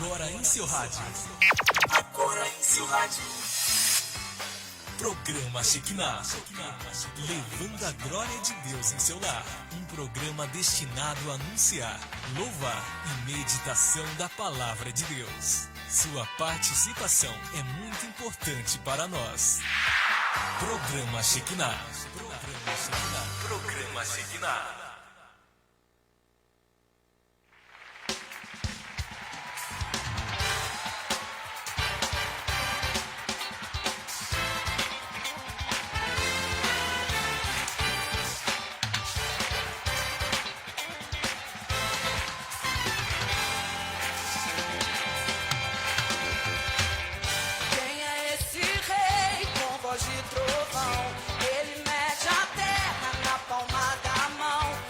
Agora em seu rádio. Agora em seu rádio. Programa Shekinah. Levando a glória de Deus em seu lar. Um programa destinado a anunciar, louvar e meditação da palavra de Deus. Sua participação é muito importante para nós. Programa Shekinah. Programa Shekinah. Programa Shekinah. De trovão, ele mede a terra na palma da mão.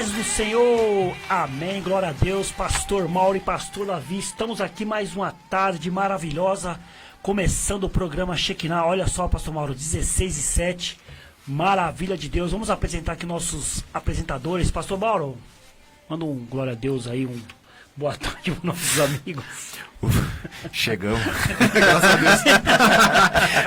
paz do Senhor, amém, glória a Deus, pastor Mauro e pastor Davi, estamos aqui mais uma tarde maravilhosa, começando o programa Shekinah. Olha só, pastor Mauro, 16:07, maravilha de Deus. Vamos apresentar aqui nossos apresentadores. Pastor Mauro, manda um glória a Deus aí, um boa tarde para nossos amigos. Chegamos. Graças a Deus.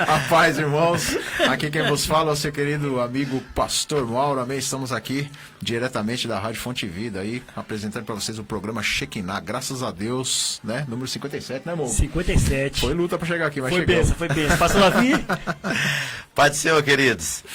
A paz, irmãos. Aqui quem vos fala é o seu querido amigo Pastor Mauro. Amém. Estamos aqui diretamente da Rádio Fonte Vida aí, apresentando para vocês o programa Shekinah. Graças a Deus, né? Número 57, né, amor? 57. Foi luta para chegar aqui, mas foi benção, foi benção. Pastor Davi. Pai do Senhor, queridos.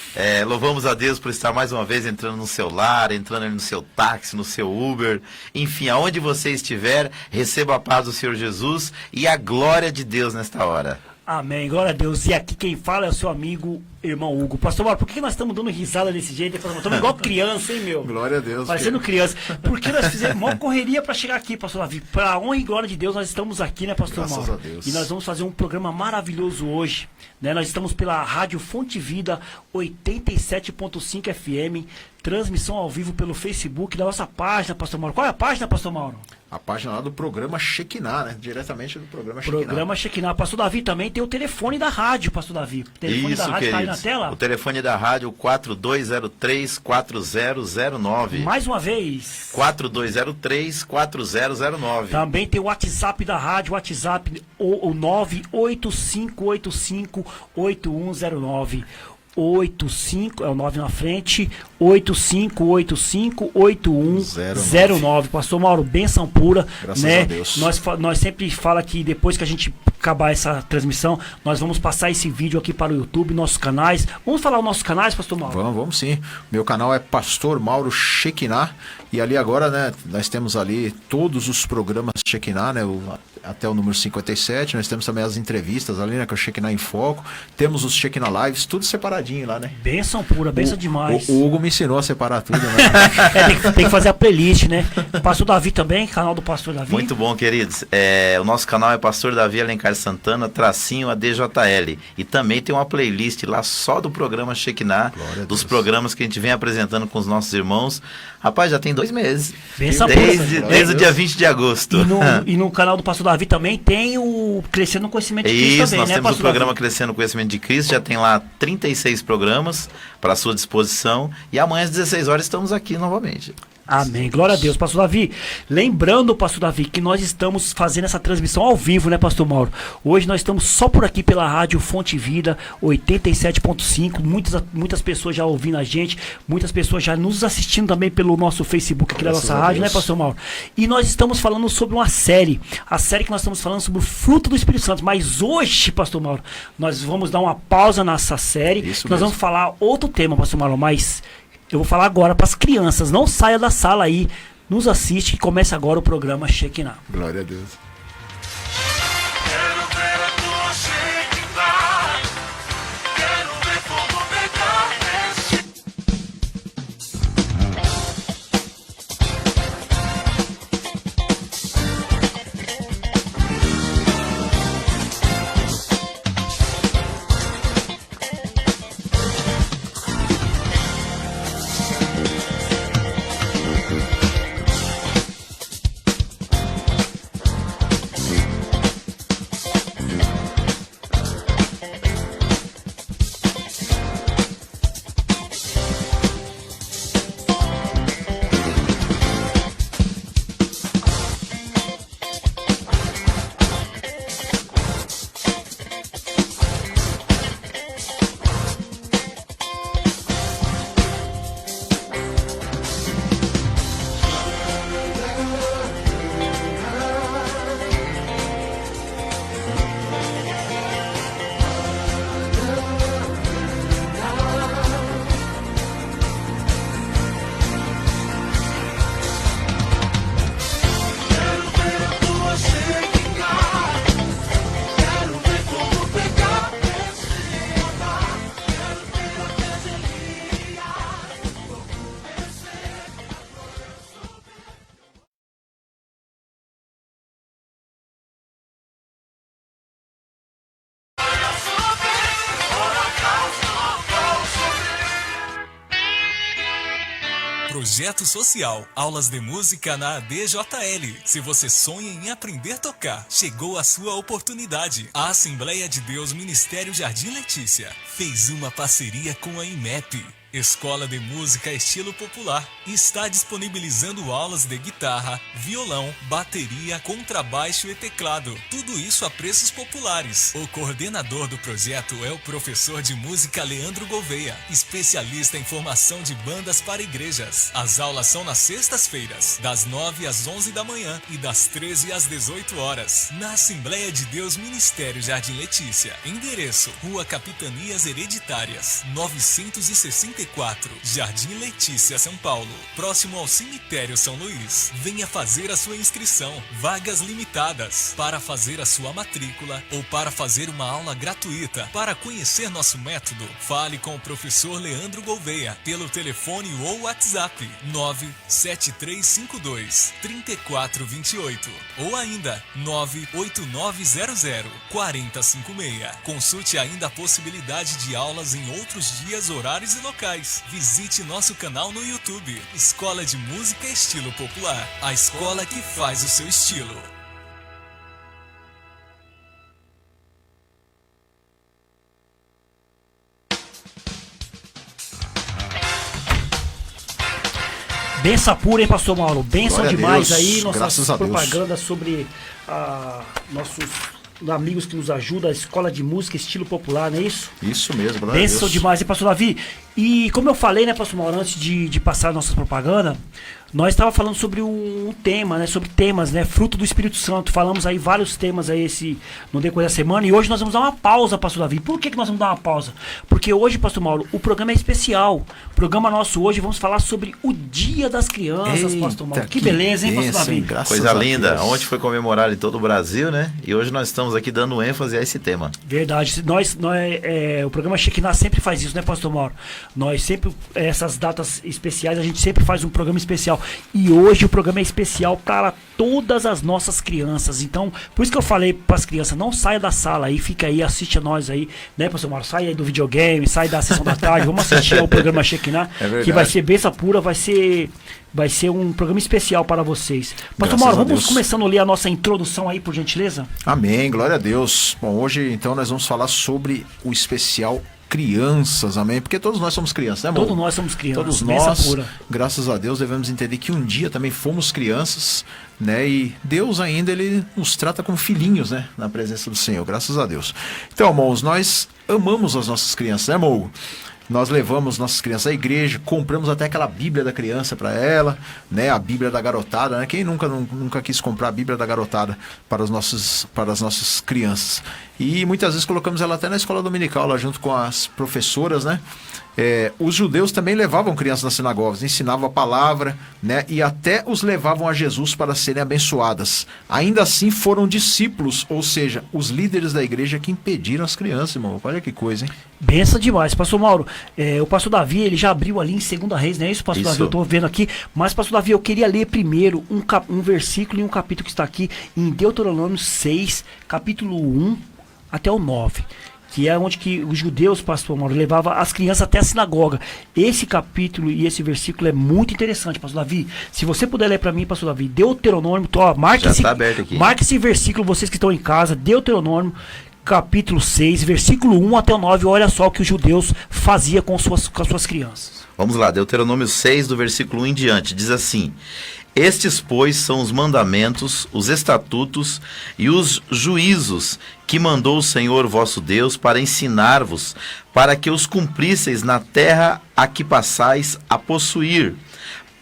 Louvamos a Deus por estar mais uma vez entrando no seu lar, entrando no seu táxi, no seu Uber. Enfim, aonde você estiver, receba a paz do Senhor Jesus e a glória de Deus nesta hora. Amém, glória a Deus. E aqui quem fala é o seu amigo, irmão Hugo. Pastor Mauro, por que nós estamos dando risada desse jeito? Estamos igual criança, hein, meu? Glória a Deus. Parecendo criança. Porque nós fizemos uma correria para chegar aqui, pastor Davi. Para honra e glória de Deus, nós estamos aqui, né, pastor Graças Mauro? a Deus. E nós vamos fazer um programa maravilhoso hoje, né? Nós estamos pela Rádio Fonte Vida 87.5 FM, transmissão ao vivo pelo Facebook da nossa página, pastor Mauro. Qual é a página, pastor Mauro? A página lá do programa Shekinah, né? Diretamente do programa Shekinah. Programa Shekinah. Pastor Davi também tem o telefone da rádio, pastor Davi. O telefone da rádio está aí na tela? O telefone da rádio 4203-4009. Mais uma vez. 4203-4009. Também tem o WhatsApp da rádio, WhatsApp o 985858109. 85, é o 9 na frente, 85858109. Pastor Mauro, benção pura, graças né? a Deus. Nós sempre fala que depois que a gente acabar essa transmissão, nós vamos passar esse vídeo aqui para o YouTube, nossos canais. Vamos falar os nossos canais, pastor Mauro? Vamos sim. Meu canal é Pastor Mauro Shekinah. E ali agora, né, nós temos ali todos os programas Shekinah, né, até o número 57. Nós temos também as entrevistas ali, né, que é o Shekinah em Foco. Temos os Shekinah Lives, tudo separadinho lá, né? Benção pura, benção demais. O Hugo me ensinou a separar tudo, né? Tem que fazer a playlist, né? Pastor Davi também, canal do Pastor Davi. Muito bom, queridos. O nosso canal é Pastor Davi Alencar Santana, tracinho ADJL. E também tem uma playlist lá só do programa Shekinah, dos programas que a gente vem apresentando com os nossos irmãos. Rapaz, já tem 2 meses. Desde o dia 20 de agosto. E no canal do Pastor Davi também tem o Crescendo no Conhecimento de Cristo também, nós né, temos Pastor o programa Davi? Crescendo no Conhecimento de Cristo, já tem lá 36 programas para a sua disposição. E amanhã às 16 horas estamos aqui novamente. Amém, glória a Deus, pastor Davi. Lembrando, pastor Davi, que nós estamos fazendo essa transmissão ao vivo, né, pastor Mauro? Hoje nós estamos só por aqui pela Rádio Fonte Vida 87.5. Muitas pessoas já ouvindo a gente, muitas pessoas já nos assistindo também pelo nosso Facebook aqui da nossa rádio, né, pastor Mauro? E nós estamos falando sobre uma série, a série que nós estamos falando sobre o fruto do Espírito Santo. Mas hoje, pastor Mauro, nós vamos dar uma pausa nessa série. Nós vamos falar outro tema, pastor Mauro, mas eu vou falar agora para as crianças. Não saia da sala aí, nos assiste, que começa agora o programa Shekinah. Glória a Deus. Quero ver a tua Shekinah. Quero ver como pegar nesse. Projeto Social, aulas de música na ADJL. Se você sonha em aprender a tocar, chegou a sua oportunidade. A Assembleia de Deus Ministério Jardim Letícia fez uma parceria com a IMEP, Escola de Música Estilo Popular, e está disponibilizando aulas de guitarra, violão, bateria, contrabaixo e teclado. Tudo isso a preços populares. O coordenador do projeto é o professor de música Leandro Gouveia, especialista em formação de bandas para igrejas. As aulas são nas sextas-feiras, das 9 às 11 da manhã e das 13 às 18 horas, na Assembleia de Deus Ministério Jardim Letícia. Endereço: Rua Capitanias Hereditárias, 964, Jardim Letícia, São Paulo, próximo ao Cemitério São Luís. Venha fazer a sua inscrição. Vagas limitadas. Para fazer a sua matrícula ou para fazer uma aula gratuita. Para conhecer nosso método, fale com o professor Leandro Gouveia pelo telefone ou WhatsApp 97352-3428 ou ainda 98900-4056. Consulte ainda a possibilidade de aulas em outros dias, horários e locais. Visite nosso canal no YouTube, Escola de Música Estilo Popular, a escola que faz o seu estilo. Benção pura, hein, pastor Mauro? Benção Glória a demais Deus, aí, graças nossas a Deus. propagandas sobre nossos amigos que nos ajudam, a Escola de Música Estilo Popular, não é isso? Isso mesmo, glória a Benção Deus. demais, hein, pastor Davi? E como eu falei, né, pastor Mauro, antes de passar a nossa propaganda, nós estávamos falando sobre um tema, né, sobre temas, né, fruto do Espírito Santo. Falamos aí vários temas aí no decorrer da semana, e hoje nós vamos dar uma pausa, pastor Davi. Por que nós vamos dar uma pausa? Porque hoje, pastor Mauro, o programa é especial. O programa nosso hoje, vamos falar sobre o Dia das Crianças, Eita, pastor Mauro. Que beleza, hein, pastor bênção, Davi? hein? Graças Coisa a linda. Deus. Ontem foi comemorado em todo o Brasil, né? E hoje nós estamos aqui dando ênfase a esse tema. Verdade. O programa Shekinah sempre faz isso, né, pastor Mauro? Nós sempre, essas datas especiais, a gente sempre faz um programa especial. E hoje o programa é especial para todas as nossas crianças. Então, por isso que eu falei para as crianças, não saia da sala aí, fica aí, assiste a nós aí, né, pastor Mauro? Sai aí do videogame, sai da sessão da tarde, vamos assistir ao programa Shekinah, que vai ser benção pura, vai ser um programa especial para vocês. Pastor Graças Mauro, a vamos Deus. começando a ler a nossa introdução aí, por gentileza? Amém, glória a Deus. Bom, hoje então nós vamos falar sobre o especial crianças, amém? Porque todos nós somos crianças, né, amor? Todos nós somos crianças, Todos benção nós, pura. graças a Deus, devemos entender que um dia também fomos crianças, né? E Deus ainda, Ele nos trata como filhinhos, né? Na presença do Senhor, graças a Deus. Então, irmãos, nós amamos as nossas crianças, né, amor? Nós levamos nossas crianças à igreja, compramos até aquela Bíblia da criança para ela, né? A Bíblia da garotada, né? Quem nunca quis comprar a Bíblia da garotada para as nossas crianças? E muitas vezes colocamos ela até na escola dominical, lá junto com as professoras, né? Os judeus também levavam crianças nas sinagogas, ensinavam a palavra, né? E até os levavam a Jesus para serem abençoadas. Ainda assim foram discípulos, ou seja, os líderes da igreja que impediram as crianças, irmão. Olha que coisa, hein? Benção demais. Pastor Mauro, o pastor Davi, ele já abriu ali em 2 Reis, não é isso, pastor Isso. Davi? Eu estou vendo aqui. Mas, pastor Davi, eu queria ler primeiro um versículo e um capítulo que está aqui em Deuteronômio 6, capítulo 1 até o 9. Que é onde que os judeus, pastor Mauro, levavam as crianças até a sinagoga. Esse capítulo e esse versículo é muito interessante, pastor Davi. Se você puder ler para mim, pastor Davi, Deuteronômio, marque Já tá aberto aqui. marque esse versículo, vocês que estão em casa, Deuteronômio, capítulo 6, versículo 1 até o 9, olha só o que os judeus faziam com as suas crianças. Vamos lá, Deuteronômio 6, do versículo 1 em diante, diz assim: Estes, pois, são os mandamentos, os estatutos e os juízos que mandou o Senhor vosso Deus para ensinar-vos, para que os cumprisseis na terra a que passais a possuir,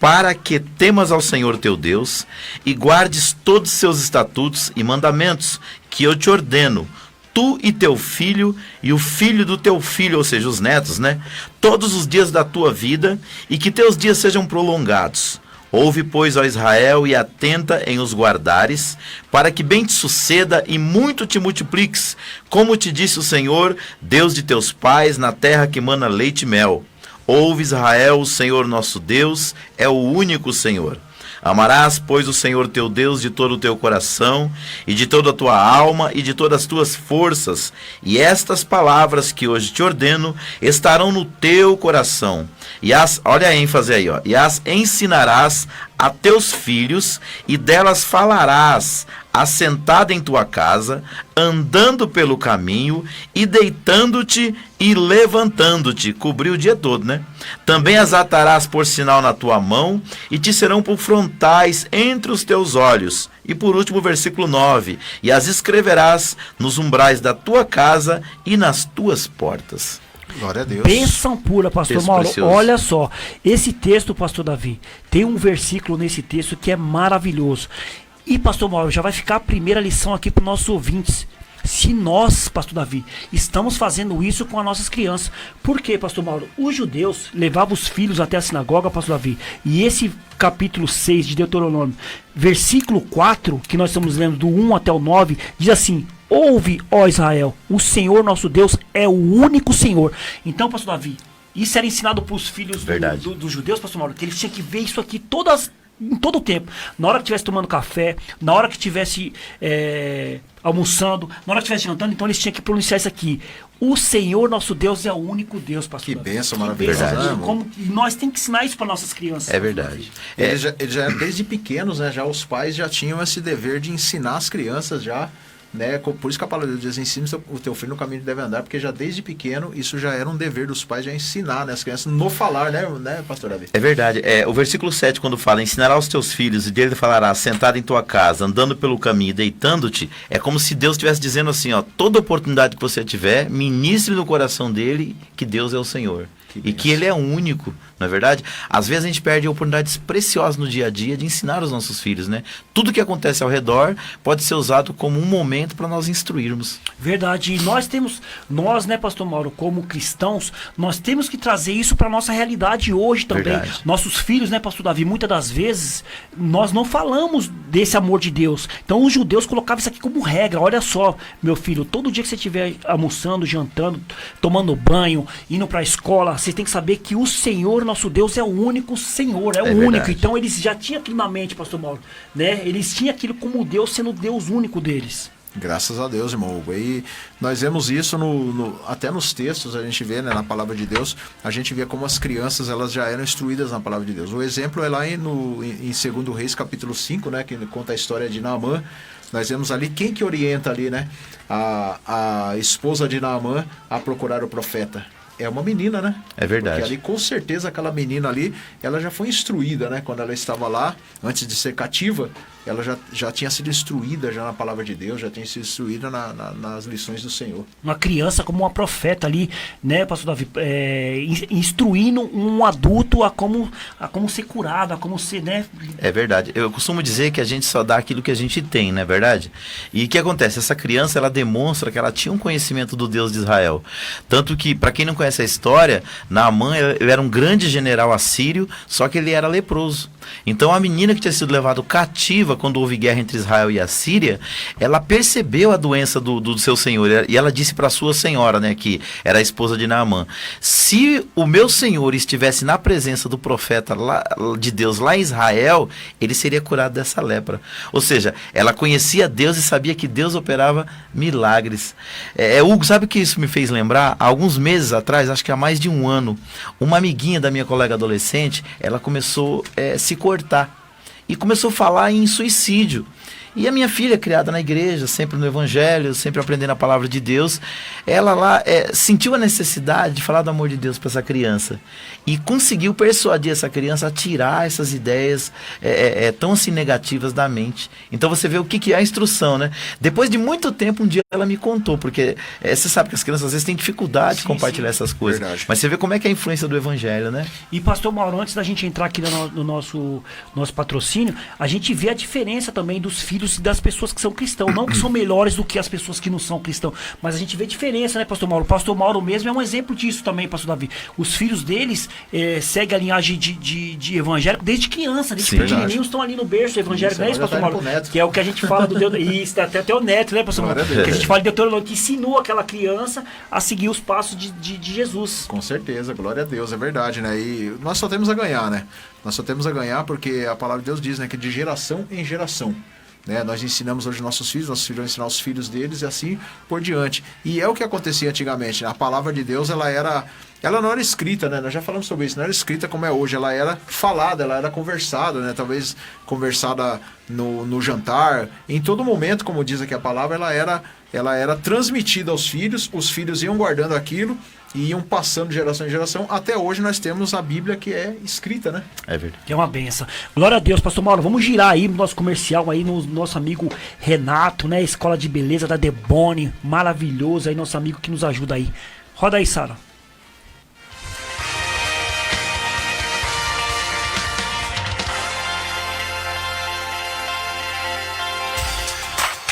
para que temas ao Senhor teu Deus e guardes todos os seus estatutos e mandamentos que eu te ordeno, tu e teu filho e o filho do teu filho, ou seja, os netos, né? Todos os dias da tua vida, e que teus dias sejam prolongados. Ouve, pois, ó Israel, e atenta em os guardares, para que bem te suceda e muito te multipliques, como te disse o Senhor, Deus de teus pais, na terra que mana leite e mel. Ouve, Israel, o Senhor nosso Deus é o único Senhor. Amarás, pois, o Senhor teu Deus de todo o teu coração, e de toda a tua alma, e de todas as tuas forças. E estas palavras que hoje te ordeno estarão no teu coração. E olha a ênfase aí, ó. E as ensinarás a teus filhos, e delas falarás, assentado em tua casa, andando pelo caminho, e deitando-te e levantando-te. Cobriu o dia todo, né? Também as atarás por sinal na tua mão, e te serão por frontais entre os teus olhos. E por último, versículo 9. E as escreverás nos umbrais da tua casa e nas tuas portas. Glória a Deus. Bênção pura, pastor Texto Mauro. precioso. Olha só, esse texto, pastor Davi, tem um versículo nesse texto que é maravilhoso. E, pastor Mauro, já vai ficar a primeira lição aqui para os nossos ouvintes. Se nós, pastor Davi, estamos fazendo isso com as nossas crianças. Por quê, pastor Mauro? Os judeus levavam os filhos até a sinagoga, pastor Davi. E esse capítulo 6 de Deuteronômio, versículo 4, que nós estamos lendo do 1 até o 9, diz assim: ouve, ó Israel, o Senhor nosso Deus é o único Senhor. Então, pastor Davi, isso era ensinado para os filhos dos judeus, pastor Mauro, que eles tinham que ver isso aqui em todo o tempo. Na hora que estivesse tomando café, na hora que estivesse almoçando, na hora que estivesse jantando, então eles tinham que pronunciar isso aqui: o Senhor nosso Deus é o único Deus, pastor. Que bênção Davi. maravilhosa. Verdade. E nós temos que ensinar isso para nossas crianças. É verdade. Eles já desde pequenos, né? Já os pais já tinham esse dever de ensinar as crianças já, né? Por isso que a palavra de Deus ensina o teu filho no caminho que deve andar, porque já desde pequeno isso já era um dever dos pais, já ensinar, né, as crianças no falar, né, pastor Davi? É verdade. O versículo 7, quando fala: ensinará aos teus filhos, e dele falará, sentado em tua casa, andando pelo caminho e deitando-te, é como se Deus estivesse dizendo assim, ó: toda oportunidade que você tiver, ministre no coração dele que Deus é o Senhor. E que ele é único, não é verdade? Às vezes a gente perde oportunidades preciosas no dia a dia de ensinar os nossos filhos, né? Tudo que acontece ao redor pode ser usado como um momento para nós instruirmos. Verdade. E nós, né, pastor Mauro, como cristãos, nós temos que trazer isso para nossa realidade hoje também. Verdade. Nossos filhos, né, pastor Davi, muitas das vezes nós não falamos desse amor de Deus. Então os judeus colocavam isso aqui como regra. Olha só, meu filho, todo dia que você estiver almoçando, jantando, tomando banho, indo para a escola, você tem que saber que o Senhor, nosso Deus, é o único Senhor, é o único. Verdade. Então eles já tinham aquilo na mente, pastor Mauro, né? Eles tinham aquilo como Deus sendo o Deus único deles. Graças a Deus, irmão Hugo. E nós vemos isso até nos textos, a gente vê, né, na palavra de Deus, a gente vê como as crianças elas já eram instruídas na palavra de Deus. O exemplo é lá em 2 Reis, capítulo 5, né, que conta a história de Naamã. Nós vemos ali quem que orienta ali, né, a esposa de Naamã a procurar o profeta. É uma menina, né? É verdade. Porque ali, com certeza, aquela menina ali, ela já foi instruída, né? Quando ela estava lá, antes de ser cativa, ela já tinha sido instruída já na palavra de Deus, já tinha sido instruída nas lições do Senhor. Uma criança como uma profeta ali, né, pastor Davi, instruindo um adulto a como ser curado, a como ser, né? É verdade. Eu costumo dizer que a gente só dá aquilo que a gente tem, não é verdade? E o que acontece? Essa criança, ela demonstra que ela tinha um conhecimento do Deus de Israel. Tanto que, para quem não conhece a história, Naamã, ele era um grande general assírio, só que ele era leproso. Então a menina que tinha sido levada cativa quando houve guerra entre Israel e a Síria, ela percebeu a doença do seu senhor, e ela disse para sua senhora, né, que era a esposa de Naamã: se o meu senhor estivesse na presença do profeta de Deus lá em Israel, ele seria curado dessa lepra. Ou seja, ela conhecia Deus e sabia que Deus operava milagres. Hugo, sabe o que isso me fez lembrar? Há alguns meses atrás, acho que há mais de um ano, uma amiguinha da minha colega adolescente, ela começou a se cortar e começou a falar em suicídio. E a minha filha, criada na igreja, sempre no evangelho, sempre aprendendo a palavra de Deus, ela lá sentiu a necessidade de falar do amor de Deus para essa criança. E conseguiu persuadir essa criança a tirar essas ideias tão assim negativas da mente. Então você vê o que é a instrução, né? Depois de muito tempo, um dia ela me contou, porque você sabe que as crianças às vezes têm dificuldade de compartilhar essas coisas. Verdade. Mas você vê como é que é a influência do evangelho, né? E pastor Mauro, antes da gente entrar aqui no nosso patrocínio, a gente vê a diferença também dos filhos e das pessoas que são cristãos. Não que são melhores do que as pessoas que não são cristãos, mas a gente vê diferença, né, pastor Mauro? O pastor Mauro mesmo é um exemplo disso também, pastor Davi. Os filhos deles seguem a linhagem de evangélico desde criança, desde pequenininhos estão ali no berço evangélico, não é isso, pastor Mauro? Que é o que a gente fala do Deus. Isso, até o neto, né, pastor Mauro? Que a gente fala de Deuteronômio, que ensinou aquela criança a seguir os passos de Jesus. Com certeza, glória a Deus, é verdade, né? E nós só temos a ganhar, né? Nós só temos a ganhar porque a palavra de Deus diz, né, que de geração em geração. Né? Nós ensinamos hoje nossos filhos vão ensinar os filhos deles e assim por diante. E é o que acontecia antigamente, né? A palavra de Deus, ela não era escrita, né? Nós já falamos sobre isso, não era escrita como é hoje, ela era falada, ela era conversada, né? Talvez conversada no jantar, em todo momento, como diz aqui a palavra, ela era transmitida aos filhos, os filhos iam guardando aquilo e iam passando de geração em geração. Até hoje nós temos a Bíblia que é escrita, né? É verdade. Que é uma benção. Glória a Deus, pastor Mauro. Vamos girar aí no nosso comercial aí no nosso amigo Renato, né? Escola de Beleza da Debone, maravilhoso aí, nosso amigo que nos ajuda aí. Roda aí, Sara.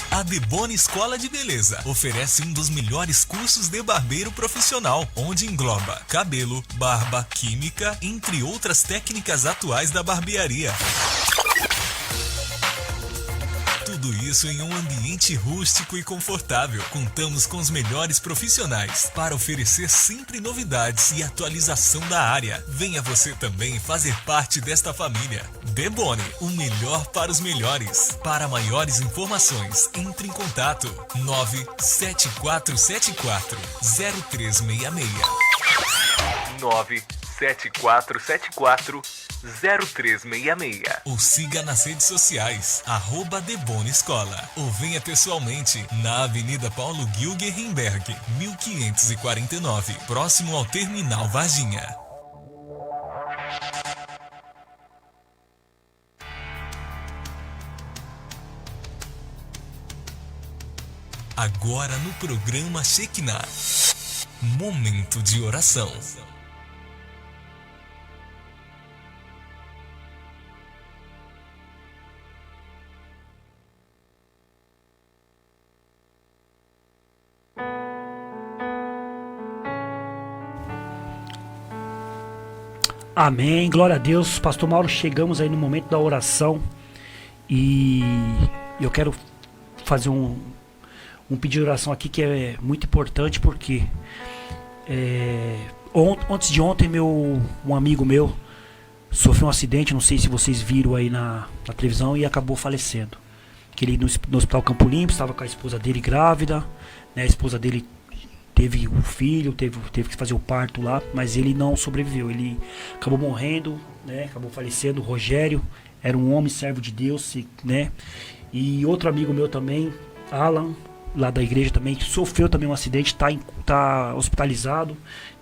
A Debone Escola de Beleza oferece um dos melhores cursos de barbeiro profissional, onde engloba cabelo, barba, química, entre outras técnicas atuais da barbearia. Tudo isso em um ambiente rústico e confortável. Contamos com os melhores profissionais para oferecer sempre novidades e atualização da área. Venha você também fazer parte desta família. Debone, o melhor para os melhores. Para maiores informações, entre em contato 97474-0366. 97474-0366. Ou siga nas redes sociais, @Debone Escola. Ou venha pessoalmente na Avenida Paulo Gilgenberg, 1549, próximo ao Terminal Varginha. Agora no programa Shekinah, momento de oração. Amém, glória a Deus. Pastor Mauro, chegamos aí no momento da oração e eu quero fazer um pedido de oração aqui que é muito importante porque antes de ontem um amigo meu sofreu um acidente, não sei se vocês viram aí na televisão, e acabou falecendo. Que ele no Hospital Campo Limpo estava com a esposa dele grávida, né? A esposa dele teve um filho, teve que fazer o parto lá, mas ele não sobreviveu, ele acabou morrendo, né? Acabou falecendo. O Rogério era um homem servo de Deus, né? E outro amigo meu também, Alan, lá da igreja também, que sofreu também um acidente, tá hospitalizado,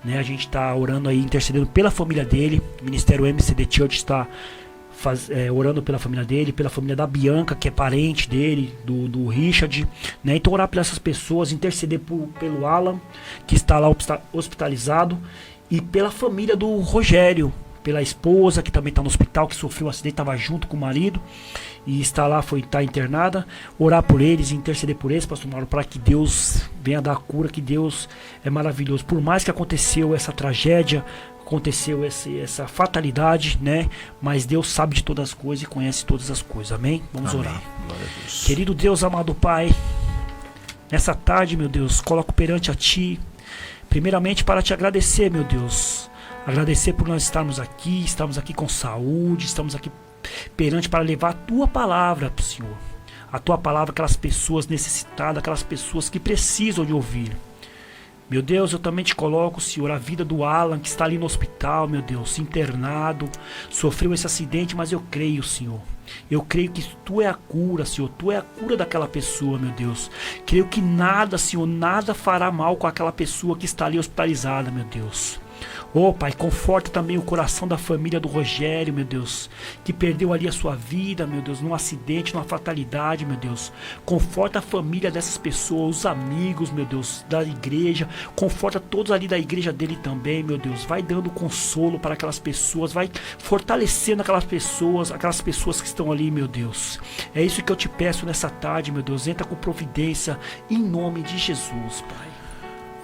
né? A gente tá orando aí, intercedendo pela família dele. O Ministério MCD Church está orando pela família dele, pela família da Bianca, que é parente dele, do Richard, né? Então orar por essas pessoas, interceder pelo Alan, que está lá hospitalizado, e pela família do Rogério, pela esposa, que também está no hospital, que sofreu um acidente, estava junto com o marido e está internada. Orar por eles, interceder por eles, pastor Mauro, para que Deus venha dar a cura, que Deus é maravilhoso. Por mais que aconteceu essa tragédia, aconteceu essa fatalidade, né? Mas Deus sabe de todas as coisas e conhece todas as coisas. Amém? Vamos orar. Glória a Deus. Querido Deus, amado Pai, nessa tarde, meu Deus, coloco perante a Ti, primeiramente para Te agradecer, meu Deus. Agradecer por nós estarmos aqui com saúde, estamos aqui perante para levar a Tua palavra, Senhor. A Tua palavra, aquelas pessoas necessitadas, aquelas pessoas que precisam de ouvir. Meu Deus, eu também Te coloco, Senhor, a vida do Alan, que está ali no hospital, meu Deus, internado, sofreu esse acidente, mas eu creio, Senhor. Eu creio que Tu é a cura, Senhor. Tu é a cura daquela pessoa, meu Deus. Creio que nada, Senhor, nada fará mal com aquela pessoa que está ali hospitalizada, meu Deus. Oh, Pai, conforta também o coração da família do Rogério, meu Deus, que perdeu ali a sua vida, meu Deus, num acidente, numa fatalidade, meu Deus. Conforta a família dessas pessoas, os amigos, meu Deus, da igreja. Conforta todos ali da igreja dele também, meu Deus. Vai dando consolo para aquelas pessoas, vai fortalecendo aquelas pessoas que estão ali, meu Deus. É isso que eu Te peço nessa tarde, meu Deus. Entra com providência em nome de Jesus, Pai.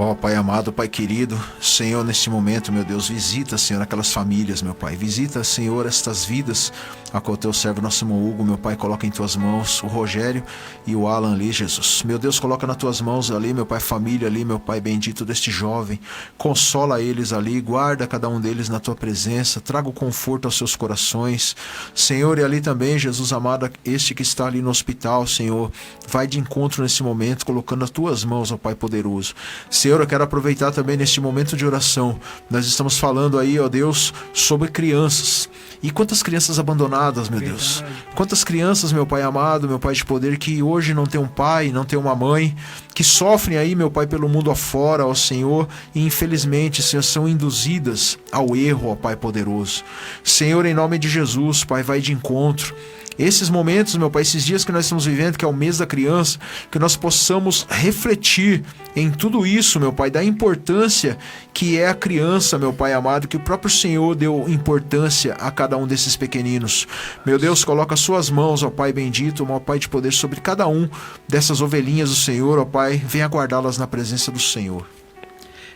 Ó, Pai amado, Pai querido, Senhor, neste momento, meu Deus, visita, Senhor, aquelas famílias, meu Pai. Visita, Senhor, estas vidas, a qual teu servo, nosso irmão Hugo, meu Pai, coloca em tuas mãos o Rogério e o Alan ali, Jesus. Meu Deus, coloca nas tuas mãos ali, meu Pai, família ali, meu Pai bendito deste jovem. Consola eles ali, guarda cada um deles na tua presença, traga o conforto aos seus corações. Senhor, e ali também, Jesus amado, este que está ali no hospital, Senhor, vai de encontro nesse momento, colocando nas tuas mãos, ó Pai poderoso. Senhor, eu quero aproveitar também neste momento de oração. Nós estamos falando aí, ó Deus, sobre crianças. E quantas crianças abandonadas, meu Deus. Quantas crianças, meu Pai amado, meu Pai de poder, que hoje não tem um pai, não tem uma mãe, que sofrem aí, meu Pai, pelo mundo afora, ó Senhor, e infelizmente, Senhor, são induzidas ao erro, ó Pai poderoso. Senhor, em nome de Jesus, Pai, vai de encontro. Esses momentos, meu Pai, esses dias que nós estamos vivendo, que é o mês da criança, que nós possamos refletir em tudo isso, meu Pai, da importância que é a criança, meu Pai amado, que o próprio Senhor deu importância a cada um desses pequeninos. Meu Deus, coloca as suas mãos, ó Pai bendito, ó Pai de poder, sobre cada um dessas ovelhinhas do Senhor, ó Pai, venha guardá-las na presença do Senhor.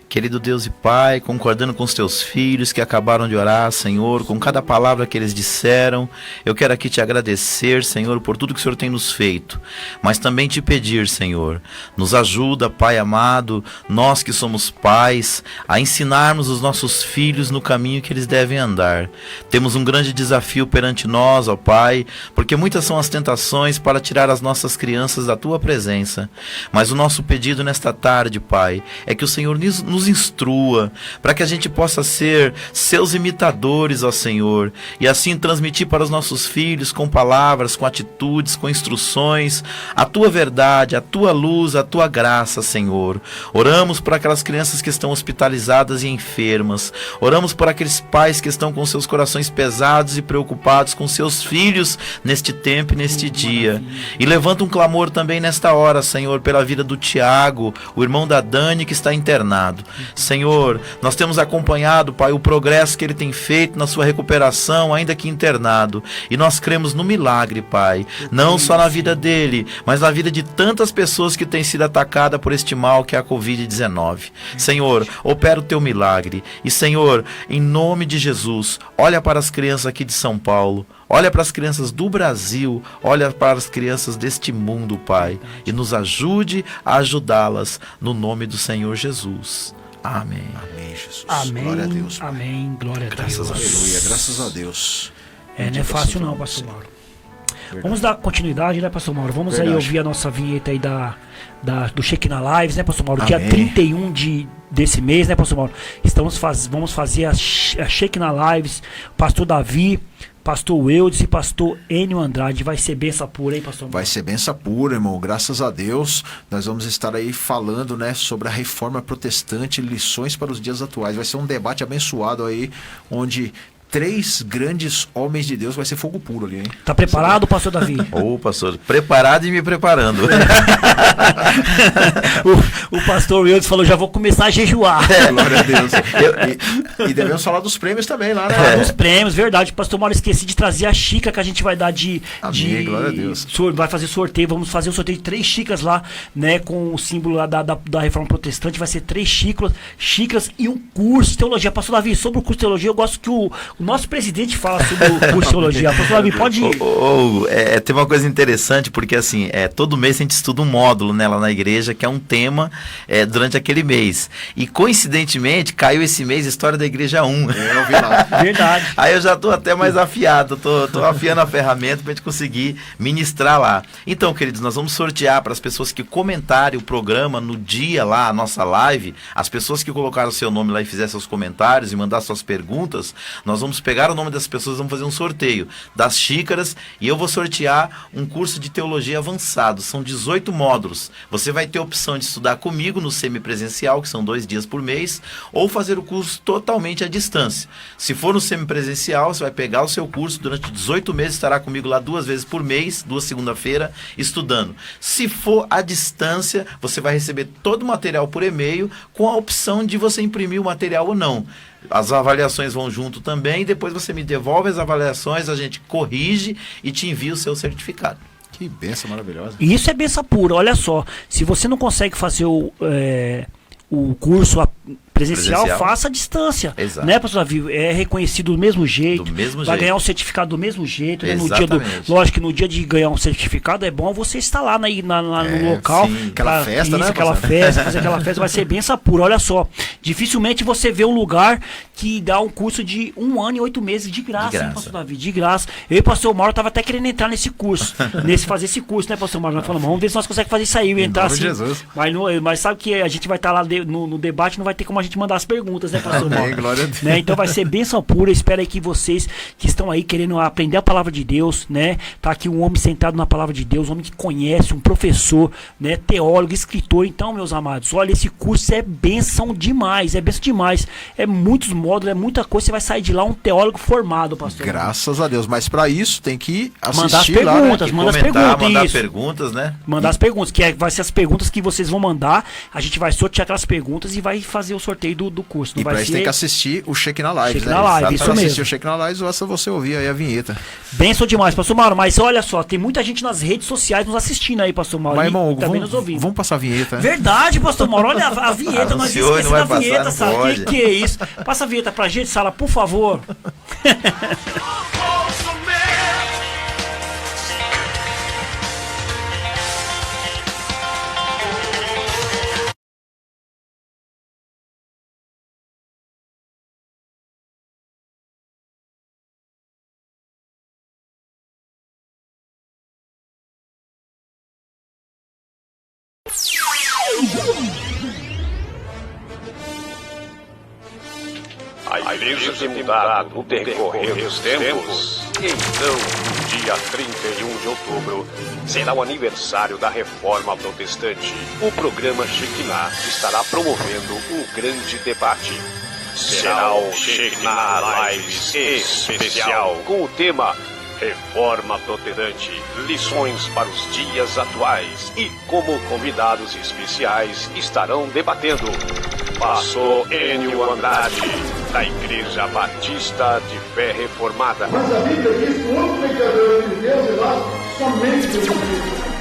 Querido Deus e Pai, concordando com os teus filhos que acabaram de orar, Senhor, com cada palavra que eles disseram, eu quero aqui te agradecer, Senhor, por tudo que o Senhor tem nos feito, mas também te pedir, Senhor, nos ajuda, Pai amado, nós que somos pais, a ensinarmos os nossos filhos no caminho que eles devem andar. Temos um grande desafio perante nós, ó Pai, porque muitas são as tentações para tirar as nossas crianças da tua presença, mas o nosso pedido nesta tarde, Pai, é que o Senhor nos instrua, para que a gente possa ser seus imitadores, ó Senhor, e assim transmitir para os nossos filhos com palavras, com atitudes, com instruções, a tua verdade, a tua luz, a tua graça, Senhor. Oramos por aquelas crianças que estão hospitalizadas e enfermas, oramos por aqueles pais que estão com seus corações pesados e preocupados com seus filhos neste tempo e neste dia, e levanta um clamor também nesta hora, Senhor, pela vida do Tiago, o irmão da Dani que está internado. Senhor, nós temos acompanhado, Pai, o progresso que ele tem feito na sua recuperação, ainda que internado, e nós cremos no milagre, Pai, não só na vida dele, mas na vida de tantas pessoas que têm sido atacadas por este mal que é a Covid-19. Senhor, opera o teu milagre, e Senhor, em nome de Jesus, olha para as crianças aqui de São Paulo, olha para as crianças do Brasil, olha para as crianças deste mundo, Pai, e nos ajude a ajudá-las, no nome do Senhor Jesus. Amém. Amém, Jesus. Amém. Glória a Deus, Pai. Amém. Glória a Graças Deus. a Deus. Aleluia, graças a Deus. Não é fácil não, pastor Mauro. Vamos dar continuidade, né, pastor Mauro? Vamos Verdade. aí ouvir a nossa vinheta aí do Shekinah Lives, né, pastor Mauro? Amém. Dia 31 desse mês, né, pastor Mauro? Vamos fazer a Shekinah Lives, pastor Davi, pastor Eudes e pastor Enio Andrade. Vai ser benção pura, hein, pastor Mauro? Vai ser benção pura, irmão. Graças a Deus, nós vamos estar aí falando, né, sobre a reforma protestante, lições para os dias atuais. Vai ser um debate abençoado aí, onde 3 grandes homens de Deus, vai ser fogo puro ali, hein? Tá preparado, pastor Davi? Ô, pastor, preparado e me preparando. o pastor Eudes falou, já vou começar a jejuar. Glória a Deus. E devemos falar dos prêmios também lá, né? Falar dos prêmios, verdade. Pastor Mauro, esqueci de trazer a xícara que a gente vai dar Amém, glória a Deus. Vai fazer sorteio, vamos fazer o sorteio de 3 xícaras lá, né? Com o símbolo lá da Reforma Protestante. Vai ser 3 xícaras e um curso de teologia. Pastor Davi, sobre o curso de teologia, eu gosto que o nosso presidente fala sobre o curso de teologia. Pastor Davi, pode ir. Tem uma coisa interessante, porque assim, todo mês a gente estuda um módulo, né, lá na igreja, que é um tema durante aquele mês. E coincidentemente, caiu esse mês História da Igreja 1. Eu vi lá. Verdade. Aí eu já tô até mais afiado, tô afiando a ferramenta pra gente conseguir ministrar lá. Então, queridos, nós vamos sortear para as pessoas que comentarem o programa no dia lá, a nossa live, as pessoas que colocaram o seu nome lá e fizeram seus comentários e mandar suas perguntas, nós vamos pegar o nome das pessoas, vamos fazer um sorteio das xícaras e eu vou sortear um curso de teologia avançado. São 18 módulos. Você vai ter a opção de estudar comigo no semipresencial, que são 2 dias por mês, ou fazer o curso totalmente à distância. Se for no semipresencial, você vai pegar o seu curso, durante 18 meses estará comigo lá 2 vezes por mês, 2 segunda-feira, estudando. Se for à distância, você vai receber todo o material por e-mail, com a opção de você imprimir o material ou não. As avaliações vão junto também, e depois você me devolve as avaliações, a gente corrige e te envia o seu certificado. Que bênção maravilhosa. E isso é benção pura, olha só. Se você não consegue fazer o curso presencial, faça a distância. Exato. Né, pastor Davi? É reconhecido do mesmo jeito. Do mesmo vai jeito. ganhar um certificado do mesmo jeito. Né? Exatamente. Lógico que no dia de ganhar um certificado é bom você estar lá no local. Sim, aquela festa, isso, né? Aquela festa, fazer aquela festa vai ser benção pura. Olha só, dificilmente você vê um lugar que dá um curso de 1 ano e 8 meses de graça, hein, pastor Davi? De graça. Eu e o pastor Mauro tava até querendo entrar nesse curso, fazer esse curso, né, pastor Mauro? Nós falamos, vamos ver se nós conseguimos fazer isso aí, entrar assim. Jesus. Mas sabe que a gente vai estar lá no debate, não vai ter como a gente mandar as perguntas, né, pastor Amém, Mauro? glória a Deus. Né? Então vai ser bênção pura. Espero aí que vocês que estão aí querendo aprender a palavra de Deus, né? Tá aqui um homem sentado na palavra de Deus, um homem que conhece, um professor, né? Teólogo, escritor. Então, meus amados, olha, esse curso é bênção demais, é muitos módulos, é muita coisa. Você vai sair de lá um teólogo formado, pastor. Graças a Deus. Mas para isso tem que mandar as assistir perguntas, lá, né? manda as perguntas, mandar isso. perguntas, né? Mandar as perguntas, vai ser as perguntas que vocês vão mandar. A gente vai sortear aquelas perguntas e vai fazer o sorteio do curso. Não E vai para isso ser... tem que assistir o Shekinah Live, Shekinah né? Live, isso Pra assistir mesmo. o Shekinah Live, basta você ouvir aí a vinheta. Benção demais, pastor Mauro. Mas olha só, tem muita gente nas redes sociais nos assistindo aí, pastor Mauro. Mas, e irmão, também nos ouvindo. vamos passar a vinheta, né? Verdade, pastor Mauro. Olha a vinheta, nós Anunciou e esquecemos não vai da vinheta, passar, não sabe? pode. Que é isso? Passa a vinheta pra gente, Sala, por favor. A igreja tem mudado no decorrer dos tempos. Então, no dia 31 de outubro, será o aniversário da Reforma Protestante. O programa Shekinah estará promovendo um grande debate. Será o Shekinah Lives especial com o tema Reforma Protestante, lições para os dias atuais. E como convidados especiais estarão debatendo Pastor Enio Andrade, da Igreja Batista de Fé Reformada. Mas a Bíblia diz que o outro pecador de Deus e lá somente Jesus.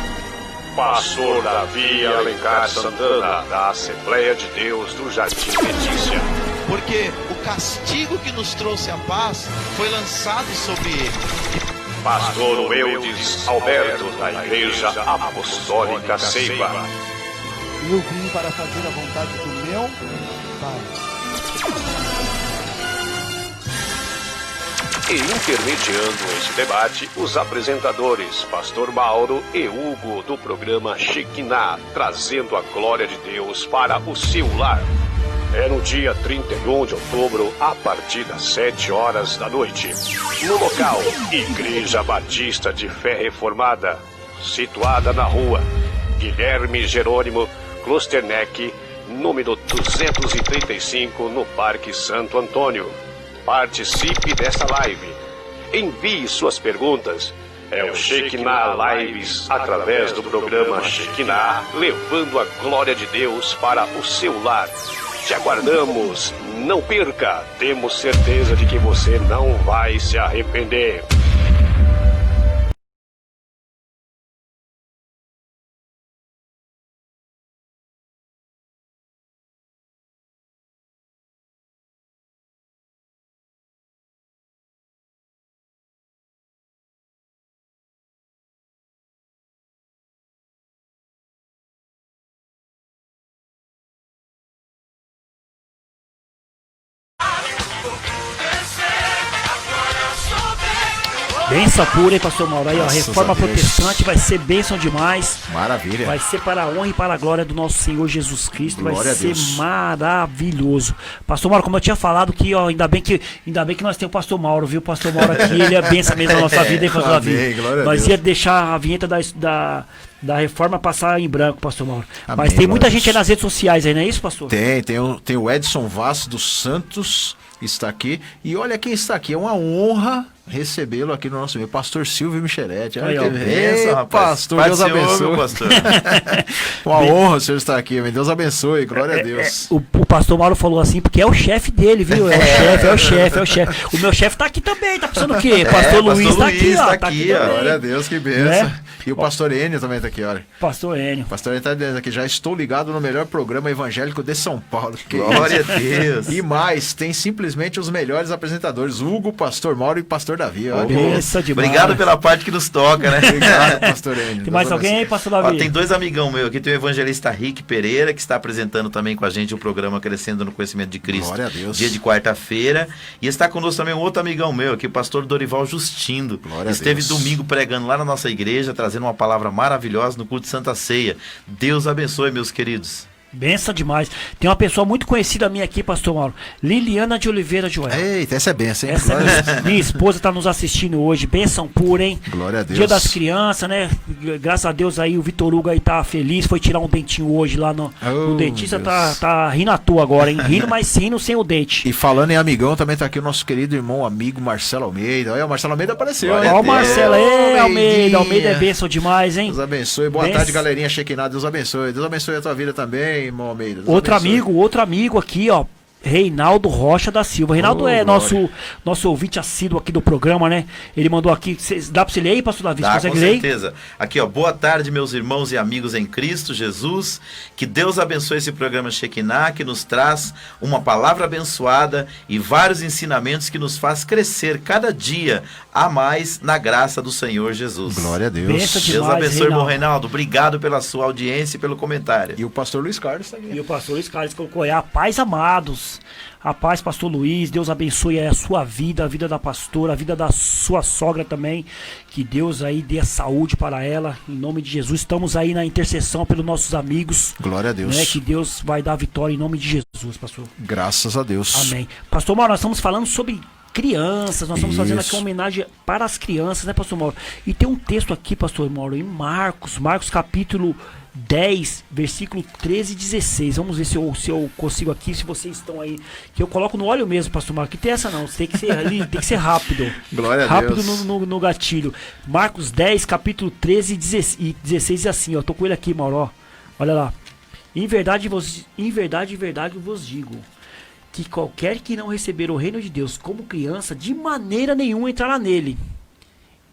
Pastor Davi Alencar Santana, da Assembleia de Deus do Jardim Letícia. Porque o castigo que nos trouxe a paz foi lançado sobre ele. Pastor Eudes Alberto, da Igreja Apostólica Ceiba. Eu vim para fazer a vontade do meu Pai. E intermediando esse debate, os apresentadores Pastor Mauro e Hugo do programa Shekinah, trazendo a glória de Deus para o seu lar. É no dia 31 de outubro, a partir das 7 horas da noite. No local, Igreja Batista de Fé Reformada, situada na rua Guilherme Jerônimo Klosterneck, número 235, no Parque Santo Antônio. Participe dessa live. Envie suas perguntas. É o Shekinah Lives, através do programa Shekinah, levando a glória de Deus para o seu lar. Te aguardamos. Não perca. Temos certeza de que você não vai se arrepender. Benção pura, hein, pastor Mauro? Aí, ó, Graças Reforma a Deus. Protestante vai ser bênção demais. Maravilha. Vai ser para a honra e para a glória do nosso Senhor Jesus Cristo. Glória vai a ser Deus. maravilhoso. Pastor Mauro, como eu tinha falado que, ó, ainda bem que nós temos o pastor Mauro, viu? O pastor Mauro aqui, ele é bênção mesmo na nossa vida, hein, pastor Amém, Davi? glória a Nós Deus. ia deixar a vinheta da reforma passar em branco, pastor Mauro. Amém, Mas tem muita glória a gente aí Deus. nas redes sociais aí, não é isso, pastor? Tem o Edson Vaz dos Santos, está aqui. E olha quem está aqui. É uma honra recebê-lo aqui no nosso meio. Pastor Silvio Micheretti. Aí, ó. Ei, rapaz. pastor, Deus Paz do Senhor, abençoe. meu pastor. Uma honra o senhor estar aqui. Deus abençoe. Glória a Deus. O pastor Mauro falou assim, porque é o chefe dele, viu? É o chefe. O meu chefe tá aqui também, tá pensando o quê? Pastor Luiz tá aqui, ó. tá Tá aqui, aqui ó. também. Glória a Deus, que benção. Né? E o pastor Enio também tá aqui, olha. Pastor Enio. O pastor Enio tá dizendo aqui, já estou ligado no melhor programa evangélico de São Paulo. Glória a Deus. E mais, tem simplesmente os melhores apresentadores, Hugo, pastor Mauro e pastor Davi. Olha. Benção demais. Obrigado pela parte que nos toca, né? Obrigado, pastor Enio. Tem mais alguém aí, pastor Davi? Ó, tem dois amigão meus aqui, tem o evangelista Rick Pereira, que está apresentando também com a gente o programa Crescendo no Conhecimento de Cristo. Glória a Deus. Dia de quarta-feira. E está conosco também um outro amigão meu aqui, o pastor Dorival Justindo. Glória a Esteve Deus. domingo pregando lá na nossa igreja, trazendo uma palavra maravilhosa no culto de Santa Ceia. Deus abençoe, meus queridos. Benção demais. Tem uma pessoa muito conhecida minha aqui, pastor Mauro. Liliana de Oliveira Joel. Eita, essa é benção, hein? Essa Glória a Deus. minha esposa está nos assistindo hoje. Benção pura, hein? Glória a Deus. Dia das crianças, né? Graças a Deus aí o Vitor Hugo aí tá feliz. Foi tirar um dentinho hoje lá no dentista. Deus. Tá rindo à toa agora, hein? Rindo, mas rindo sem o dente. E falando em amigão, também tá aqui o nosso querido irmão, amigo Marcelo Almeida. Olha, o Marcelo Almeida apareceu. Glória Olha. Ó o Marcelo, ei, Almeida. Almeidinha. Almeida é benção demais, hein? Deus abençoe. Boa Benção. tarde, galerinha Shekinah. Deus abençoe. Deus abençoe a tua vida também, irmão Almeida. Deus Outro abençoe. amigo aqui, ó. Reinaldo Rocha da Silva. Reinaldo é glória. nosso ouvinte assíduo aqui do programa, né? Ele mandou aqui. Dá pra você ler aí, pastor Davi? Você Tá, consegue com ler aí? certeza. Aqui, ó, boa tarde, meus irmãos e amigos em Cristo Jesus. Que Deus abençoe esse programa Shekinah, que nos traz uma palavra abençoada e vários ensinamentos que nos faz crescer cada dia a mais na graça do Senhor Jesus. Glória a Deus. Benção Deus demais, abençoe, Reinaldo. irmão Reinaldo. Obrigado pela sua audiência e pelo comentário. E o pastor Luiz Carlos tá E aqui. o pastor Luiz Carlos colocou aí, a paz, amados. A paz, pastor Luiz. Deus abençoe aí a sua vida, a vida da pastora, a vida da sua sogra também. Que Deus aí dê saúde para ela. Em nome de Jesus. Estamos aí na intercessão pelos nossos amigos. Glória a Deus. Né, que Deus vai dar vitória em nome de Jesus, pastor. Graças a Deus. Amém. Pastor Mauro, nós estamos falando sobre crianças, nós estamos fazendo aqui Isso. uma homenagem para as crianças, né, pastor Mauro? E tem um texto aqui, pastor Mauro, em Marcos capítulo 10, versículo 13 e 16. Vamos ver se eu consigo aqui, se vocês estão aí. Que eu coloco no óleo mesmo, pastor Mauro. Que tem essa não, tem que ser ali, tem que ser rápido. Glória a rápido Deus. no gatilho. Marcos 10, capítulo 13 e 16 é assim, ó. Tô com ele aqui, Mauro, ó. Olha lá. Em verdade, em verdade vos digo que qualquer que não receber o reino de Deus como criança, de maneira nenhuma entrará nele.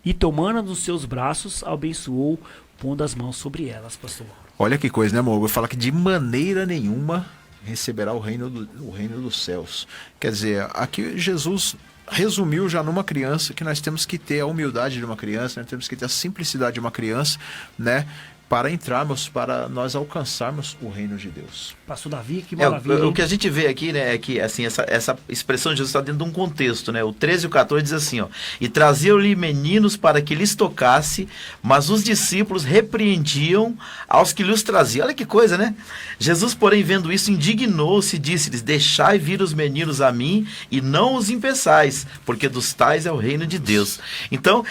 E tomando nos seus braços, abençoou, pondo as mãos sobre elas, pastor. Olha que coisa, né, amor? Eu falo que de maneira nenhuma receberá o reino dos céus. Quer dizer, aqui Jesus resumiu já numa criança que nós temos que ter a humildade de uma criança, nós temos que ter a simplicidade de uma criança, né? Para entrarmos, para nós alcançarmos o reino de Deus. Pastor Davi, que maravilha. O hein? que a gente vê aqui, né, é que assim, essa expressão de Jesus está dentro de um contexto, né? O 13 e o 14 diz assim, ó: e traziam-lhe meninos para que lhes tocasse, mas os discípulos repreendiam aos que lhes traziam. Olha que coisa, né? Jesus, porém, vendo isso, indignou-se e disse-lhes: deixai vir os meninos a mim e não os impeçais, porque dos tais é o reino de Deus. Então,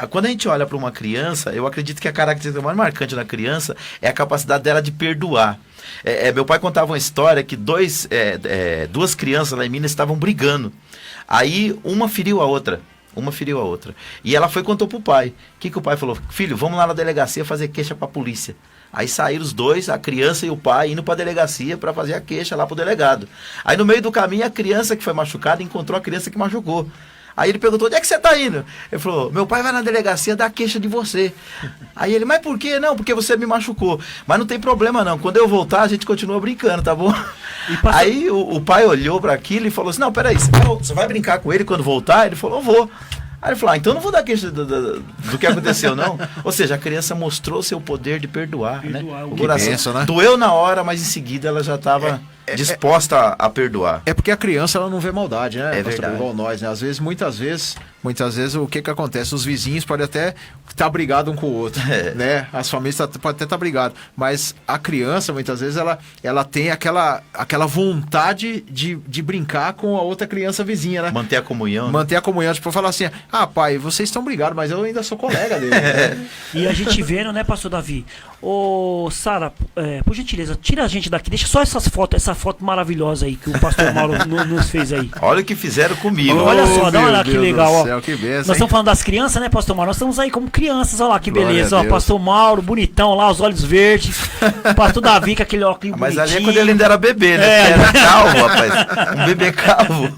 quando a gente olha para uma criança, eu acredito que a característica mais marcante na criança é a capacidade dela de perdoar. Meu pai contava uma história que duas crianças lá em Minas estavam brigando. Aí uma feriu a outra. E ela foi e contou pro pai. O que o pai falou? Filho, vamos lá na delegacia fazer queixa pra polícia. Aí saíram os dois, a criança e o pai, indo pra delegacia para fazer a queixa lá pro delegado. Aí no meio do caminho, a criança que foi machucada encontrou a criança que machucou. Aí ele perguntou: onde é que você tá indo? Ele falou: meu pai vai na delegacia dar queixa de você. Aí ele: mas por quê? Não, porque você me machucou. Mas não tem problema não, quando eu voltar a gente continua brincando, tá bom? Aí o pai olhou para aquilo e falou assim: não, peraí, você vai brincar com ele quando voltar? Ele falou: eu vou. Aí ele falou: então não vou dar queixa do que aconteceu, não. Ou seja, a criança mostrou seu poder de perdoar, né? O coração benção, né? doeu na hora, mas em seguida ela já estava disposta a perdoar. É porque a criança ela não vê maldade, né? É pastor? verdade. Igual nós, né? Às vezes, muitas vezes o que acontece? Os vizinhos podem até estar brigados um com o outro, né? As famílias podem até estar brigadas, mas a criança, muitas vezes, ela tem aquela vontade de brincar com a outra criança vizinha, né? Manter a comunhão. né? Manter a comunhão, tipo, falar assim: ah, pai, vocês estão brigados, mas eu ainda sou colega dele. Né? E a gente vendo, né, pastor Davi? Ô, Sara, por gentileza, tira a gente daqui, deixa só essa foto maravilhosa aí que o pastor Mauro nos fez aí. Olha o que fizeram comigo. Olha só, dá uma olhada que Deus legal, do ó. céu, que benção, Nós hein? estamos falando das crianças, né, pastor Mauro? Nós estamos aí como crianças, olha lá que Glória beleza, a ó. Deus. Pastor Mauro, bonitão lá, os olhos verdes. Pastor Davi com aquele óculos Mas ali é bonitinho. quando ele ainda era bebê, né? Porque era calvo, rapaz. Um bebê calvo.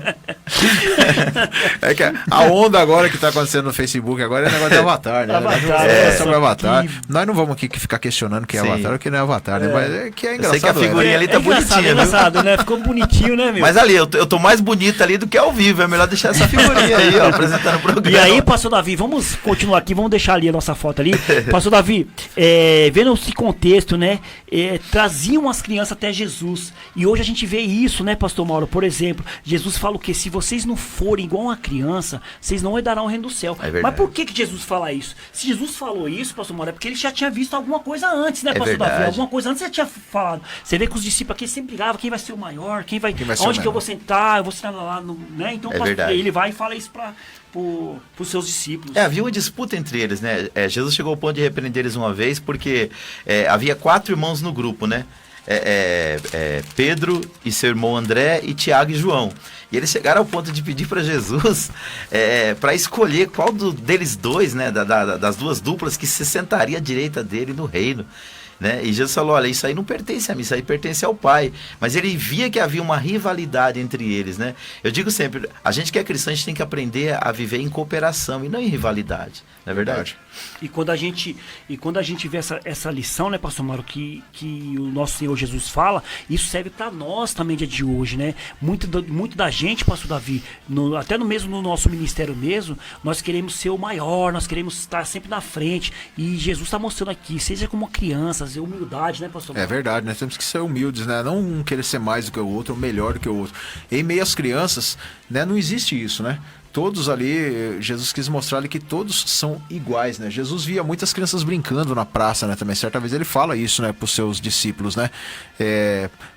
É que a onda agora que tá acontecendo no Facebook agora é o negócio do Avatar, né? Avatar, Sobre o Avatar. que... Nós não vamos aqui ficar questionando quem é Avatar ou quem não é Avatar, né? Mas é que é Eu engraçado. sei que a figurinha ali tá bonitinha, é viu? engraçado, né? Ficou bonitinho, né, meu? Mas ali, eu tô mais bonito ali do que ao vivo. É melhor deixar essa figurinha aí, ó, apresentando o programa. E aí, pastor Davi, vamos continuar aqui, vamos deixar ali a nossa foto ali. Pastor Davi, vendo esse contexto, né, traziam as crianças até Jesus. E hoje a gente vê isso, né, pastor Mauro? Por exemplo, Jesus fala o quê? Se vocês não forem igual uma criança, vocês não herdarão o reino do céu. É verdade. Mas por que Jesus fala isso? Se Jesus falou isso, pastor Mauro, é porque ele já tinha visto alguma coisa antes, né, É pastor Davi? verdade. Alguma coisa antes ele tinha falado. Você vê que os discípulos aqui sempre brigavam, quem vai ser o maior, quem vai vai ser o onde que eu menor? vou sentar, eu vou sentar lá, né? Então, É verdade. ele vai e fala isso para os seus discípulos. Havia uma disputa entre eles, né? Jesus chegou ao ponto de repreender eles uma vez porque havia 4 irmãos no grupo, né? Pedro e seu irmão André e Tiago e João. E eles chegaram ao ponto de pedir para Jesus para escolher qual deles dois, né? Das duas duplas que se sentaria à direita dele no reino. Né? E Jesus falou, olha, isso aí não pertence a mim, isso aí pertence ao Pai. Mas ele via que havia uma rivalidade entre eles, né? Eu digo sempre, a gente que é cristão, a gente tem que aprender a viver em cooperação e não em rivalidade, não é verdade? E quando a gente vê essa lição, né, pastor Mauro, que o nosso Senhor Jesus fala, isso serve para nós também dia de hoje, né? Muito da gente, pastor Davi, até mesmo no nosso ministério mesmo, nós queremos ser o maior, nós queremos estar sempre na frente. E Jesus está mostrando aqui, seja como crianças, humildade, né, pastor Mauro? É verdade, nós temos que ser humildes, né? Não um querer ser mais do que o outro, ou melhor do que o outro. Em meio às crianças, né, não existe isso, né? Todos ali, Jesus quis mostrar ali que todos são iguais, né? Jesus via muitas crianças brincando na praça, né? Também, certa vez ele fala isso, né, para os seus discípulos, né?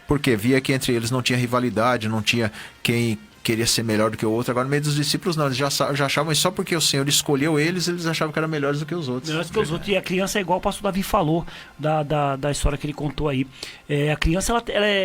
Porque via que entre eles não tinha rivalidade, não tinha quem queria ser melhor do que o outro. Agora, no meio dos discípulos, não, eles já achavam que só porque o Senhor escolheu eles achavam que eram melhores do que os outros. Melhores do que os outros. E a criança é igual o pastor Davi falou da história que ele contou aí. A criança,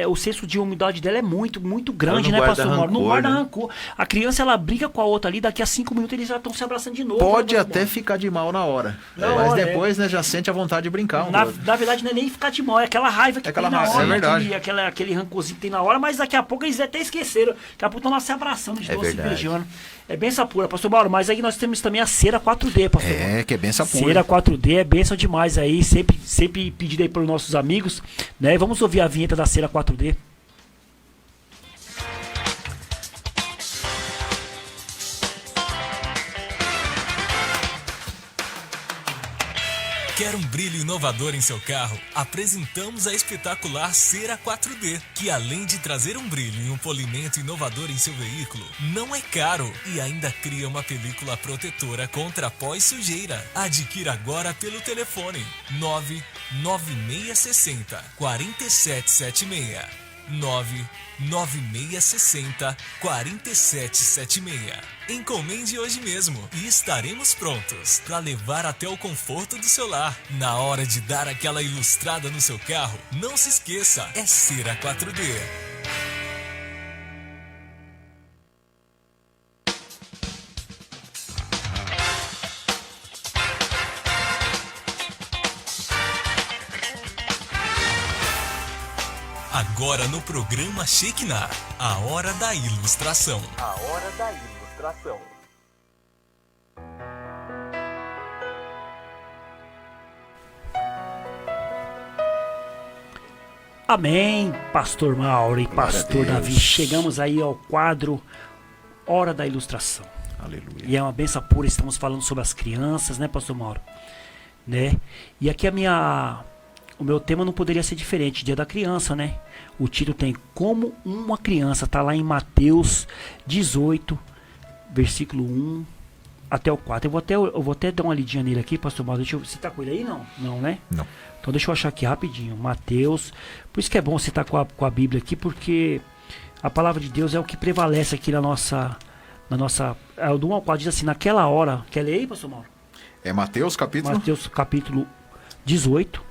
o senso de humildade dela é muito, muito grande, né, pastor Mauro? Não guarda rancor. A criança, ela briga com a outra ali, daqui a 5 minutos eles já estão se abraçando de novo. Pode né, até ficar de mal na hora. Na mas hora, depois, né, já sente a vontade de brincar. Na verdade, não é nem ficar de mal, é aquela raiva que tem na hora. É verdade. Aquele rancorzinho que tem na hora, mas daqui a pouco eles até esqueceram. Daqui a pouco estão lá se abraçando de novo, se beijando. É benção pura, pastor Mauro, mas aí nós temos também a cera 4D, pastor Mauro. Que é benção pura. Cera 4D é benção demais aí, sempre pedido aí pelos nossos amigos, né? Vamos ouvir a vinheta da cera 4D. Quer um brilho inovador em seu carro? Apresentamos a espetacular Cera 4D, que além de trazer um brilho e um polimento inovador em seu veículo, não é caro e ainda cria uma película protetora contra pó e sujeira. Adquira agora pelo telefone 99660 4776. 99660 4776. Encomende hoje mesmo e estaremos prontos para levar até o conforto do seu lar. Na hora de dar aquela ilustrada no seu carro, não se esqueça, é Cera 4D. Agora no programa Shekinah, a hora da ilustração. A hora da ilustração. Amém, pastor Mauro e pastor Davi. Chegamos aí ao quadro Hora da Ilustração. Aleluia. E é uma benção pura, estamos falando sobre as crianças, né, pastor Mauro? Né? E aqui o meu tema não poderia ser diferente, Dia da Criança, né? O título tem Como uma Criança, tá lá em Mateus 18, versículo 1 até o 4. Eu vou até dar uma lidinha nele aqui, pastor Mauro. Você tá com ele aí? Não, né? Não. Então deixa eu achar aqui rapidinho. Mateus. Por isso que é bom você estar com a Bíblia aqui, porque a palavra de Deus é o que prevalece aqui na nossa do 1 ao 4 diz assim, naquela hora. Quer ler aí, pastor Mauro? É Mateus capítulo? Mateus capítulo 18,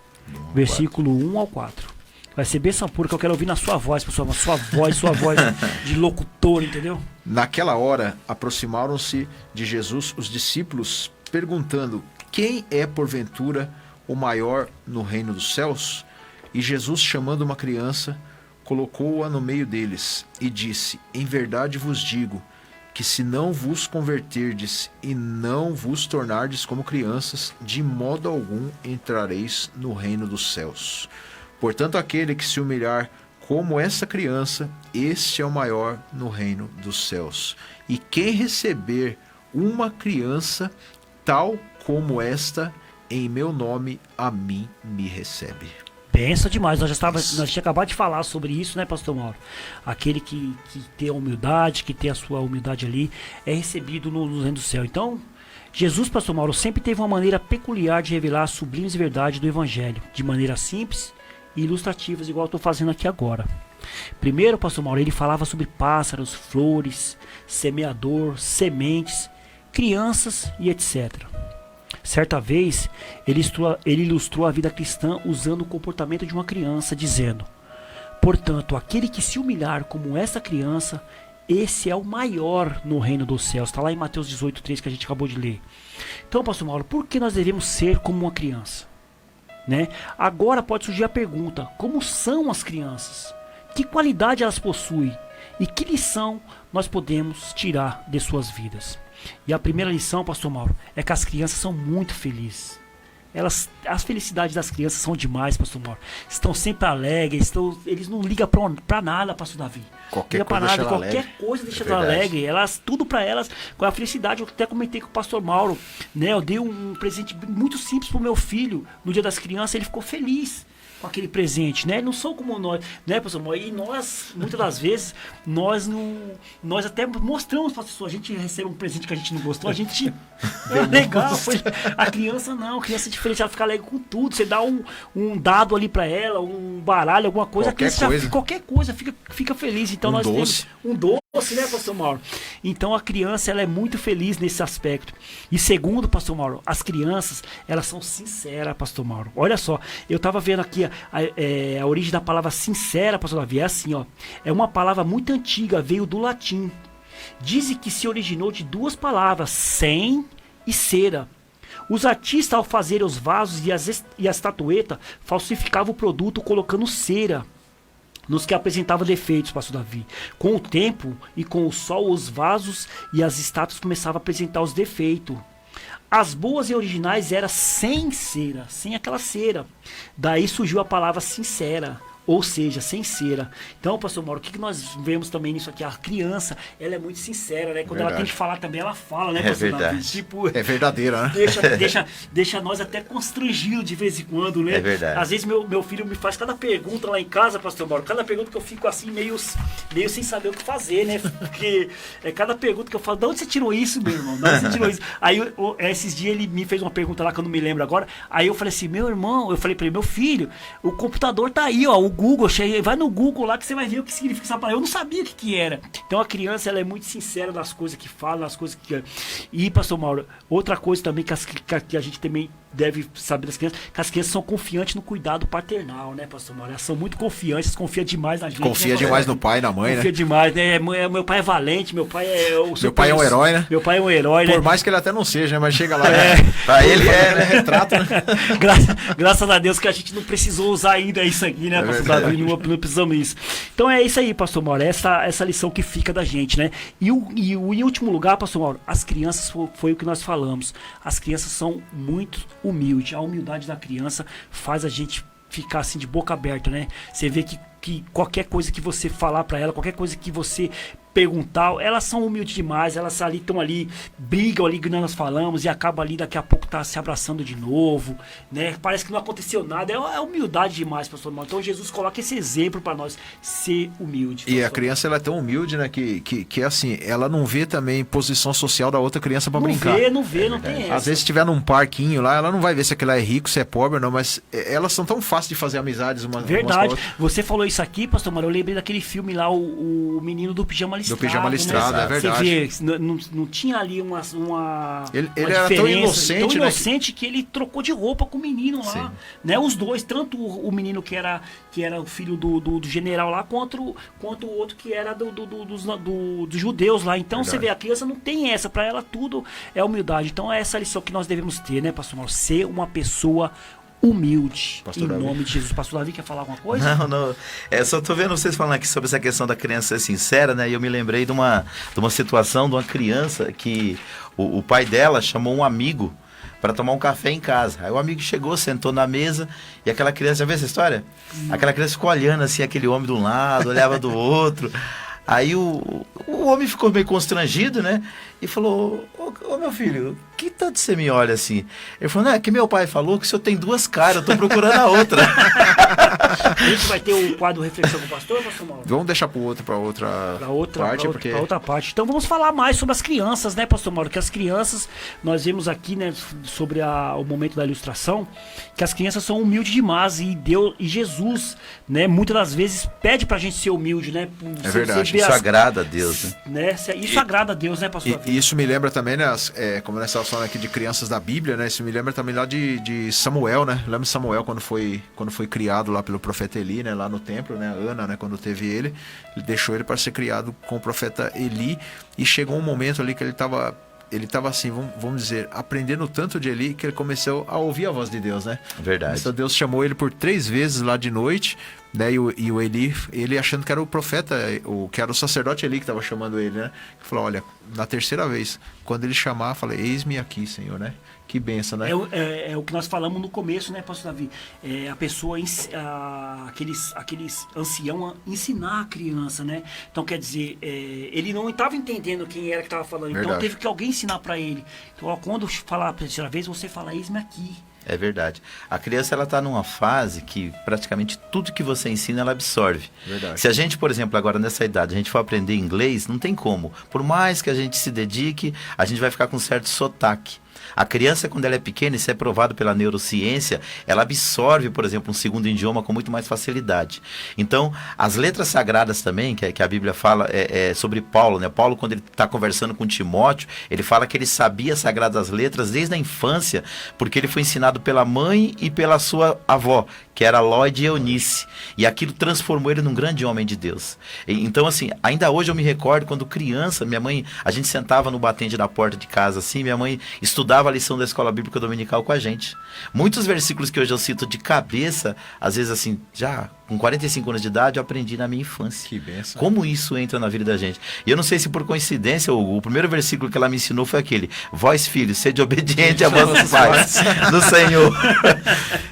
versículo 1 ao 4. Vai ser benção pura que eu quero ouvir na sua voz, pessoal. Sua voz de locutor, entendeu? Naquela hora, aproximaram-se de Jesus os discípulos, perguntando: quem é, porventura, o maior no reino dos céus? E Jesus, chamando uma criança, colocou-a no meio deles e disse: em verdade vos digo que se não vos converterdes e não vos tornardes como crianças, de modo algum entrareis no reino dos céus. Portanto, aquele que se humilhar como essa criança, este é o maior no reino dos céus. E quem receber uma criança tal como esta, em meu nome, a mim me recebe. Pensa demais, nós tínhamos acabado de falar sobre isso, né, pastor Mauro? Aquele que tem a humildade, que tem a sua humildade ali, é recebido no reino do céu. Então, Jesus, pastor Mauro, sempre teve uma maneira peculiar de revelar as sublimes verdades do evangelho, de maneira simples e ilustrativas, igual eu estou fazendo aqui agora. Primeiro, pastor Mauro, ele falava sobre pássaros, flores, semeador, sementes, crianças e etc. Certa vez, ele ilustrou a vida cristã usando o comportamento de uma criança, dizendo: portanto, aquele que se humilhar como essa criança, esse é o maior no reino dos céus. Está lá em Mateus 18:3 que a gente acabou de ler. Então, pastor Mauro, por que nós devemos ser como uma criança? Né? Agora pode surgir a pergunta: como são as crianças? Que qualidade elas possuem? E que lição nós podemos tirar de suas vidas? E a primeira lição, pastor Mauro, é que as crianças são muito felizes. As felicidades das crianças são demais, pastor Mauro. Estão sempre alegres, eles não ligam pra nada, pastor Davi. Qualquer coisa deixa ela alegre. Tudo pra elas, com a felicidade. Eu até comentei com o pastor Mauro, né? Eu dei um presente muito simples pro meu filho no Dia das Crianças, ele ficou feliz com aquele presente, né? Não são como nós, né, pastor Mauro? E nós, muitas das vezes, nós até mostramos para a pessoa, a gente recebe um presente que a gente não gostou, a gente é legal, a criança não, a criança é diferente, ela fica alegre com tudo, você dá um dado ali para ela, um baralho, alguma coisa, qualquer coisa fica feliz. Então nós temos um doce, né, pastor Mauro? Então a criança, ela é muito feliz nesse aspecto. E segundo, pastor Mauro, as crianças, elas são sinceras, pastor Mauro. Olha só, eu tava vendo aqui a origem da palavra sincera, pastor Davi, é assim, ó. É uma palavra muito antiga, veio do latim. Dizem que se originou de duas palavras, sem e cera. Os artistas, ao fazerem os vasos e a estatueta, falsificavam o produto colocando cera nos que apresentavam defeitos, pastor Davi. Com o tempo e com o sol, os vasos e as estátuas começavam a apresentar os defeitos. As boas e originais eram sem cera, sem aquela cera. Daí surgiu a palavra sincera, ou seja, sem cera. Então, pastor Mauro, o que nós vemos também nisso aqui? A criança, ela é muito sincera, né? Quando ela tem que falar também, ela fala, né, pastor Davi? Tipo, é verdadeira, né? Deixa nós até constrangidos de vez em quando, né? É verdade. Às vezes meu filho me faz cada pergunta lá em casa, pastor Mauro, cada pergunta que eu fico assim, meio sem saber o que fazer, né? Porque é cada pergunta que eu falo, de onde você tirou isso, meu irmão? De onde você tirou isso? Aí, esses dias ele me fez uma pergunta lá que eu não me lembro agora, aí eu falei assim, meu irmão, eu falei pra ele, meu filho, o computador tá aí, ó, o Google, vai no Google lá que você vai ver o que significa essa palavra. Eu não sabia o que era. Então a criança, ela é muito sincera nas coisas que fala, nas coisas que... E, pastor Mauro, outra coisa também que a gente também deve saber das crianças, que as crianças são confiantes no cuidado paternal, né, pastor Mauro? Elas são muito confiantes, confiam demais na gente. Confia demais no pai e na mãe, confia né? demais, né? Meu pai é valente, meu pai é... Meu pai é um herói, né? Meu pai é um herói, né? Por mais que ele até não seja, né? Mas chega lá, pra ele né? Retrato, né? Graças a Deus que a gente não precisou usar ainda isso aqui, né, pastor Davi? Não precisamos isso. Então é isso aí, pastor Mauro, essa lição que fica da gente, né? E em último lugar, pastor Mauro, as crianças, foi o que nós falamos, as crianças são muito humildes. A humildade da criança faz a gente ficar assim de boca aberta, né? Você vê que qualquer coisa que você falar pra ela, qualquer coisa que você perguntar, elas são humildes demais, elas estão ali, brigam ali que nós falamos e acabam ali, daqui a pouco tá se abraçando de novo, né? Parece que não aconteceu nada, é humildade demais, pastor Mauro. Então Jesus coloca esse exemplo para nós, ser humilde. E a criança, ela é tão humilde, né, que assim, ela não vê também posição social da outra criança para brincar. Não tem essa. Às vezes, se tiver num parquinho lá, ela não vai ver se aquele é rico, se é pobre ou não, mas elas são tão fáceis de fazer amizades umas com as outras. Você falou isso aqui, pastor Mauro, eu lembrei daquele filme lá, o menino do pijama listrado. Do pijama listrado, né? É verdade. Você vê, não tinha ali uma ele era tão inocente, né? Que ele trocou de roupa com o menino lá, né? Os dois, tanto o menino que era o filho do general lá, quanto o outro que era dos judeus lá. Então verdade. Você vê, a criança não tem essa, pra ela tudo é humildade. Então é essa lição que nós devemos ter, né, pastor Mauro? Ser uma pessoa humilde. Pastor Em Davi. nome de Jesus. Pastor Davi, quer falar alguma coisa? Não. Só tô vendo vocês falando aqui sobre essa questão da criança ser sincera, né? E eu me lembrei de uma situação de uma criança que o pai dela chamou um amigo para tomar um café em casa. Aí o amigo chegou, sentou na mesa e aquela criança, já viu essa história? Aquela criança ficou olhando assim, aquele homem de um lado, olhava do outro. Aí o homem ficou meio constrangido, né? E falou, ô meu filho, que tanto você me olha assim? Ele falou, não, é que meu pai falou que o senhor tem duas caras, eu tô procurando a outra. A gente vai ter o quadro Reflexão com o Pastor, Pastor Mauro? Vamos deixar para outra parte, porque... Pra outra parte. Então vamos falar mais sobre as crianças, né, Pastor Mauro? Que as crianças, nós vimos aqui, né, sobre o momento da ilustração, que as crianças são humildes demais e Deus e Jesus, né, muitas das vezes pede pra gente ser humilde, né? É verdade. Isso agrada a Deus, né? Isso agrada a Deus, né, Pastor? E isso me lembra também, né, como nós estávamos falando aqui de crianças da Bíblia, né? Isso me lembra também lá de Samuel, né? Lembra Samuel quando foi criado lá pelo profeta Eli, né? Lá no templo, né? Ana, né? Quando teve ele deixou ele para ser criado com o profeta Eli, e chegou um momento ali que ele estava assim, vamos dizer, aprendendo tanto de Eli que ele começou a ouvir a voz de Deus, né? Verdade. Então Deus chamou ele por 3 vezes lá de noite, né? E o Eli, ele achando que era o profeta, que era o sacerdote Eli que estava chamando ele, né? Ele falou, olha, na 3ª vez, quando ele chamar, eu falei, eis-me aqui, Senhor, né? Que benção, né? É o que nós falamos no começo, né, Pastor Davi? A pessoa, aqueles ancião ensinar a criança, né? Então, quer dizer, ele não estava entendendo quem era que estava falando. Verdade. Então, teve que alguém ensinar para ele. Então, ó, quando falar a 3ª vez, você fala, eis-me aqui. É verdade. A criança, ela está numa fase que praticamente tudo que você ensina, ela absorve. Verdade. Se a gente, por exemplo, agora nessa idade, a gente for aprender inglês, não tem como. Por mais que a gente se dedique, a gente vai ficar com um certo sotaque. A criança, quando ela é pequena, isso é provado pela neurociência, ela absorve, por exemplo, um segundo idioma com muito mais facilidade. Então, as letras sagradas também, que a Bíblia fala sobre Paulo, né? Paulo, quando ele está conversando com Timóteo, ele fala que ele sabia as sagradas letras desde a infância, porque ele foi ensinado pela mãe e pela sua avó, que era Lloyd e Eunice. E aquilo transformou ele num grande homem de Deus. Então, assim, ainda hoje eu me recordo, quando criança, minha mãe, a gente sentava no batente da porta de casa, assim, minha mãe estudava a lição da escola bíblica dominical com a gente. Muitos versículos que hoje eu cito de cabeça, às vezes assim, já com 45 anos de idade, eu aprendi na minha infância. Que benção. Como isso entra na vida da gente. E eu não sei se por coincidência, o primeiro versículo que ela me ensinou foi aquele: vós, filhos, sede obediente a vossos pais no Senhor.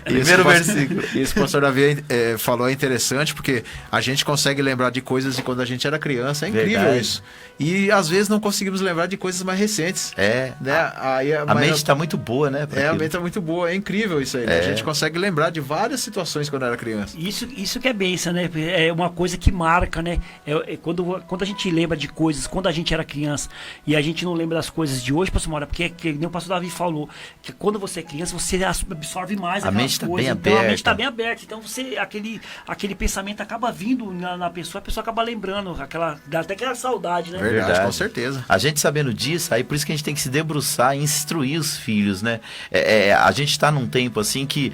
Primeiro versículo. Isso que o pastor Davi falou é interessante, porque a gente consegue lembrar de coisas de quando a gente era criança. É incrível. Verdade. Isso. E às vezes não conseguimos lembrar de coisas mais recentes. Né? A mente está muito boa, né? A mente está muito boa. É incrível isso aí. Né? A gente consegue lembrar de várias situações quando era criança. Isso que é benção, né? É uma coisa que marca, né? Quando a gente lembra de coisas quando a gente era criança e a gente não lembra das coisas de hoje, pastor Mauro, porque que nem o pastor Davi falou, que quando você é criança, você absorve mais a mente aquelas coisas. Bem então aberta. a mente está bem aberta. Então aquele pensamento acaba vindo na pessoa, a pessoa acaba lembrando, dá até aquela saudade, né? Verdade, com certeza. A gente sabendo disso, aí por isso que a gente tem que se debruçar e instruir os filhos, né? A gente está num tempo assim que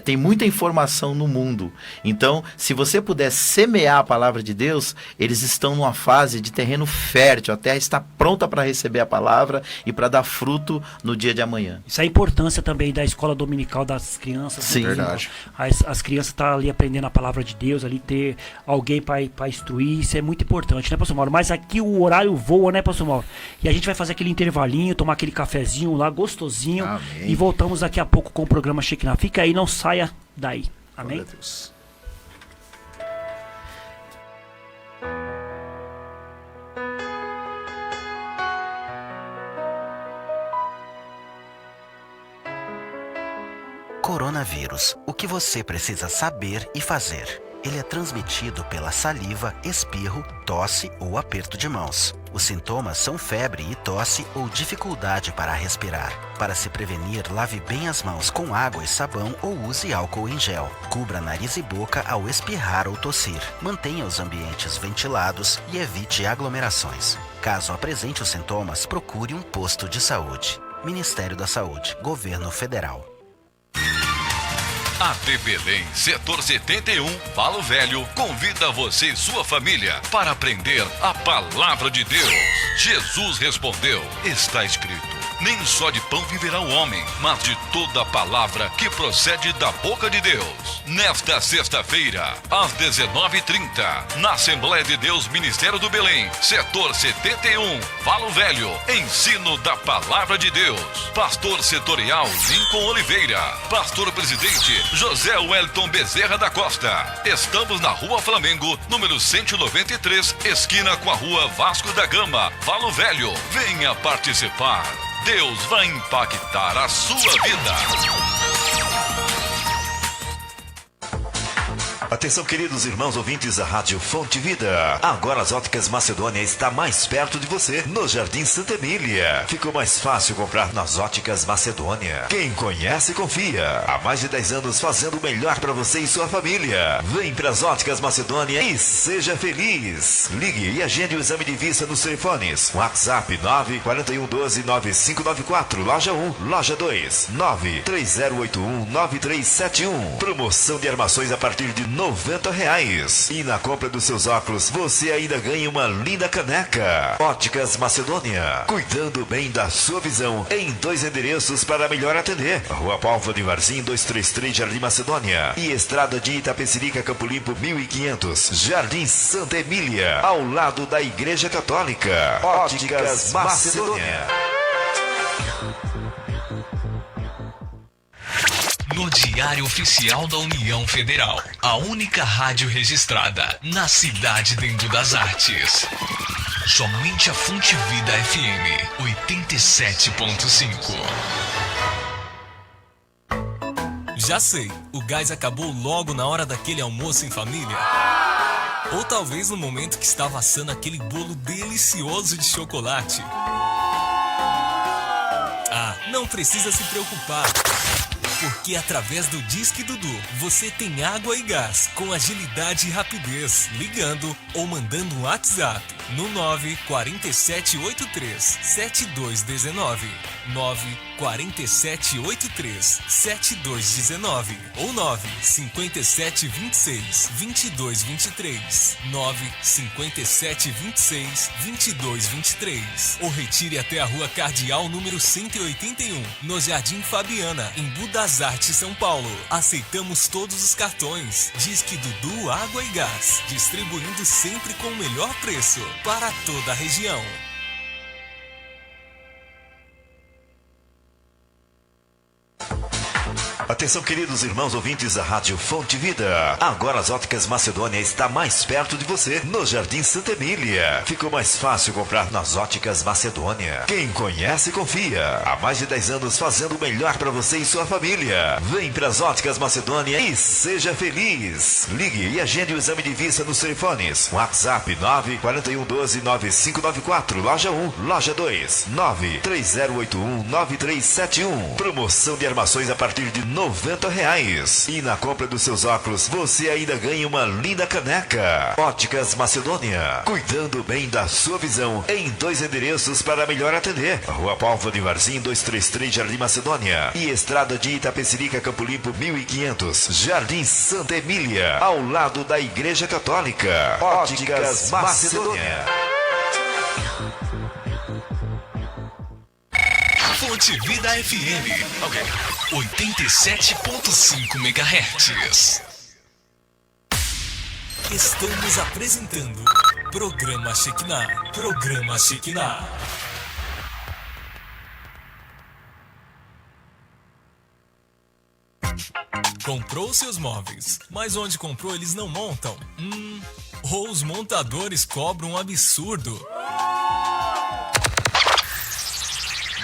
tem muita informação no mundo. Então, se você puder semear a palavra de Deus, eles estão numa fase de terreno fértil. A terra está pronta para receber a palavra e para dar fruto no dia de amanhã. Isso é a importância também da escola dominical das crianças. Sim, verdade. As crianças estão ali aprendendo a palavra de Deus, ali ter alguém para instruir, isso é muito importante, né, pastor Mauro? Mas aqui o horário voa, né, pastor Mauro? E a gente vai fazer aquele intervalinho, tomar aquele cafezinho lá, gostosinho. Amém. E voltamos daqui a pouco com o programa Shekinah. Fica aí, não saia daí. Amém? Glória a Deus. Coronavírus. O que você precisa saber e fazer? Ele é transmitido pela saliva, espirro, tosse ou aperto de mãos. Os sintomas são febre e tosse ou dificuldade para respirar. Para se prevenir, lave bem as mãos com água e sabão ou use álcool em gel. Cubra nariz e boca ao espirrar ou tossir. Mantenha os ambientes ventilados e evite aglomerações. Caso apresente os sintomas, procure um posto de saúde. Ministério da Saúde, Governo Federal. AT Belém, Setor 71, Palo Velho, convida você e sua família para aprender a Palavra de Deus. Jesus respondeu, está escrito. Nem só de pão viverá o homem, mas de toda a palavra que procede da boca de Deus. Nesta sexta-feira, às 19h30, na Assembleia de Deus Ministério do Belém, setor 71, Valo Velho, ensino da palavra de Deus. Pastor setorial Lincoln Oliveira. Pastor presidente José Wellington Bezerra da Costa. Estamos na Rua Flamengo, número 193, esquina com a Rua Vasco da Gama, Valo Velho. Venha participar. Deus vai impactar a sua vida. Atenção, queridos irmãos ouvintes da Rádio Fonte Vida. Agora as Óticas Macedônia está mais perto de você, no Jardim Santa Emília. Ficou mais fácil comprar nas Óticas Macedônia. Quem conhece, confia. Há mais de 10 anos fazendo o melhor para você e sua família. Vem para as Óticas Macedônia e seja feliz. Ligue e agende o exame de vista nos telefones. WhatsApp 941129594, loja 1, loja 2, 930819371. Promoção de armações a partir de R$90. E na compra dos seus óculos, você ainda ganha uma linda caneca. Óticas Macedônia, cuidando bem da sua visão, em 2 endereços para melhor atender. Rua Pálvora de Varzim, 233, Jardim Macedônia. E Estrada de Itapecerica, Campo Limpo, 1500, Jardim Santa Emília, ao lado da Igreja Católica. Óticas Macedônia. No Diário Oficial da União Federal, a única rádio registrada na cidade dentro das artes. Somente a Fonte Vida FM 87.5. Já sei, o gás acabou logo na hora daquele almoço em família. Ou talvez no momento que estava assando aquele bolo delicioso de chocolate. Ah, não precisa se preocupar. Porque através do Disque Dudu, você tem água e gás com agilidade e rapidez, ligando ou mandando um WhatsApp no 94783-7219, 94783-7219 ou 95726-2223, 95726-2223. Ou retire até a Rua Cardeal número 181, no Jardim Fabiana, em Budas Artes, São Paulo. Aceitamos todos os cartões. Disque Dudu Água e Gás, distribuindo sempre com o melhor preço para toda a região. Atenção, queridos irmãos ouvintes da Rádio Fonte Vida. Agora as Óticas Macedônia está mais perto de você, no Jardim Santa Emília. Ficou mais fácil comprar nas Óticas Macedônia. Quem conhece, confia. Há mais de 10 anos fazendo o melhor para você e sua família. Vem para as Óticas Macedônia e seja feliz. Ligue e agende o exame de vista nos telefones. WhatsApp 941129594, loja 1, loja 2, 930819371. Promoção de armações a partir de R$90. E na compra dos seus óculos, você ainda ganha uma linda caneca. Óticas Macedônia, cuidando bem da sua visão, em 2 endereços para melhor atender. Rua Pálvora de Varzim, 233, Jardim Macedônia. E Estrada de Itapecerica, Campo Limpo, 1500, Jardim Santa Emília, ao lado da Igreja Católica. Óticas Macedônia. Fonte Vida FM, 87.5 MHz. Estamos apresentando Programa Shekinah. Programa Shekinah. Comprou seus móveis, mas onde comprou eles não montam? Ou os montadores cobram um absurdo?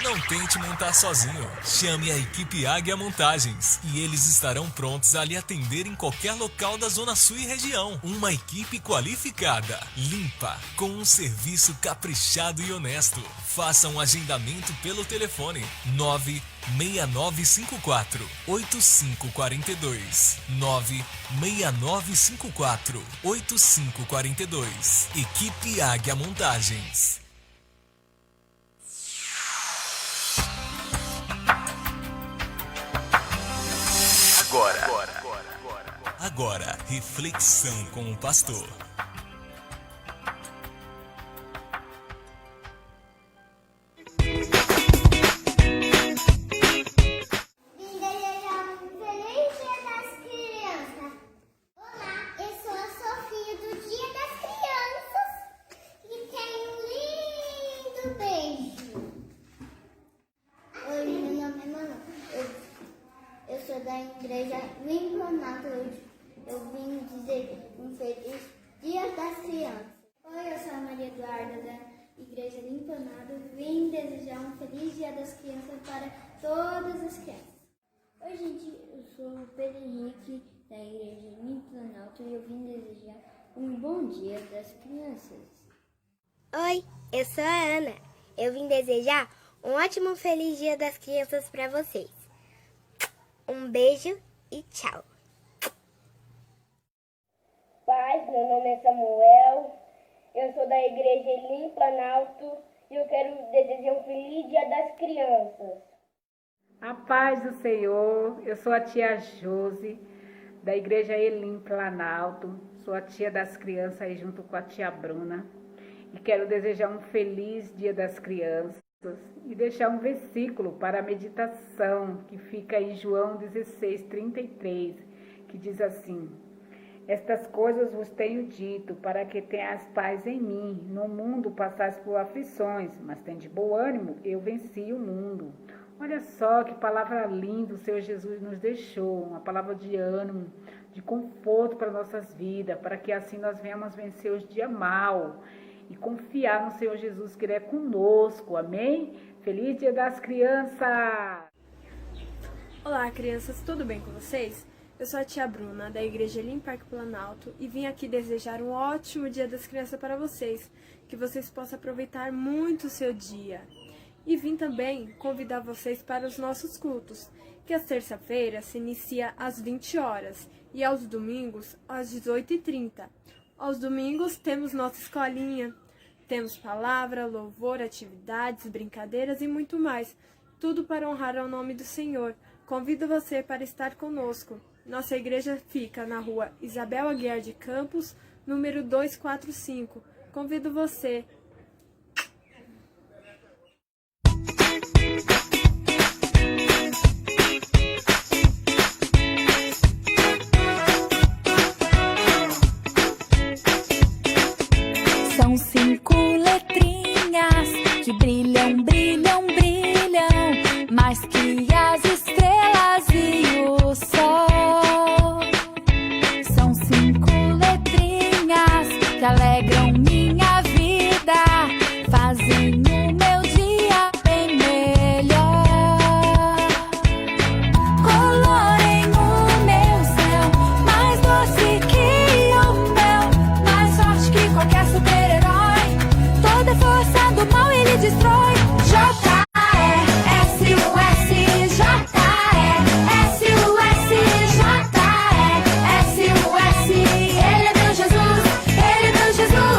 Não tente montar sozinho. Chame a equipe Águia Montagens e eles estarão prontos a lhe atender em qualquer local da Zona Sul e região. Uma equipe qualificada, limpa, com um serviço caprichado e honesto. Faça um agendamento pelo telefone 96954-8542. 96954-8542. Equipe Águia Montagens. Agora, reflexão com o pastor. desejar um feliz Dia das Crianças para todas as crianças. Oi, gente, eu sou o Pedro Henrique, da Igreja Elim Planalto, e eu vim desejar um bom Dia das Crianças. Oi, eu sou a Ana. Eu vim desejar um ótimo feliz Dia das Crianças para vocês. Um beijo e tchau. Paz, meu nome é Samuel, eu sou da Igreja Elim Planalto e eu quero desejar um feliz Dia das Crianças. A paz do Senhor, eu sou a tia Josi, da Igreja Elim Planalto, sou a tia das crianças aí junto com a tia Bruna. E quero desejar um feliz Dia das Crianças e deixar um versículo para a meditação que fica em João 16:33, que diz assim: estas coisas vos tenho dito para que tenhas paz em mim. No mundo passais por aflições, mas tende bom ânimo, eu venci o mundo. Olha só que palavra linda o Senhor Jesus nos deixou, uma palavra de ânimo, de conforto para nossas vidas, para que assim nós venhamos vencer os dias mal e confiar no Senhor Jesus que Ele é conosco, amém? Feliz Dia das Crianças! Olá, crianças, tudo bem com vocês? Eu sou a tia Bruna, da Igreja Elim Parque Planalto, e vim aqui desejar um ótimo Dia das Crianças para vocês, que vocês possam aproveitar muito o seu dia. E vim também convidar vocês para os nossos cultos, que às terça-feiras se inicia às 20 horas e aos domingos às 18h30. Aos domingos temos nossa escolinha, temos palavra, louvor, atividades, brincadeiras e muito mais. Tudo para honrar ao nome do Senhor. Convido você para estar conosco. Nossa igreja fica na rua Isabel Aguiar de Campos, número 245. Convido você. São 5 letrinhas que brilham, brilham, brilham, mais que as estrelas e o sol. São 5 letrinhas que alegram minha vida, fazem o meu dia bem melhor. Colorem o meu céu, mais doce que o mel, mais forte que qualquer super-herói. Toda força do mal ele destrói. Ele é meu Jesus,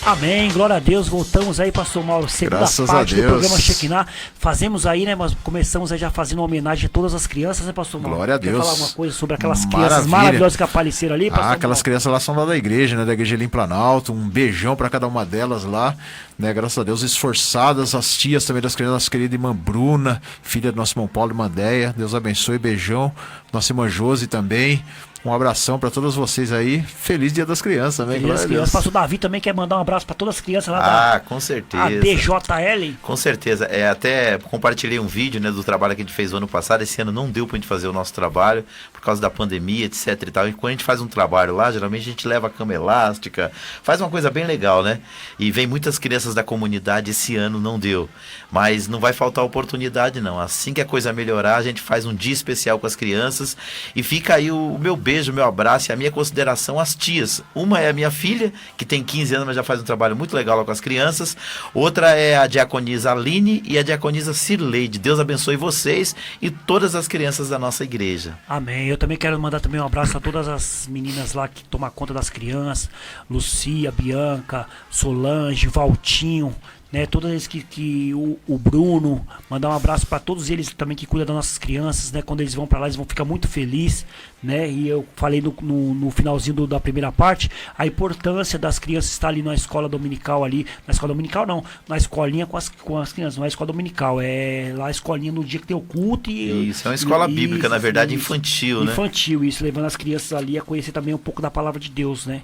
Amém, glória a Deus, voltamos aí, pastor Mauro, segunda Graças parte a do Deus. programa Shekinah. Fazemos aí, né, mas começamos aí já fazendo uma homenagem a todas as crianças, né, pastor Mauro? Glória a Quer Deus. falar alguma coisa sobre aquelas Maravilha. crianças maravilhosas que apareceram ali, pastor aquelas Mauro? crianças lá são lá da igreja, né? Da igreja Elim Planalto. Um beijão para cada uma delas lá, né? Graças a Deus, esforçadas. As tias também das crianças, nossa querida irmã Bruna, filha do nosso irmão Paulo e Mandeia. Deus abençoe, beijão. Nossa irmã Josi também. Um abração para todas vocês aí. Feliz Dia das Crianças também. Feliz das crianças. Pastor Davi também quer mandar um abraço para todas as crianças lá da com certeza. ADJL. Com certeza. Até compartilhei um vídeo, né, do trabalho que a gente fez o ano passado. Esse ano não deu pra gente fazer o nosso trabalho por causa da pandemia, etc e tal. E quando a gente faz um trabalho lá, geralmente a gente leva a cama elástica, faz uma coisa bem legal, né? E vem muitas crianças da comunidade. Esse ano não deu. Mas não vai faltar oportunidade, não. Assim que a coisa melhorar, a gente faz um dia especial com as crianças. E fica aí o meu beijo, o meu abraço e a minha consideração às tias. Uma é a minha filha, que tem 15 anos, mas já faz um trabalho muito legal lá com as crianças. Outra é a diaconisa Aline e a diaconisa Cirleide. Deus abençoe vocês e todas as crianças da nossa igreja. Amém. Eu também quero mandar também um abraço a todas as meninas lá que tomam conta das crianças. Lucia, Bianca, Solange, Valtinho, né, todos eles que o Bruno, mandar um abraço para todos eles também que cuidam das nossas crianças, né, quando eles vão para lá eles vão ficar muito felizes, né, e eu falei no finalzinho da primeira parte, a importância das crianças estar ali na escola dominical ali, na escola dominical não, na escolinha com as crianças, não é escola dominical, é lá a escolinha no dia que tem o culto e... Isso, é uma escola bíblica, na verdade, infantil, né? Infantil, isso, levando as crianças ali a conhecer também um pouco da palavra de Deus, né.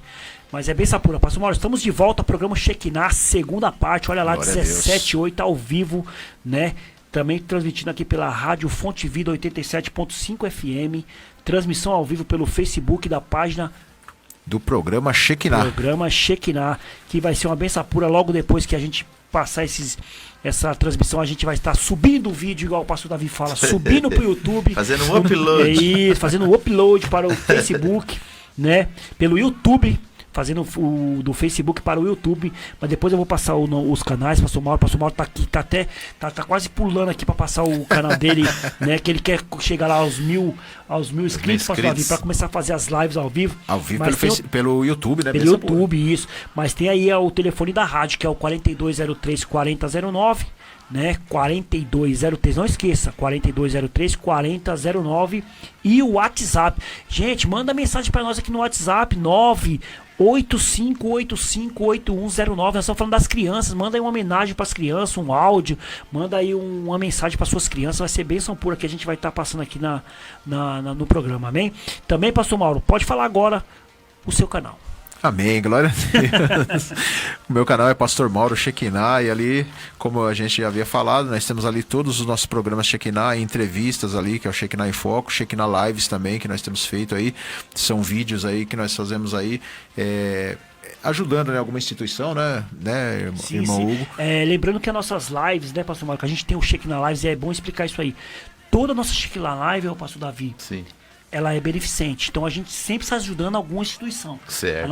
Mas é bem sapura, pastor Mauro, estamos de volta ao programa Shekinah, segunda parte, olha lá, 17h08 ao vivo, né? Também transmitindo aqui pela rádio Fonte Vida 87.5 FM, transmissão ao vivo pelo Facebook da página do programa Shekinah. Programa Shekinah, que vai ser uma benção pura logo depois que a gente passar essa transmissão, a gente vai estar subindo o vídeo, igual o pastor Davi fala, subindo pro YouTube. Fazendo um upload. Fazendo um upload para o Facebook, né? Pelo YouTube. Fazendo o do Facebook para o YouTube, mas depois eu vou passar os canais. Pastor Mauro tá aqui, tá quase pulando aqui para passar o canal dele, né? Que ele quer chegar lá aos mil inscritos, para começar a fazer as lives ao vivo. Ao vivo pelo YouTube, né? Pelo YouTube, isso. Mas tem aí o telefone da rádio, que é o 4203-4009, né? 4203, não esqueça, 4203-4009 e o WhatsApp. Gente, manda mensagem para nós aqui no WhatsApp, 985858109. Nós estamos falando das crianças. Manda aí uma homenagem para as crianças, um áudio. Manda aí uma mensagem para suas crianças. Vai ser bênção pura que a gente vai estar passando aqui no programa. Amém? Também, pastor Mauro, pode falar agora o seu canal. Amém, glória a Deus. O meu canal é Pastor Mauro Shekinah, e ali, como a gente já havia falado, nós temos ali todos os nossos programas Shekinah, entrevistas ali, que é o Shekinah em Foco, Shekinah Lives também, que nós temos feito aí, são vídeos aí que nós fazemos aí, ajudando, né, alguma instituição, né irmão Hugo? Lembrando que as nossas lives, né, pastor Mauro, que a gente tem o Shekinah Lives, e é bom explicar isso aí. Toda a nossa Shekinah Live, o pastor Davi, sim, ela é beneficente, então a gente sempre está ajudando alguma instituição. Certo.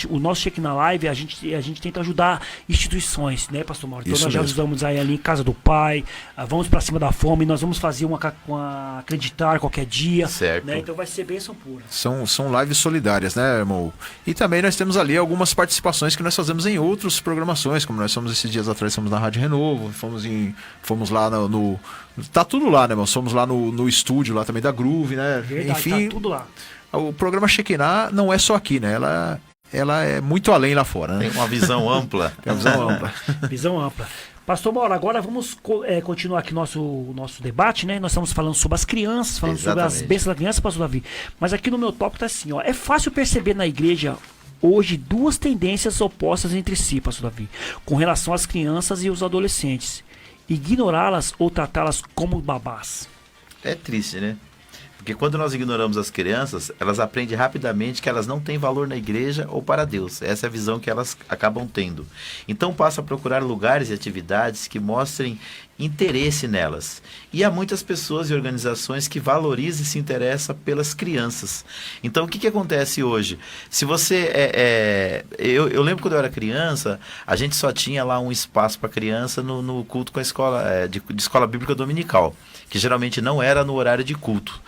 O nosso Shekinah Live, a gente tenta ajudar instituições, né, pastor Mauro? Então nós já ajudamos aí ali em Casa do Pai, vamos para cima da fome, nós vamos fazer uma acreditar qualquer dia, certo, né? Então vai ser bênção pura. São lives solidárias, né, irmão? E também nós temos ali algumas participações que nós fazemos em outras programações, como nós fomos esses dias atrás, fomos na Rádio Renovo, fomos lá tá tudo lá, né, irmão? Fomos lá no estúdio lá também da Groove, né? Verdade, enfim, tá tudo lá. O programa Shekinah não é só aqui, né? Ela é muito além lá fora, né? Tem uma visão ampla. Tem uma visão ampla. Visão ampla. Pastor Mauro, agora vamos continuar aqui nosso debate, né? Nós estamos falando sobre as crianças, falando sobre as bênçãos da criança, pastor Davi. Mas aqui no meu tópico tá assim, ó. É fácil perceber na igreja hoje duas tendências opostas entre si, pastor Davi, com relação às crianças e os adolescentes. Ignorá-las ou tratá-las como babás. É triste, né? Porque quando nós ignoramos as crianças, elas aprendem rapidamente que elas não têm valor na igreja ou para Deus. Essa é a visão que elas acabam tendo. Então passa a procurar lugares e atividades que mostrem interesse nelas. E há muitas pessoas e organizações que valorizam e se interessam pelas crianças. Então, o que acontece hoje? Se você... Eu lembro quando eu era criança, a gente só tinha lá um espaço para criança no culto com a escola, de escola bíblica dominical, que geralmente não era no horário de culto.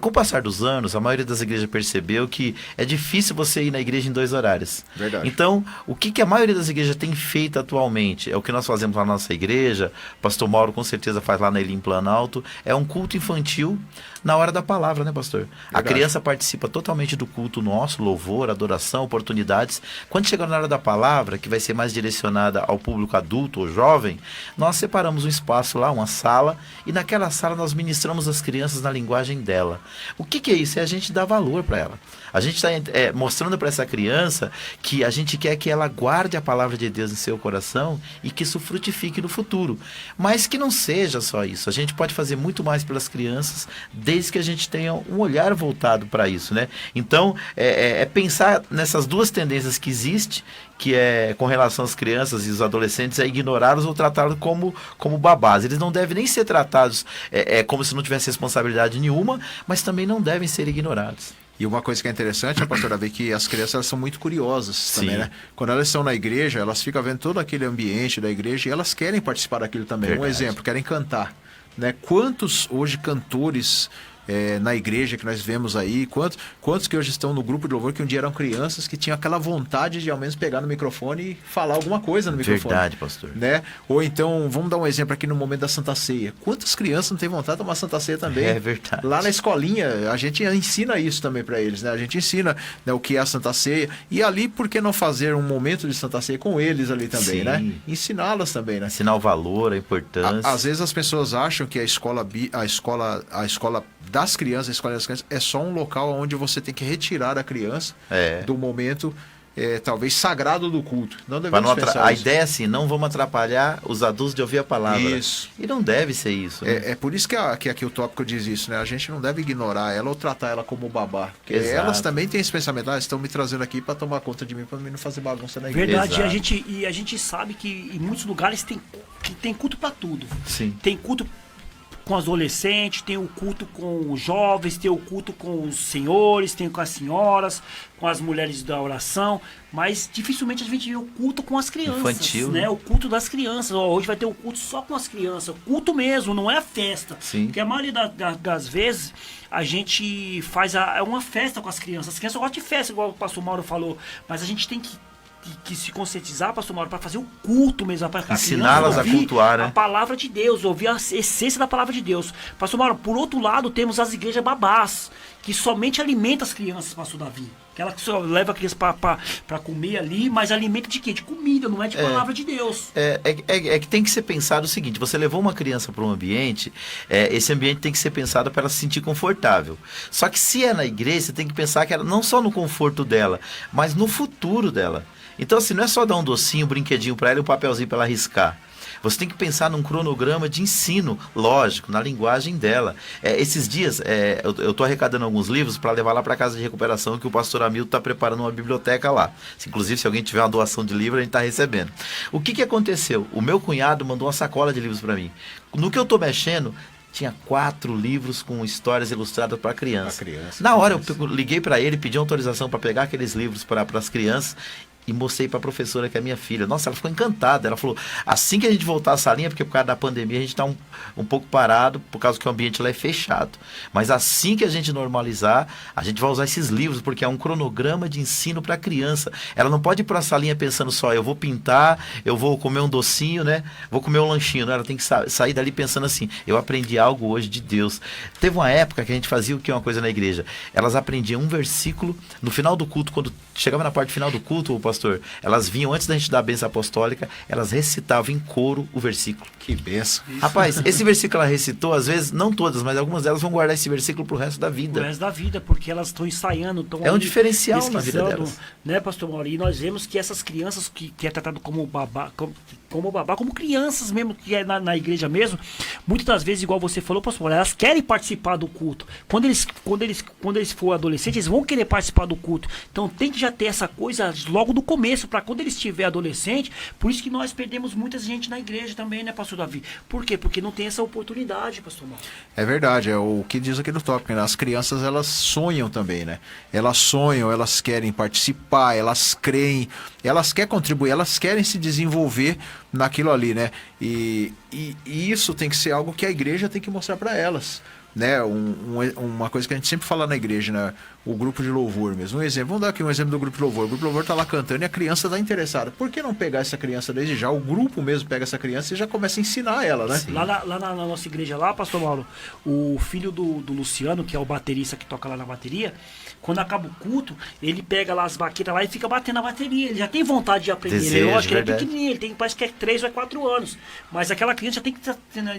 Com o passar dos anos, a maioria das igrejas percebeu que é difícil você ir na igreja em 2 horários. Verdade. Então, o que a maioria das igrejas tem feito atualmente? É o que nós fazemos lá na nossa igreja, o pastor Mauro com certeza faz lá na Elim Planalto, é um culto infantil na hora da palavra, né, pastor? Verdade. A criança participa totalmente do culto nosso, louvor, adoração, oportunidades. Quando chega na hora da palavra, que vai ser mais direcionada ao público adulto ou jovem, nós separamos um espaço lá, uma sala, e naquela sala nós ministramos as crianças na linguagem dela. O que é isso? É a gente dar valor para ela. A gente está mostrando para essa criança que a gente quer que ela guarde a palavra de Deus em seu coração e que isso frutifique no futuro. Mas que não seja só isso. A gente pode fazer muito mais pelas crianças desde que a gente tenha um olhar voltado para isso, né? Então, pensar nessas duas tendências que existem, que é com relação às crianças e os adolescentes, é ignorá-los ou tratá-los como babás. Eles não devem nem ser tratados como se não tivesse responsabilidade nenhuma, mas também não devem ser ignorados. E uma coisa que é interessante, pastor Davi, que as crianças elas são muito curiosas. Sim. Também, né? Quando elas estão na igreja, elas ficam vendo todo aquele ambiente da igreja e elas querem participar daquilo também. Verdade. Um exemplo, querem cantar. Né? Quantos hoje cantores na igreja que nós vemos aí, quantos que hoje estão no grupo de louvor que um dia eram crianças que tinham aquela vontade de ao menos pegar no microfone e falar alguma coisa no microfone. Verdade, pastor. Né? Ou então, vamos dar um exemplo aqui no momento da Santa Ceia. Quantas crianças não têm vontade de tomar Santa Ceia também? É verdade. Lá na escolinha, a gente ensina isso também para eles, né? A gente ensina, né, o que é a Santa Ceia. E ali, por que não fazer um momento de Santa Ceia com eles ali também, né? Ensiná-las também, né? Ensinar o valor, a importância. Às vezes as pessoas acham que a escola das crianças, a escola das crianças é só um local onde você tem que retirar a criança do momento talvez sagrado do culto. Não devemos pensar a ideia é assim, não vamos atrapalhar os adultos de ouvir a palavra. Isso. E não deve ser isso. Né? É por isso que aqui o tópico diz isso, né? A gente não deve ignorar ela ou tratar ela como babá. Porque elas também têm esse pensamento, estão me trazendo aqui para tomar conta de mim, para mim não fazer bagunça na igreja. Verdade, a gente sabe que em muitos lugares tem culto para tudo. Sim. Tem culto com os adolescentes, tem o culto com os jovens, tem o culto com os senhores, tem com as senhoras, com as mulheres da oração, mas dificilmente a gente vê o culto com as crianças. Infantil, né? O culto das crianças. Hoje vai ter um culto só com as crianças, o culto mesmo, não é a festa. Sim. Porque a maioria das vezes a gente faz uma festa com as crianças. As crianças gostam de festa, igual o pastor Mauro falou, mas a gente tem que se conscientizar, pastor Mauro, para fazer o culto mesmo, para ensiná-las a cultuar, né? A palavra de Deus, ouvir a essência da palavra de Deus. Pastor Mauro, por outro lado, temos as igrejas babás, que somente alimentam as crianças, pastor Davi. Aquela que só leva a criança para comer ali, mas alimenta de quê? De comida, não é de palavra de Deus. É que tem que ser pensado o seguinte, você levou uma criança para um ambiente, esse ambiente tem que ser pensado para ela se sentir confortável. Só que se é na igreja, você tem que pensar que ela, não só no conforto dela, mas no futuro dela. Então, assim, não é só dar um docinho, um brinquedinho para ela e um papelzinho para ela riscar. Você tem que pensar num cronograma de ensino, lógico, na linguagem dela. Esses dias, eu estou arrecadando alguns livros para levar lá para a casa de recuperação, que o pastor Hamilton está preparando uma biblioteca lá. Inclusive, se alguém tiver uma doação de livro, a gente está recebendo. O que aconteceu? O meu cunhado mandou uma sacola de livros para mim. No que eu estou mexendo, tinha 4 livros com histórias ilustradas para criança. Na hora, eu liguei para ele, pedi autorização para pegar aqueles livros para as crianças e mostrei para a professora, que é minha filha. Nossa, ela ficou encantada. Ela falou, assim que a gente voltar à salinha, porque por causa da pandemia a gente está um pouco parado, por causa que o ambiente lá é fechado. Mas assim que a gente normalizar, a gente vai usar esses livros, porque é um cronograma de ensino para a criança. Ela não pode ir para a salinha pensando só, eu vou pintar, eu vou comer um docinho, né? Vou comer um lanchinho. Não, ela tem que sair dali pensando assim, eu aprendi algo hoje de Deus. Teve uma época que a gente fazia o que é uma coisa na igreja. Elas aprendiam um versículo, no final do culto, quando chegava na parte final do culto, o pastor, elas vinham antes da gente dar a bênção apostólica, elas recitavam em coro o versículo. Que bênção. Rapaz, esse versículo ela recitou, às vezes, não todas, mas algumas delas vão guardar esse versículo pro resto da vida. Pro resto da vida, porque elas estão ensaiando, estão um diferencial na vida delas. Né, pastor Mauro? E nós vemos que essas crianças que é tratado como babá, como crianças mesmo, que é na igreja mesmo, muitas das vezes, igual você falou, pastor Mauro, elas querem participar do culto. Quando eles for adolescentes, eles vão querer participar do culto. Então tem que já ter essa coisa logo do começo, para quando ele estiver adolescente. Por isso que nós perdemos muita gente na igreja também, né, pastor Davi? Por quê? Porque não tem essa oportunidade, pastor Mauro. É verdade, é o que diz aqui no tópico, né? As crianças, elas sonham também, né? Elas sonham, elas querem participar, elas creem, elas querem contribuir, elas querem se desenvolver naquilo ali, né? E isso tem que ser algo que a igreja tem que mostrar para elas, né? Uma coisa que a gente sempre fala na igreja, né? O grupo de louvor mesmo. Um exemplo, vamos dar aqui um exemplo do grupo de louvor. O grupo de louvor tá lá cantando e a criança tá interessada. Por que não pegar essa criança desde já? O grupo mesmo pega essa criança e já começa a ensinar ela, né? Lá na nossa igreja lá, pastor Mauro, o filho do Luciano, que é o baterista que toca lá na bateria, quando acaba o culto, ele pega lá as baquetas lá e fica batendo na bateria. Ele já tem vontade de aprender. Desejo, Lógico que ele é verdade. pequenininho, ele tem, parece que é 3 ou 4 anos. Mas aquela criança já tem que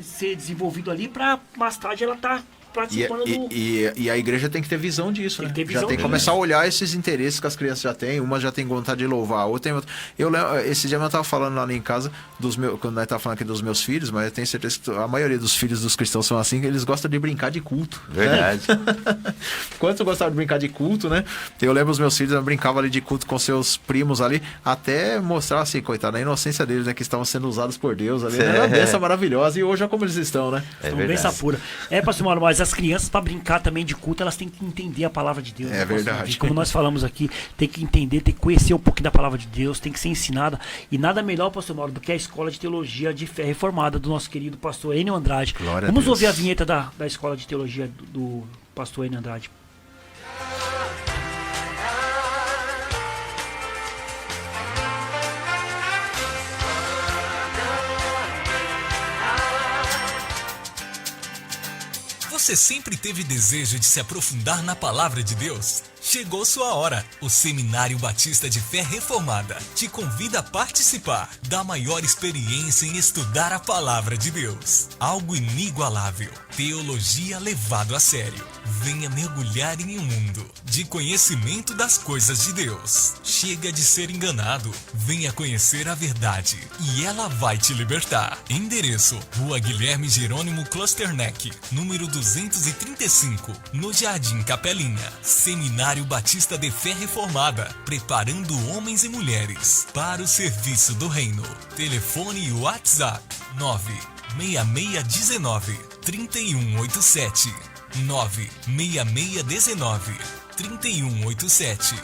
ser desenvolvido ali para mais tarde ela tá participando e a igreja tem que ter visão disso, né? ter visão já tem que começar a olhar esses interesses que as crianças já têm. Uma já tem vontade de louvar, a outra tem outra. Eu lembro, esse dia eu estava falando lá em casa, quando nós estávamos falando aqui dos meus filhos, mas eu tenho certeza que a maioria dos filhos dos cristãos são assim, que eles gostam de brincar de culto. Verdade. Né? Quantos gostavam de brincar de culto, né? Eu lembro os meus filhos, eu brincava ali de culto com seus primos ali, até mostrar assim, coitado, a inocência deles, né? Que estavam sendo usados por Deus ali. Né? Uma bênção maravilhosa. E hoje é como eles estão, né? Estão bênção pura. Pastor Mauro, mas as crianças, para brincar também de culto, elas têm que entender a palavra de Deus. É verdade. Como nós falamos aqui, tem que entender, tem que conhecer um pouquinho da palavra de Deus, tem que ser ensinada. E nada melhor, pastor Mauro, do que a Escola de Teologia de Fé Reformada do nosso querido pastor Enio Andrade. Glória Vamos a Deus. ouvir a vinheta da Escola de Teologia do pastor Enio Andrade. Você sempre teve desejo de se aprofundar na palavra de Deus? Chegou sua hora. O Seminário Batista de Fé Reformada te convida a participar da maior experiência em estudar a palavra de Deus. Algo inigualável. Teologia levado a sério. Venha mergulhar em um mundo de conhecimento das coisas de Deus. Chega de ser enganado. Venha conhecer a verdade e ela vai te libertar. Endereço: Rua Guilherme Jerônimo Klosterneck, número 235, no Jardim Capelinha. Seminário Batista de Fé Reformada, preparando homens e mulheres para o serviço do reino. Telefone e WhatsApp 96619-3187 96619-3187.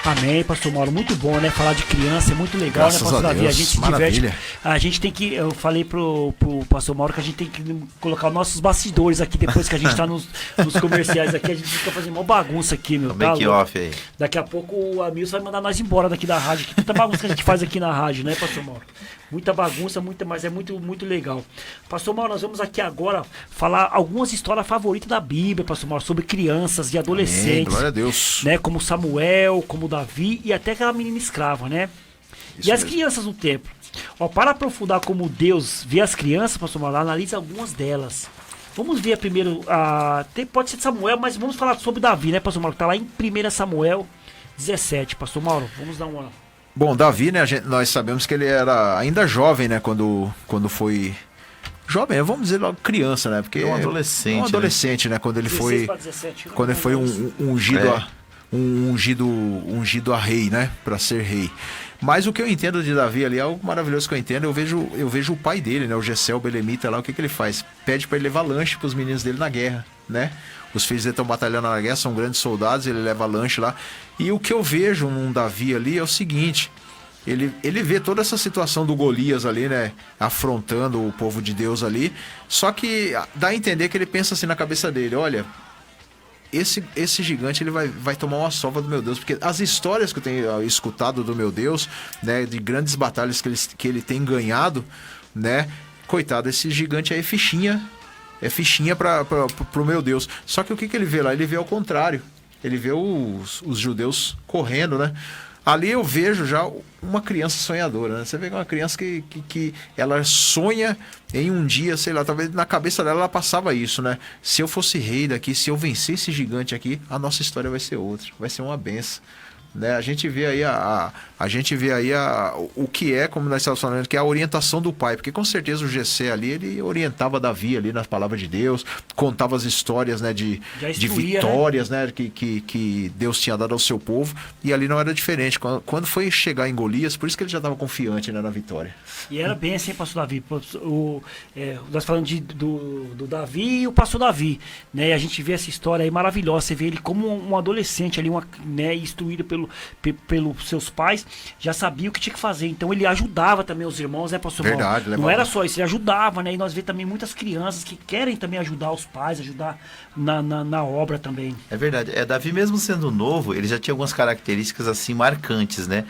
Amém, pastor Mauro, muito bom, né? Falar de criança é muito legal, Graças né, pastor a Davi? Deus, A gente se maravilha. diverte. A gente tem que, eu falei pro pastor Mauro que a gente tem que colocar os nossos bastidores aqui depois que a gente tá nos comerciais aqui, a gente fica fazendo uma bagunça aqui, meu. Tá Make off aí. Daqui a pouco o Amilson vai mandar nós embora daqui da rádio, que tanta bagunça que a gente faz aqui na rádio, né, pastor Mauro? Muita bagunça, mas é muito, muito legal. Pastor Mauro, nós vamos aqui agora falar algumas histórias favoritas da Bíblia, pastor Mauro, sobre crianças e adolescentes. Amém, glória a Deus. Né, como Samuel, como Davi e até aquela menina escrava, né? Isso e as mesmo. crianças no templo. Ó, para aprofundar como Deus vê as crianças, pastor Mauro, analise algumas delas. Vamos ver primeiro, pode ser de Samuel, mas vamos falar sobre Davi, né, pastor Mauro? Tá lá em 1 Samuel 17, pastor Mauro, vamos dar uma... Bom, Davi, né, nós sabemos que ele era ainda jovem, né, quando foi... Jovem, vamos dizer logo criança, né? Porque um adolescente. Um adolescente, né? Quando ele 16 foi... para 17, quando ele foi ungido a rei, né? Para ser rei. Mas o que eu entendo de Davi ali, algo maravilhoso que eu entendo, eu vejo o pai dele, né? O Gessé, o Belemita lá, o que ele faz? Pede para ele levar lanche para os meninos dele na guerra, né? Os filhos dele estão batalhando na guerra, são grandes soldados, ele leva lanche lá. E o que eu vejo num Davi ali é o seguinte... Ele vê toda essa situação do Golias ali, né? Afrontando o povo de Deus ali. Só que dá a entender que ele pensa assim na cabeça dele: olha, esse gigante ele vai tomar uma sova do meu Deus. Porque as histórias que eu tenho escutado do meu Deus, né? De grandes batalhas que ele tem ganhado, né? Coitado, esse gigante aí é fichinha. É fichinha pro meu Deus. Só que o que ele vê lá? Ele vê ao contrário. Ele vê os judeus correndo, né? Ali eu vejo já uma criança sonhadora, né? Você vê uma criança que ela sonha em um dia, sei lá, talvez na cabeça dela ela passava isso, né? Se eu fosse rei daqui, se eu vencer esse gigante aqui, a nossa história vai ser outra, vai ser uma benção, né? A gente vê aí o que é, como nós estávamos falando, que é a orientação do pai, porque com certeza o Jessé ali, ele orientava Davi ali nas palavras de Deus, contava as histórias, né, de vitórias, né, que Deus tinha dado ao seu povo, e ali não era diferente. Quando foi chegar em Golias, por isso que ele já estava confiante, né, na vitória. E era bem assim, pastor Davi. Nós falamos do Davi e o pastor Davi, né? E a gente vê essa história aí maravilhosa. Você vê ele como um adolescente ali, né, instruído pelos seus pais, já sabia o que tinha que fazer. Então ele ajudava também os irmãos, né, pastor Mauro? Verdade, não era só isso, ele ajudava, né? E nós vemos também muitas crianças que querem também ajudar os pais, ajudar na obra também. É verdade. Davi, mesmo sendo novo, ele já tinha algumas características assim marcantes, né?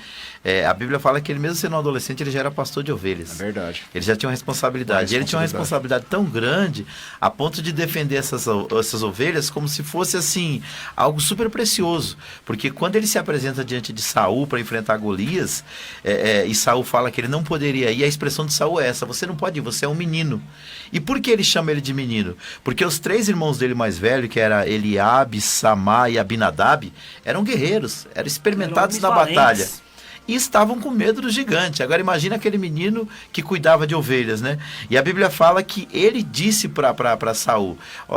A Bíblia fala que ele, mesmo sendo um adolescente, ele já era pastor de ovelhas. É verdade. Ele já tinha uma responsabilidade. Ele tinha uma responsabilidade tão grande a ponto de defender essas ovelhas como se fosse assim algo super precioso. Porque quando ele se apresenta diante de Saul para enfrentar Golias, e Saul fala que ele não poderia ir, a expressão de Saul é essa: você não pode ir, você é um menino. E por que ele chama ele de menino? Porque os 3 irmãos dele mais velhos, que era Eliabe, Samá e Abinadab, eram guerreiros, eram experimentados na batalha. E estavam com medo do gigante. Agora imagina aquele menino que cuidava de ovelhas, né? E a Bíblia fala que ele disse para Saul,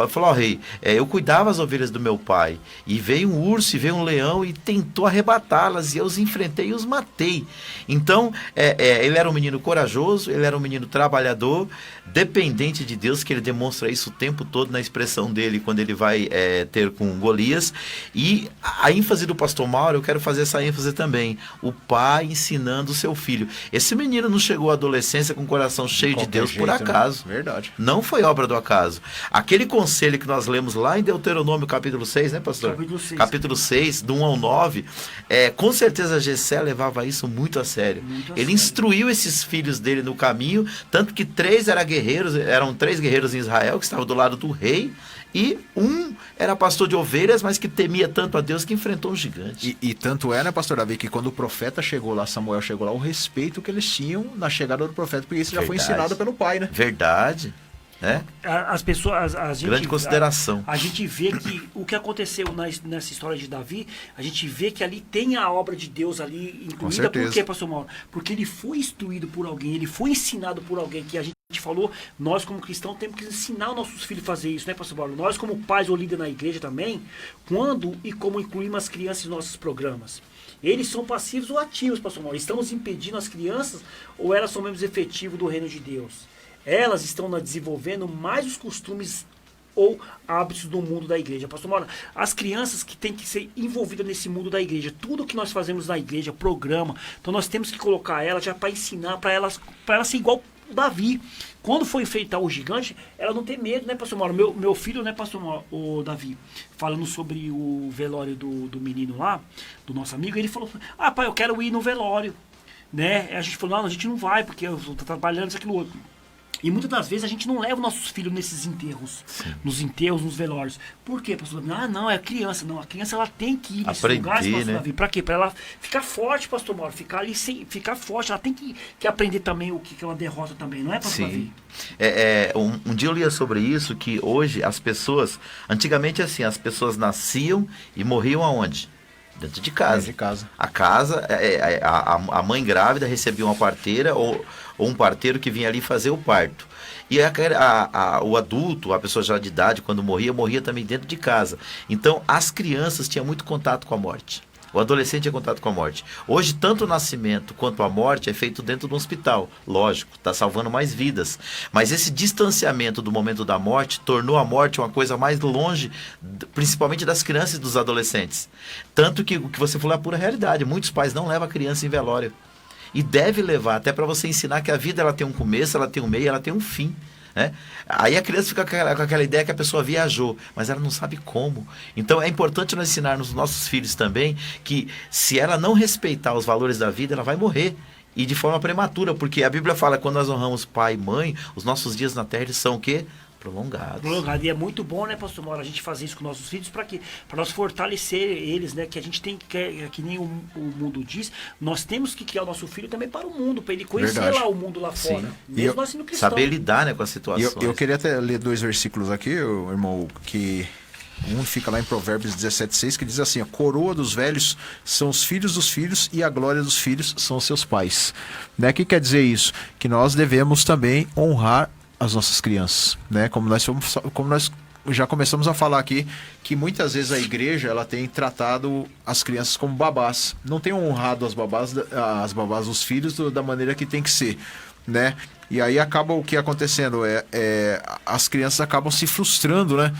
falou: rei, eu cuidava as ovelhas do meu pai, e veio um urso e veio um leão e tentou arrebatá-las, e eu os enfrentei e os matei. Então ele era um menino corajoso, ele era um menino trabalhador, dependente de Deus, que ele demonstra isso o tempo todo na expressão dele quando ele vai ter com Golias. E a ênfase do pastor Mauro, eu quero fazer essa ênfase também: o pai ensinando o seu filho. Esse menino não chegou à adolescência com o coração cheio de Deus por acaso. Né? Verdade. Não foi obra do acaso. Aquele conselho que nós lemos lá em Deuteronômio capítulo 6, né, pastor? Capítulo 6. Capítulo 6, do 1 ao 9. Com certeza Jessé levava isso muito a sério. Ele instruiu esses filhos dele no caminho, tanto que 3 eram 3 guerreiros em Israel que estavam do lado do rei, e um era pastor de ovelhas, mas que temia tanto a Deus que enfrentou um gigante. E tanto né, pastor Davi, que quando o profeta chegou lá, Samuel chegou lá, o respeito que eles tinham na chegada do profeta, porque isso já foi ensinado pelo pai, né? Verdade. As pessoas, grande consideração. A gente vê que o que aconteceu nessa história de Davi, a gente vê que ali tem a obra de Deus ali incluída. Por quê, pastor Mauro? Porque ele foi instruído por alguém, ele foi ensinado por alguém, que a gente falou, nós como cristãos temos que ensinar os nossos filhos a fazer isso, né, pastor Mauro? Nós como pais ou líder na igreja também, quando e como incluímos as crianças em nossos programas. Eles são passivos ou ativos, pastor Mauro? Estamos impedindo as crianças ou elas são membros efetivos do reino de Deus? Elas estão desenvolvendo mais os costumes ou hábitos do mundo da igreja. Pastor Mauro, as crianças que têm que ser envolvidas nesse mundo da igreja, tudo que nós fazemos na igreja, programa, então nós temos que colocar elas já para ensinar, para elas ser igual o Davi. Quando foi enfrentar o gigante, ela não tem medo, né, pastor Mauro? Meu filho, né, pastor Mauro, o Davi, falando sobre o velório do menino lá, do nosso amigo, ele falou: pai, eu quero ir no velório, né? A gente falou: não, a gente não vai, porque eu estou trabalhando isso, aquilo outro. E muitas das vezes a gente não leva nossos filhos nesses enterros. Sim. Nos enterros, nos velórios. Por quê, pastor? Não, é criança. Não, a criança ela tem que ir nesses lugares, pastor Davi. Pra quê? Pra ela ficar forte, pastor Mauro. Ficar ali ficar forte. Ela tem que aprender também o que é uma derrota também, não é, pastor Davi? Um dia eu lia sobre isso, que hoje as pessoas... Antigamente, assim, as pessoas nasciam e morriam aonde? Dentro de casa. Dentro de casa. A casa, a mãe grávida recebia uma parteira ou um parteiro que vinha ali fazer o parto. E o adulto, a pessoa já de idade, quando morria também dentro de casa. Então, as crianças tinham muito contato com a morte. O adolescente tinha contato com a morte. Hoje, tanto o nascimento quanto a morte é feito dentro do hospital. Lógico, está salvando mais vidas. Mas esse distanciamento do momento da morte tornou a morte uma coisa mais longe, principalmente das crianças e dos adolescentes. Tanto que o que você falou é a pura realidade. Muitos pais não levam a criança em velório. E deve levar, até para você ensinar que a vida ela tem um começo, ela tem um meio, ela tem um fim. Né? Aí a criança fica com aquela ideia que a pessoa viajou, mas ela não sabe como. Então é importante nós ensinarmos os nossos filhos também que se ela não respeitar os valores da vida, ela vai morrer. E de forma prematura, porque a Bíblia fala que quando nós honramos pai e mãe, os nossos dias na terra eles são o quê? Prolongado. E é muito bom, né, pastor Mauro, a gente fazer isso com nossos filhos, para quê? Para nós fortalecer eles, né? Que a gente tem que nem o mundo diz, nós temos que criar o nosso filho também para o mundo, para ele conhecer lá o mundo lá fora. Mesmo nós sendo cristãos. Saber lidar, né, com as situações. Eu queria até ler 2 versículos aqui, irmão, que Um fica lá em Provérbios 17:6, que diz assim: a coroa dos velhos são os filhos dos filhos e a glória dos filhos são os seus pais. Né? O que quer dizer isso? Que nós devemos também honrar as nossas crianças, né? Como nós já começamos a falar aqui, que muitas vezes a igreja ela tem tratado as crianças como babás, não tem honrado as babás dos filhos da maneira que tem que ser, né? E aí acaba o que acontecendo as crianças acabam se frustrando, né?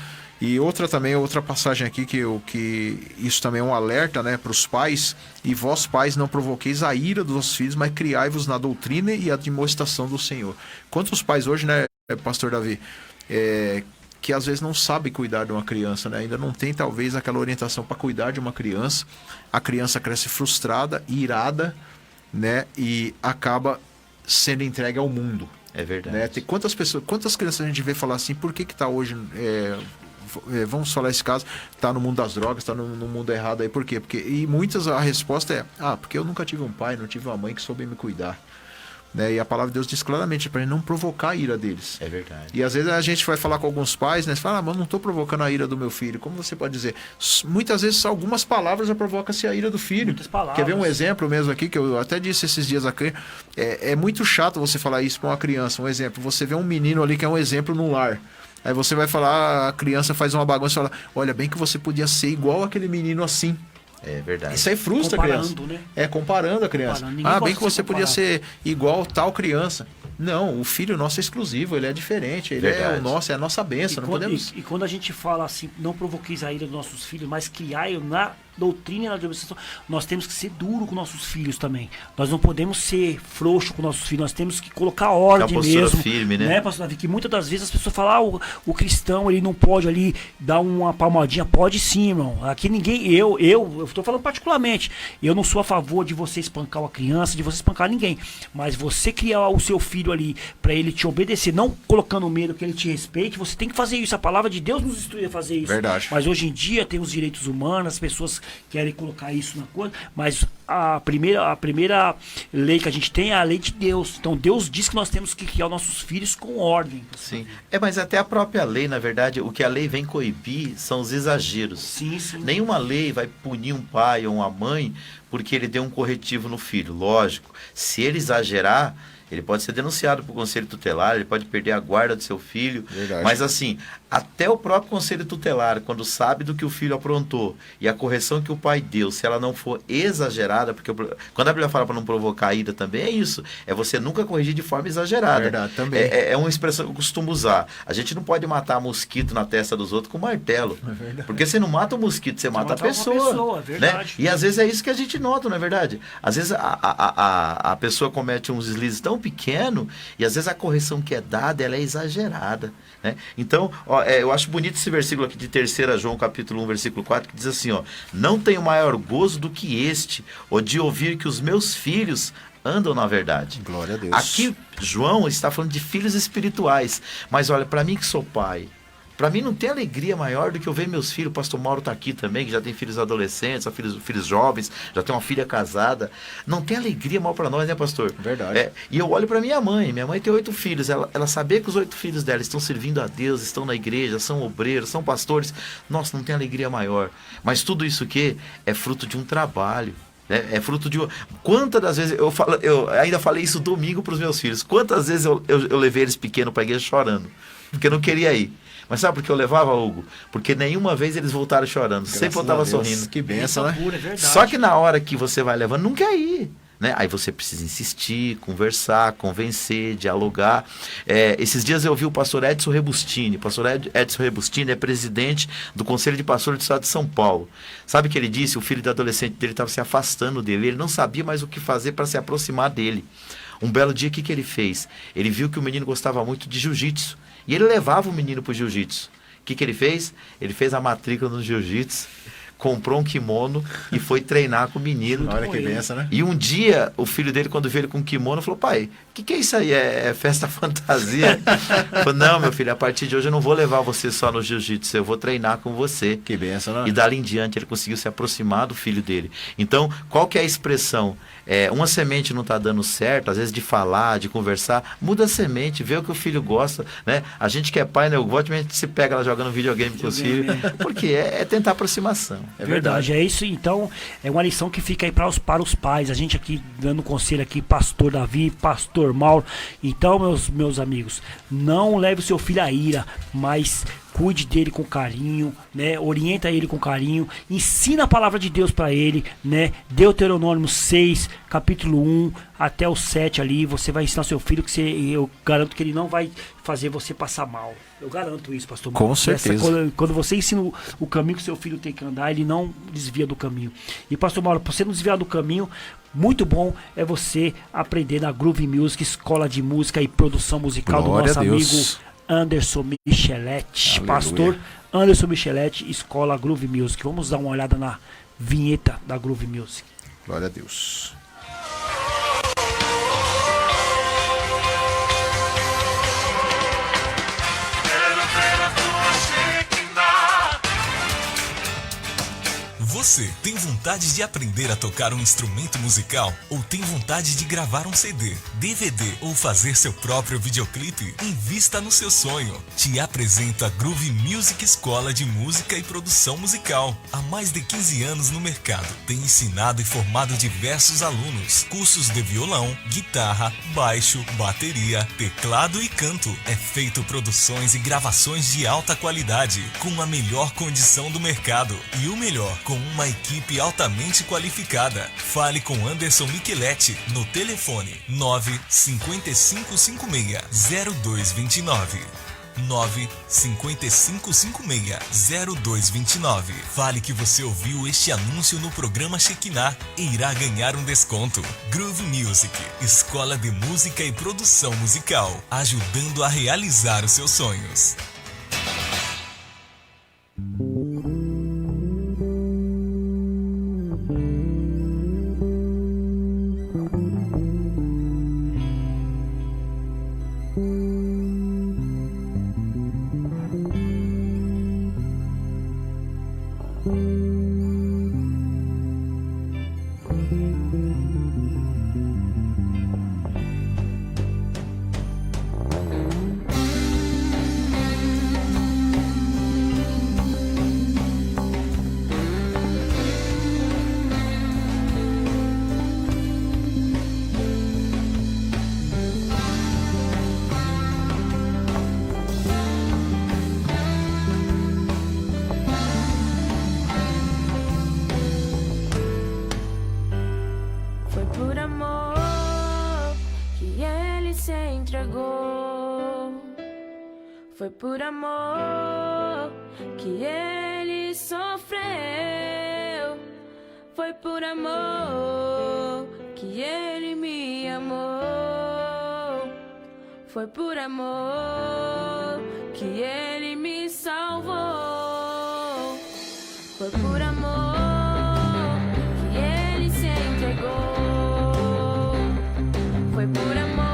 E outra passagem aqui que isso também é um alerta, né, para os pais: e vós pais não provoqueis a ira dos vossos filhos, mas criai-vos na doutrina e admoestação do Senhor. Quantos pais hoje, né, pastor Davi, que às vezes não sabem cuidar de uma criança, né? Ainda não tem talvez aquela orientação para cuidar de uma criança. A criança cresce frustrada, irada, né, e acaba sendo entregue ao mundo. É verdade. Né? Tem quantas crianças a gente vê falar assim: por que está hoje, vamos falar esse caso, está no mundo das drogas, está no mundo errado aí, por quê? E muitas a resposta é: porque eu nunca tive um pai, não tive uma mãe que soube me cuidar. Né? E a palavra de Deus diz claramente para não provocar a ira deles. É verdade. E às vezes a gente vai falar com alguns pais, né? Você fala: mas não estou provocando a ira do meu filho. Como você pode dizer? Muitas vezes algumas palavras já provocam-se a ira do filho. Muitas palavras. Quer ver um exemplo mesmo aqui, que eu até disse esses dias aqui? É muito chato você falar isso para uma criança. Um exemplo: você vê um menino ali que é um exemplo no lar. Aí você vai falar, a criança faz uma bagunça e fala: olha, bem que você podia ser igual aquele menino assim. É verdade. Isso aí frustra a criança. Né? Comparando a criança. Bem que você podia ser igual tal criança. Não, o filho nosso é exclusivo, ele é diferente, ele é o nosso, é a nossa bênção. E quando a gente fala assim: não provoqueis a ira dos nossos filhos, mas criai na doutrina e na administração, nós temos que ser duro com nossos filhos também. Nós não podemos ser frouxo com nossos filhos, nós temos que colocar ordem mesmo. Firme, né? Pastor Davi? Que muitas das vezes as pessoas falam: o cristão ele não pode ali dar uma palmadinha. Pode sim, irmão. Aqui ninguém, eu estou falando particularmente, eu não sou a favor de você espancar uma criança, de você espancar ninguém, mas você criar o seu filho ali para ele te obedecer, não colocando medo, que ele te respeite, você tem que fazer isso. A palavra de Deus nos instrui a fazer isso. Verdade. Mas hoje em dia tem os direitos humanos, as pessoas querem colocar isso na coisa, mas a primeira lei que a gente tem é a lei de Deus. Então Deus diz que nós temos que criar os nossos filhos com ordem. Sim. Mas até a própria lei, na verdade, o que a lei vem coibir são os exageros. Sim. Nenhuma lei vai punir um pai ou uma mãe porque ele deu um corretivo no filho. Lógico, se ele exagerar, ele pode ser denunciado por conselho tutelar, ele pode perder a guarda do seu filho. Verdade. Mas assim, até o próprio conselho tutelar, quando sabe do que o filho aprontou e a correção que o pai deu, se ela não for exagerada, porque quando a Bíblia fala para não provocar a ira também é isso, é você nunca corrigir de forma exagerada. Verdade, também. É uma expressão que eu costumo usar. A gente não pode matar mosquito na testa dos outros com martelo. É verdade. Porque você não mata o mosquito, você mata a pessoa. É verdade. Né? E às vezes é isso que a gente nota, não é verdade? Às vezes a pessoa comete uns deslizes tão pequenos e às vezes a correção que é dada ela é exagerada. Né? Então, eu acho bonito esse versículo aqui de 3 João capítulo 1, versículo 4, que diz assim: não tenho maior gozo do que este, ou de ouvir que os meus filhos andam na verdade. Glória a Deus. Aqui, João está falando de filhos espirituais. Mas olha, para mim que sou pai, para mim não tem alegria maior do que eu ver meus filhos. O pastor Mauro está aqui também, que já tem filhos adolescentes, filhos jovens, já tem uma filha casada. Não tem alegria maior para nós, né, pastor? Verdade. E eu olho para minha mãe tem 8 filhos. Ela saber que os 8 filhos dela estão servindo a Deus, estão na igreja, são obreiros, são pastores. Nossa, não tem alegria maior. Mas tudo isso que é fruto de um trabalho. É fruto de... Quantas das vezes eu ainda falei isso domingo para os meus filhos. Quantas vezes eu levei eles pequenos para a igreja chorando, porque eu não queria ir. Mas sabe por que eu levava, Hugo? Porque nenhuma vez eles voltaram chorando. Graças sempre voltava sorrindo. Que benção, né? Pura, é verdade. Só que na hora que você vai levando, não quer ir. Né? Aí você precisa insistir, conversar, convencer, dialogar. Esses dias eu vi o pastor Edson Rebustini. O pastor Edson Rebustini é presidente do Conselho de Pastores do Estado de São Paulo. Sabe o que ele disse? O filho do adolescente dele estava se afastando dele. Ele não sabia mais o que fazer para se aproximar dele. Um belo dia, o que ele fez? Ele viu que o menino gostava muito de jiu-jitsu. E ele levava o menino para o jiu-jitsu. O que ele fez? Ele fez a matrícula no jiu-jitsu. comprou um kimono e foi treinar com o menino. Olha que benção, né? E um dia, o filho dele, quando viu ele com o kimono, falou: pai, o que é isso aí? É festa fantasia? Falou: não, meu filho, a partir de hoje eu não vou levar você só no jiu-jitsu, eu vou treinar com você. Que benção, né? E dali em diante ele conseguiu se aproximar do filho dele. Então, qual que é a expressão? Uma semente não está dando certo, às vezes de falar, de conversar, muda a semente, vê o que o filho gosta, né? A gente que é pai, né? A gente se pega lá jogando videogame com os filhos, porque é tentar aproximação. É verdade, é isso. Então, é uma lição que fica aí para os pais. A gente aqui dando conselho aqui, pastor Davi, pastor Mauro. Então, meus amigos, não leve o seu filho à ira, mas cuide dele com carinho, né? Orienta ele com carinho, ensina a palavra de Deus para ele, né? Deuteronômio 6, capítulo 1 até o 7 ali, você vai ensinar seu filho que eu garanto que ele não vai fazer você passar mal. Eu garanto isso, pastor Mauro. Com certeza. Quando você ensina o caminho que seu filho tem que andar, ele não desvia do caminho. E pastor Mauro, para você não desviar do caminho, muito bom é você aprender na Groove Music, escola de música e produção musical. Glória do nosso amigo Anderson Micheletti, pastor Anderson Micheletti, escola Groove Music. Vamos dar uma olhada na vinheta da Groove Music. Glória a Deus. Você tem vontade de aprender a tocar um instrumento musical? Ou tem vontade de gravar um CD, DVD ou fazer seu próprio videoclipe? Invista no seu sonho. Te apresento a Groove Music Escola de Música e Produção Musical. Há mais de 15 anos no mercado. Tem ensinado e formado diversos alunos. Cursos de violão, guitarra, baixo, bateria, teclado e canto. É feito produções e gravações de alta qualidade, com a melhor condição do mercado. E o melhor, com uma equipe altamente qualificada. Fale com Anderson Micheletti no telefone 95556-0229. 95556-0229. Fale que você ouviu este anúncio no programa Shekinah e irá ganhar um desconto. Groove Music, escola de música e produção musical, ajudando a realizar os seus sonhos. Foi por amor que ele sofreu. Foi por amor que ele me amou. Foi por amor que ele me salvou. Foi por amor que ele se entregou. Foi por amor.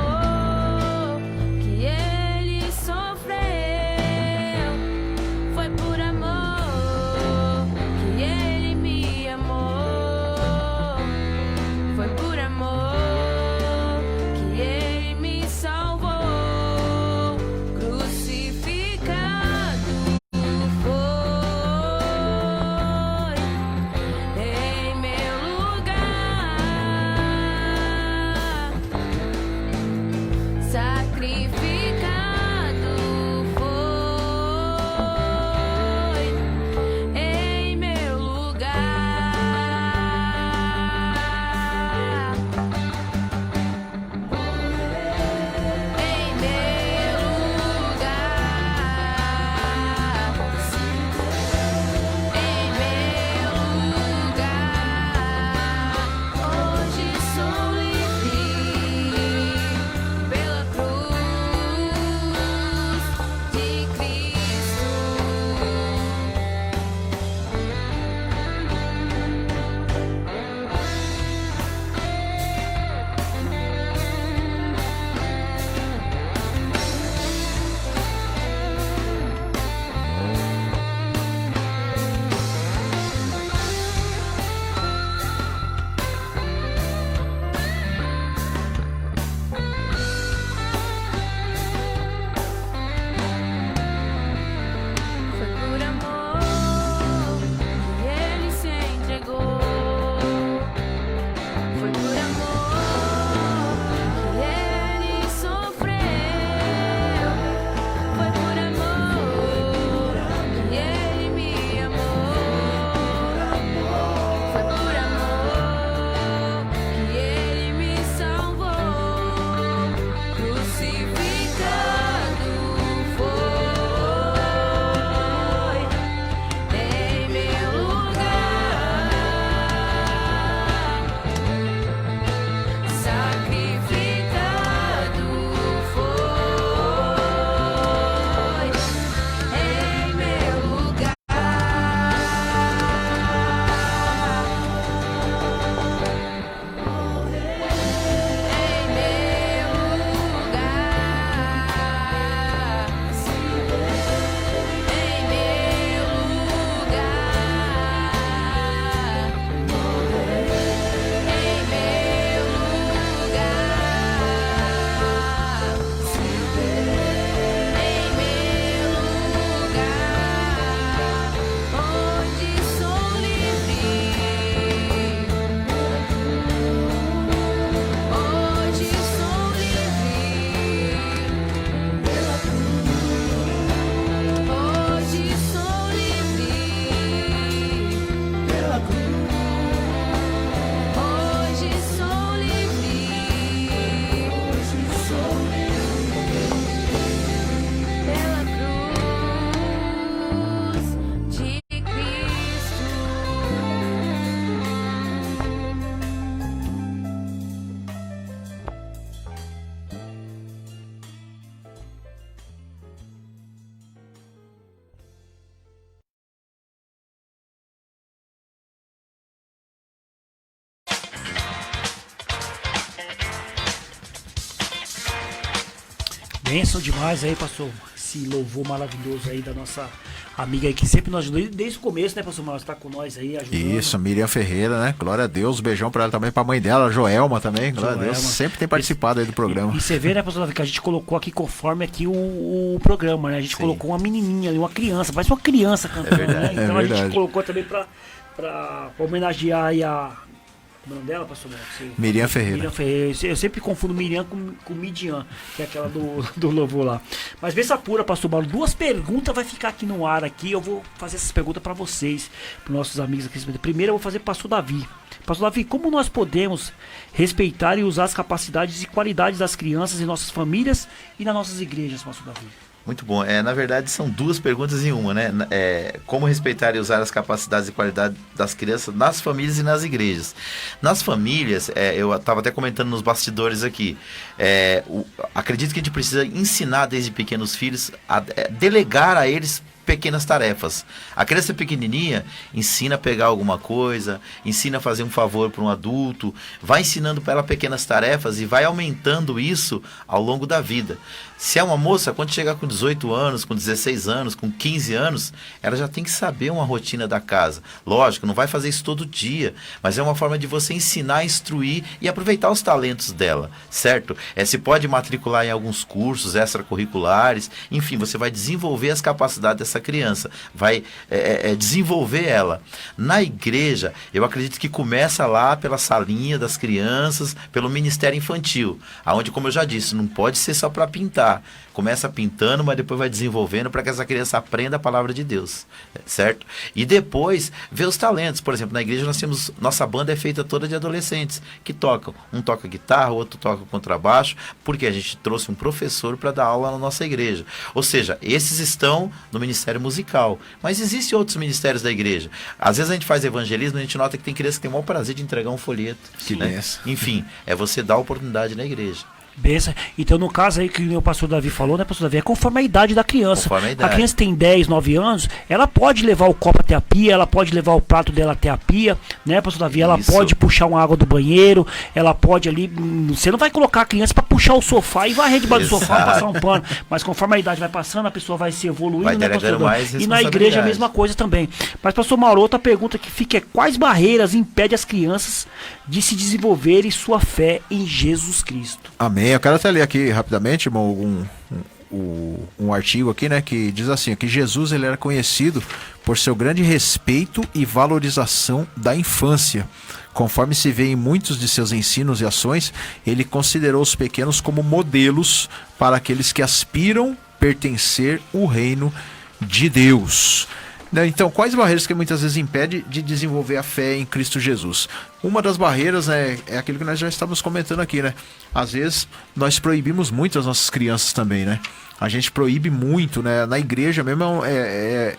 Bênção demais aí, pastor. Esse louvor maravilhoso aí da nossa amiga aí, que sempre nos ajudou desde o começo, né, pastor Mauro? Tá com nós aí, ajudando. Isso, Miriam Ferreira, né? Glória a Deus. Beijão pra ela também, pra mãe dela, a Joelma também. Glória a Deus. Sempre tem participado aí do programa. E você vê, né, pastor Davi, que a gente colocou aqui conforme aqui o programa, né? A gente colocou uma menininha ali, uma criança, parece uma criança cantando, verdade, né? Então a gente verdade. colocou também pra homenagear aí a... Como é o nome dela, pastor Mauro? Miriam Ferreira. Miriam Ferreira. Eu sempre confundo Miriam com Midian, que é aquela do louvor lá. Mas vê essa pura, pastor Mauro. 2 perguntas vai ficar aqui no ar aqui. Eu vou fazer essas perguntas para vocês, para nossos amigos aqui. Primeiro eu vou fazer para o pastor Davi. Pastor Davi, como nós podemos respeitar e usar as capacidades e qualidades das crianças em nossas famílias e nas nossas igrejas, pastor Davi? Muito bom. Na verdade, são 2 perguntas em uma, né? Como respeitar e usar as capacidades e qualidade das crianças nas famílias e nas igrejas. Nas famílias, eu estava até comentando nos bastidores aqui, acredito que a gente precisa ensinar desde pequenos filhos a delegar a eles pequenas tarefas. A criança pequenininha ensina a pegar alguma coisa, ensina a fazer um favor para um adulto, vai ensinando para ela pequenas tarefas e vai aumentando isso ao longo da vida. Se é uma moça, quando chegar com 18 anos, com 16 anos, com 15 anos, ela já tem que saber uma rotina da casa. Lógico, não vai fazer isso todo dia, mas é uma forma de você ensinar, instruir e aproveitar os talentos dela, certo? Se pode matricular em alguns cursos extracurriculares, enfim, você vai desenvolver as capacidades dessa criança, vai desenvolver ela. Na igreja, eu acredito que começa lá pela salinha das crianças, pelo ministério infantil, aonde, como eu já disse, não pode ser só para pintar. Começa pintando, mas depois vai desenvolvendo para que essa criança aprenda a palavra de Deus, certo? E depois vê os talentos. Por exemplo, na igreja nós temos, nossa banda é feita toda de adolescentes que tocam. Um toca guitarra, o outro toca contrabaixo, porque a gente trouxe um professor para dar aula na nossa igreja. Ou seja, esses estão no ministério musical, mas existem outros ministérios da igreja. Às vezes a gente faz evangelismo e a gente nota que tem criança que tem o maior prazer de entregar um folheto. Que benção. Enfim, você dar oportunidade na igreja. Benção. Então, no caso aí que o pastor Davi falou, né, pastor Davi? É conforme a idade da criança. A criança tem 10, 9 anos, ela pode levar o copo até a pia, ela pode levar o prato dela até a pia, né, pastor Davi? Ela pode puxar uma água do banheiro, ela pode ali... Você não vai colocar a criança para puxar o sofá e varrer debaixo do sofá e passar um pano. Mas conforme a idade vai passando, a pessoa vai se evoluindo, né, pastor Davi? E na igreja a mesma coisa também. Mas, pastor Mauro, outra pergunta que fica é: quais barreiras impedem as crianças de se desenvolverem sua fé em Jesus Cristo? Amém. Eu quero até ler aqui rapidamente, irmão, um artigo aqui, né, que diz assim, que Jesus ele era conhecido por seu grande respeito e valorização da infância. Conforme se vê em muitos de seus ensinos e ações, ele considerou os pequenos como modelos para aqueles que aspiram pertencer ao reino de Deus. Então, quais barreiras que muitas vezes impedem de desenvolver a fé em Cristo Jesus? Uma das barreiras é aquilo que nós já estávamos comentando aqui, né? Às vezes, nós proibimos muito as nossas crianças também, né? A gente proíbe muito, né? Na igreja mesmo é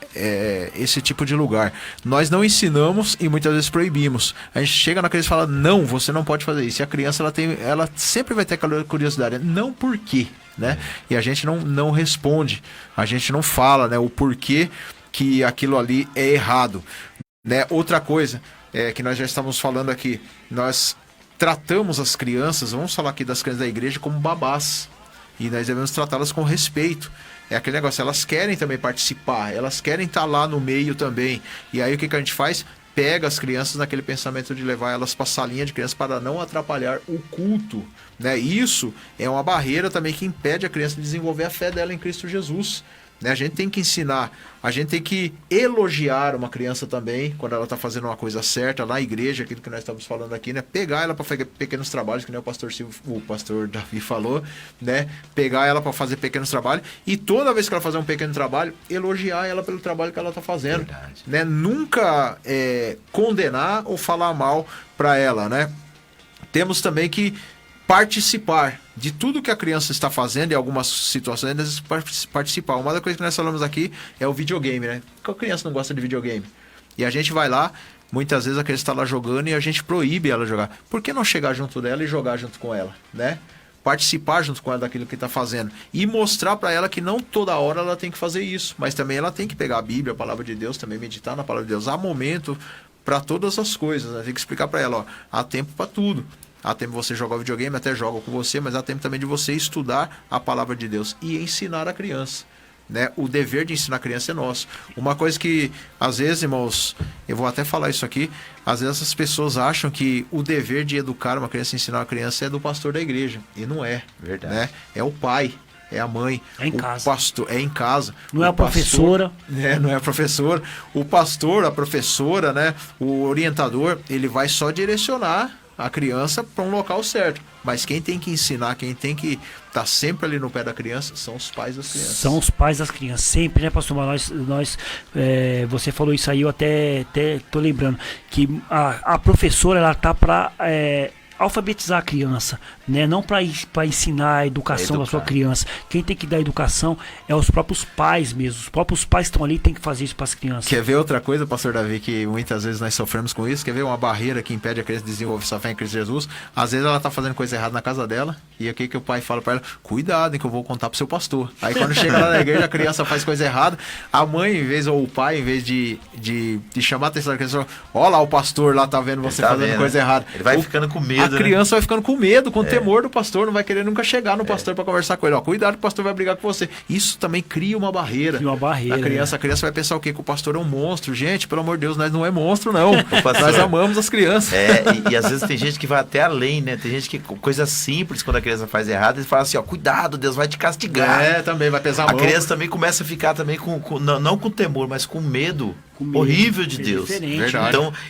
esse tipo de lugar. Nós não ensinamos e muitas vezes proibimos. A gente chega na criança e fala, não, você não pode fazer isso. E a criança, ela sempre vai ter aquela curiosidade, não por quê, né? E a gente não responde, a gente não fala, né, o porquê que aquilo ali é errado, né? Outra coisa que nós já estamos falando aqui, nós tratamos as crianças, vamos falar aqui das crianças da igreja, como babás, e nós devemos tratá-las com respeito. É aquele negócio, elas querem também participar, elas querem estar lá no meio também, e aí o que a gente faz? Pega as crianças naquele pensamento de levar elas para a salinha de criança para não atrapalhar o culto, né? Isso é uma barreira também que impede a criança de desenvolver a fé dela em Cristo Jesus. A gente tem que ensinar, a gente tem que elogiar uma criança também, quando ela está fazendo uma coisa certa, na igreja, aquilo que nós estamos falando aqui, né? Pegar ela para fazer pequenos trabalhos, que nem o pastor Davi falou, né? Pegar ela para fazer pequenos trabalhos, e toda vez que ela fazer um pequeno trabalho, elogiar ela pelo trabalho que ela está fazendo. Né? Nunca condenar ou falar mal para ela, né? Temos também que participar de tudo que a criança está fazendo, em algumas situações, participar. Uma das coisas que nós falamos aqui é o videogame, né? Porque a criança não gosta de videogame. E a gente vai lá, muitas vezes a criança está lá jogando e a gente proíbe ela de jogar. Por que não chegar junto dela e jogar junto com ela, né? Participar junto com ela daquilo que está fazendo. E mostrar para ela que não toda hora ela tem que fazer isso, mas também ela tem que pegar a Bíblia, a palavra de Deus, também meditar na palavra de Deus. Há momento para todas as coisas, né? Tem que explicar para ela, ó, há tempo para tudo. há tempo de você jogar videogame, até joga com você, mas há tempo também de você estudar a palavra de Deus e ensinar a criança. Né? O dever de ensinar a criança é nosso. Uma coisa que, às vezes, irmãos, eu vou até falar isso aqui, às vezes essas pessoas acham que o dever de educar uma criança, ensinar uma criança é do pastor da igreja. E não é. Verdade. Né? É o pai, é a mãe. É em casa. Pastor, é em casa. Não é a professora. Não é a professora. O pastor, a professora, né? O orientador, ele vai só direcionar a criança para um local certo. Mas quem tem que ensinar, quem tem que estar sempre ali no pé da criança, são os pais das crianças. São os pais das crianças, sempre, né, pastor? Mas você falou isso aí, eu até tô lembrando, que a professora, ela tá para alfabetizar a criança, né? Não para ensinar a educação da sua criança. Quem tem que dar educação é os próprios pais mesmo. Os próprios pais estão ali, tem que fazer isso para as crianças. Quer ver outra coisa, pastor Davi, que muitas vezes nós sofremos com isso? Quer ver uma barreira que impede a criança de desenvolver sua fé em Cristo Jesus? Às vezes ela tá fazendo coisa errada na casa dela, e aqui que o pai fala para ela, cuidado, hein, que eu vou contar pro seu pastor. Aí quando chega lá na igreja, a criança faz coisa errada, a mãe, ou o pai, em vez de chamar a atenção da criança, ó lá o pastor lá tá vendo você fazendo coisa errada. Ele vai ficando com medo, a criança vai ficando com medo, com temor do pastor, não vai querer nunca chegar no pastor para conversar com ele. Ó, cuidado que o pastor vai brigar com você. Isso também cria uma barreira. A criança vai pensar o quê? Que o pastor é um monstro. Gente, pelo amor de Deus, nós não é monstro, não. Nós amamos as crianças. E às vezes tem gente que vai até além, né? Tem gente que, coisa simples, quando a criança faz errado, eles falam assim, ó, cuidado, Deus vai te castigar. Também vai pesar a mão. A criança também começa a ficar também não com temor, mas com medo. Horrível de Deus.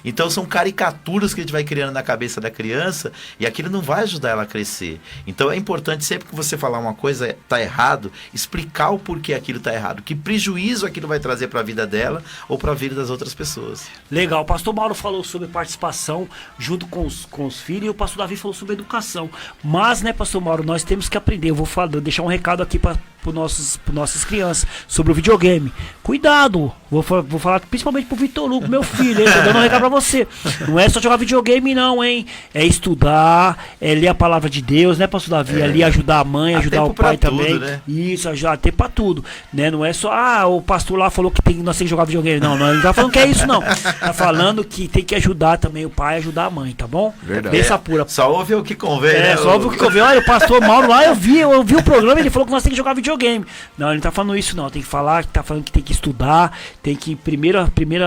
Então são caricaturas que a gente vai criando na cabeça da criança e aquilo não vai ajudar ela a crescer. Então é importante, sempre que você falar uma coisa tá errado, explicar o porquê aquilo tá errado, que prejuízo aquilo vai trazer para a vida dela ou para a vida das outras pessoas. Legal, o pastor Mauro falou sobre participação junto com os filhos e o pastor Davi falou sobre educação. Mas, né, pastor Mauro, nós temos que aprender. Eu vou deixar um recado aqui para nossas crianças sobre o videogame. Cuidado, vou falar principalmente pro Vitor Hugo, meu filho, hein? Tô dando um recado pra você. Não é só jogar videogame não, hein? É estudar, é ler a palavra de Deus, né, pastor Davi? Ali ajudar a mãe, ajudar o pai também. Tudo, né? Isso, ajudar até pra tudo, né? Não é só, o pastor lá falou que nós temos que jogar videogame. Não, não tá falando que é isso, não. Tá falando que tem que ajudar também o pai, ajudar a mãe, tá bom? Verdade. Bessa pura. Só ouve o que convém, né? Só ouve o que convém. Olha, o pastor Mauro lá, eu vi o programa, ele falou que nós temos que jogar videogame. Não, ele não tá falando isso não, tem que falar, tá falando que tem que estudar, tem que primeiro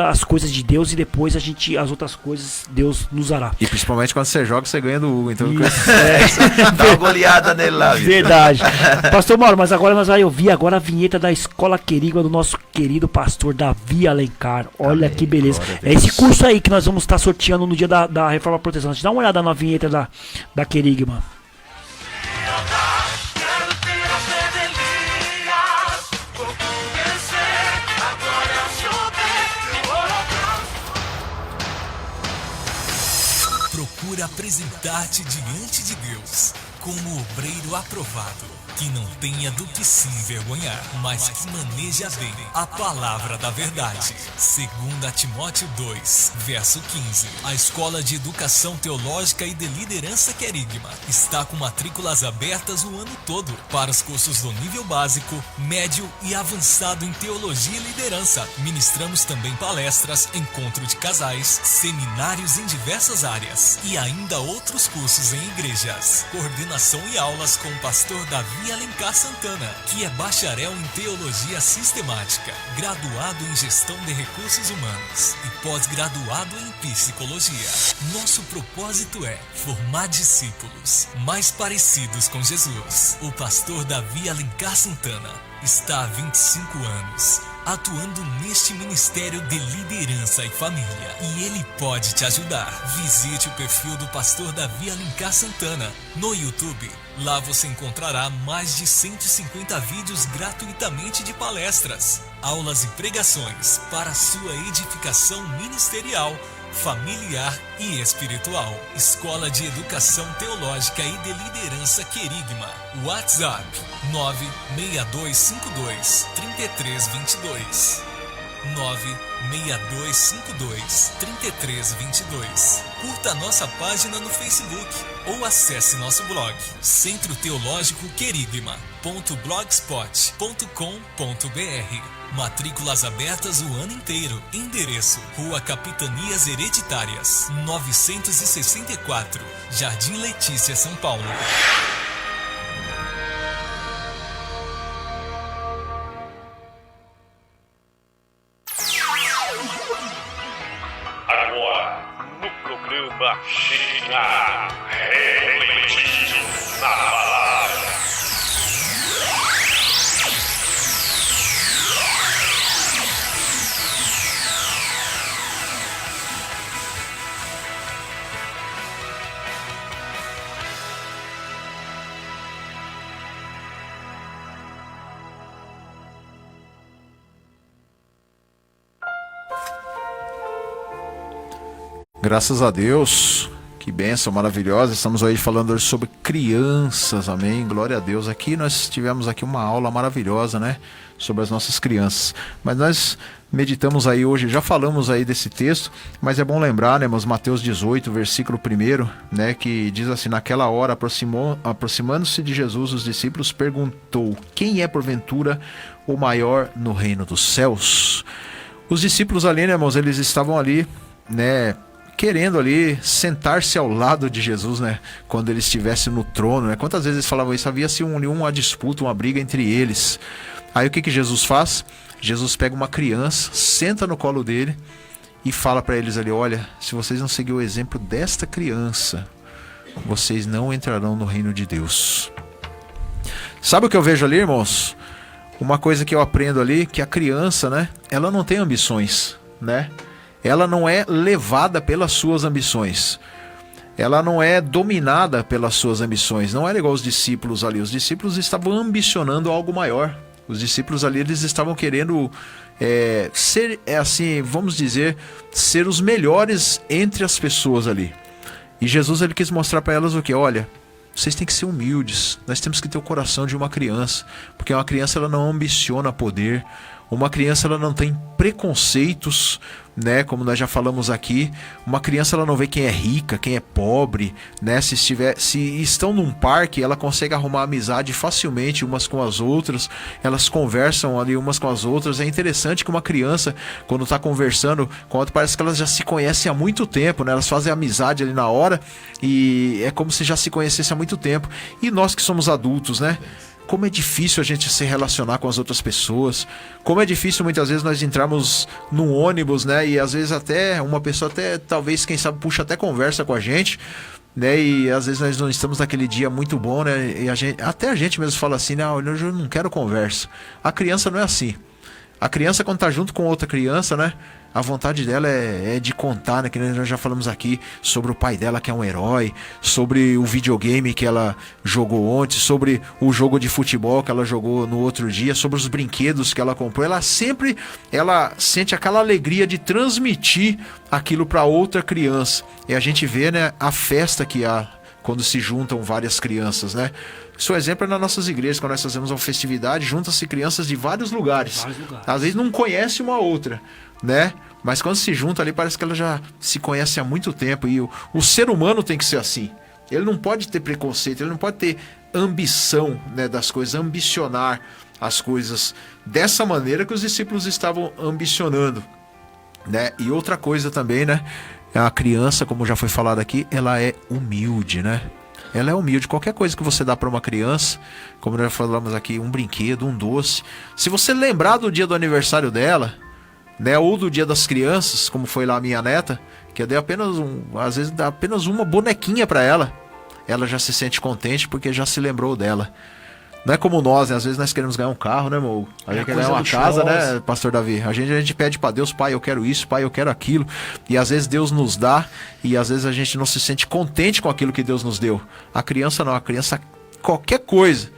as coisas de Deus e depois as outras coisas Deus nos dará. E principalmente quando você joga, você ganha do Hugo, então dá uma goleada nele lá. Verdade. Pastor Mauro, mas agora nós vamos ouvir a vinheta da Escola Querigma do nosso querido pastor Davi Alencar. Olha que beleza. É esse curso aí que nós vamos estar sorteando no dia da Reforma Protestante. Dá uma olhada na vinheta da Querigma. Procura apresentar-te diante de Deus como obreiro aprovado, que não tenha do que se envergonhar, mas que maneja bem a palavra da verdade. 2 Timóteo 2, verso 15. A Escola de Educação Teológica e de Liderança Querigma está com matrículas abertas o ano todo para os cursos do nível básico, médio e avançado em Teologia e Liderança. Ministramos também palestras, encontro de casais, seminários em diversas áreas e ainda outros cursos em igrejas. Coordenação e aulas com o pastor Davi Alencar Santana, que é bacharel em Teologia Sistemática, graduado em Gestão de Recursos Humanos e pós-graduado em Psicologia. Nosso propósito é formar discípulos mais parecidos com Jesus. O pastor Davi Alencar Santana está há 25 anos atuando neste ministério de liderança e família, e ele pode te ajudar. Visite o perfil do pastor Davi Alencar Santana no YouTube. Lá você encontrará mais de 150 vídeos gratuitamente de palestras, aulas e pregações para sua edificação ministerial, familiar e espiritual. Escola de Educação Teológica e de Liderança Querigma. WhatsApp 96252-3322. 96252-3322. Curta a nossa página no Facebook ou acesse nosso blog Centro Teológico Querigma.blogspot.com.br. Matrículas abertas o ano inteiro. Endereço: Rua Capitanias Hereditárias, 964, Jardim Letícia, São Paulo. Agora, no programa Shekinah, refletindo na palavra. Graças a Deus, que bênção maravilhosa. Estamos aí falando hoje sobre crianças, amém, glória a Deus. Aqui nós tivemos aqui uma aula maravilhosa, né, sobre as nossas crianças. Mas nós meditamos aí hoje, já falamos aí desse texto, mas é bom lembrar, né, mas Mateus 18, versículo 1, né, que diz assim: naquela hora, aproximando-se de Jesus, os discípulos perguntou: quem é porventura o maior no reino dos céus? Os discípulos ali, né, irmãos, eles estavam ali, né, querendo ali sentar-se ao lado de Jesus, né, quando ele estivesse no trono, né? Quantas vezes eles falavam isso? Havia-se uma disputa, uma briga entre eles. Aí o que Jesus faz? Jesus pega uma criança, senta no colo dele e fala para eles ali: olha, se vocês não seguirem o exemplo desta criança, vocês não entrarão no reino de Deus. Sabe o que eu vejo ali, irmãos? Uma coisa que eu aprendo ali, que a criança, né, ela não tem ambições, né? Ela não é levada pelas suas ambições. Ela não é dominada pelas suas ambições. Não era igual os discípulos ali. Os discípulos estavam ambicionando algo maior. Os discípulos ali, eles estavam querendo ser, assim, vamos dizer, ser os melhores entre as pessoas ali. E Jesus, ele quis mostrar para elas o que? Olha, vocês têm que ser humildes. Nós temos que ter o coração de uma criança. Porque uma criança, ela não ambiciona poder. Uma criança, ela não tem preconceitos, né, como nós já falamos aqui. Uma criança, ela não vê quem é rica, quem é pobre, né? Se estão num parque, ela consegue arrumar amizade facilmente umas com as outras. Elas conversam ali umas com as outras. É interessante que uma criança, quando está conversando com outra, parece que elas já se conhecem há muito tempo, né? Elas fazem amizade ali na hora e é como se já se conhecessem há muito tempo. E nós que somos adultos, né? Como é difícil a gente se relacionar com as outras pessoas. Como é difícil muitas vezes nós entrarmos num ônibus, né? E às vezes até uma pessoa até, talvez, quem sabe, puxa até conversa com a gente, né? E às vezes nós não estamos naquele dia muito bom, né? E até a gente mesmo fala assim: não, eu não quero conversa. A criança não é assim. A criança, quando tá junto com outra criança, né? A vontade dela é de contar, né? Que nós já falamos aqui sobre o pai dela, que é um herói, sobre o videogame que ela jogou ontem, sobre o jogo de futebol que ela jogou no outro dia, sobre os brinquedos que ela comprou. Ela sente aquela alegria de transmitir aquilo para outra criança. E a gente vê, né, a festa que há quando se juntam várias crianças, né? Isso é exemplo nas nossas igrejas, quando nós fazemos uma festividade, juntam-se crianças de vários lugares. Às vezes não conhece uma outra, né? Mas quando se junta ali, parece que ela já se conhece há muito tempo. E o ser humano tem que ser assim. Ele não pode ter preconceito, ele não pode ter ambição, né, das coisas, ambicionar as coisas dessa maneira que os discípulos estavam ambicionando, né? E outra coisa também, né? A criança, como já foi falado aqui, ela é humilde, né? Ela é humilde. Qualquer coisa que você dá para uma criança, como nós falamos aqui, um brinquedo, um doce, se você lembrar do dia do aniversário dela, né, ou do dia das crianças, como foi lá a minha neta, que eu dei às vezes dá apenas uma bonequinha para ela já se sente contente porque já se lembrou dela. Não é como nós, né? Às vezes nós queremos ganhar um carro, né, amor? A gente quer ganhar uma casa, né, pastor Davi? A gente pede para Deus: pai, eu quero isso, pai, eu quero aquilo. E às vezes Deus nos dá e às vezes a gente não se sente contente com aquilo que Deus nos deu. A criança não, a criança qualquer coisa,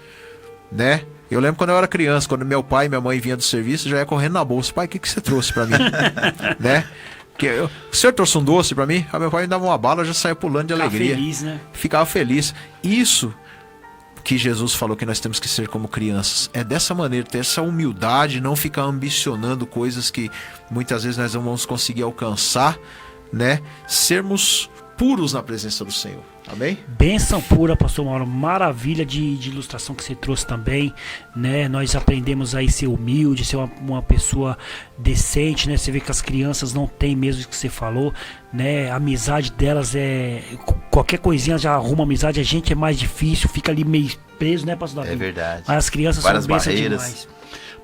né? Eu lembro quando eu era criança, quando meu pai e minha mãe vinham do serviço, já ia correndo na bolsa: pai, o que você trouxe para mim? Né? O senhor trouxe um doce para mim? Aí meu pai me dava uma bala, eu já saía pulando de alegria. Ficava feliz, né? Ficava feliz. Isso que Jesus falou que nós temos que ser como crianças. É dessa maneira, ter essa humildade, não ficar ambicionando coisas que muitas vezes nós não vamos conseguir alcançar, né? Sermos puros na presença do Senhor. Amém? Bênção pura, pastor Mauro, maravilha de ilustração que você trouxe também, né? Nós aprendemos aí ser humilde, ser uma pessoa decente, né? Você vê que as crianças não têm mesmo o que você falou, né? A amizade delas qualquer coisinha já arruma amizade, a gente é mais difícil, fica ali meio preso, né, pastor Davi? É verdade. Mas as crianças várias são bênçãos demais.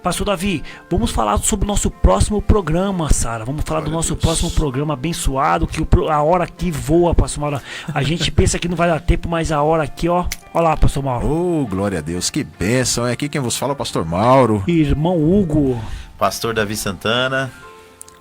Pastor Davi, vamos falar sobre o nosso próximo programa, Sara. Vamos falar do nosso próximo programa abençoado, que a hora aqui voa, pastor Mauro. A gente pensa que não vai dar tempo, mas a hora aqui, ó. Olha lá, pastor Mauro. Oh, glória a Deus, que bênção. É aqui quem vos fala, o pastor Mauro. Irmão Hugo. Pastor Davi Santana.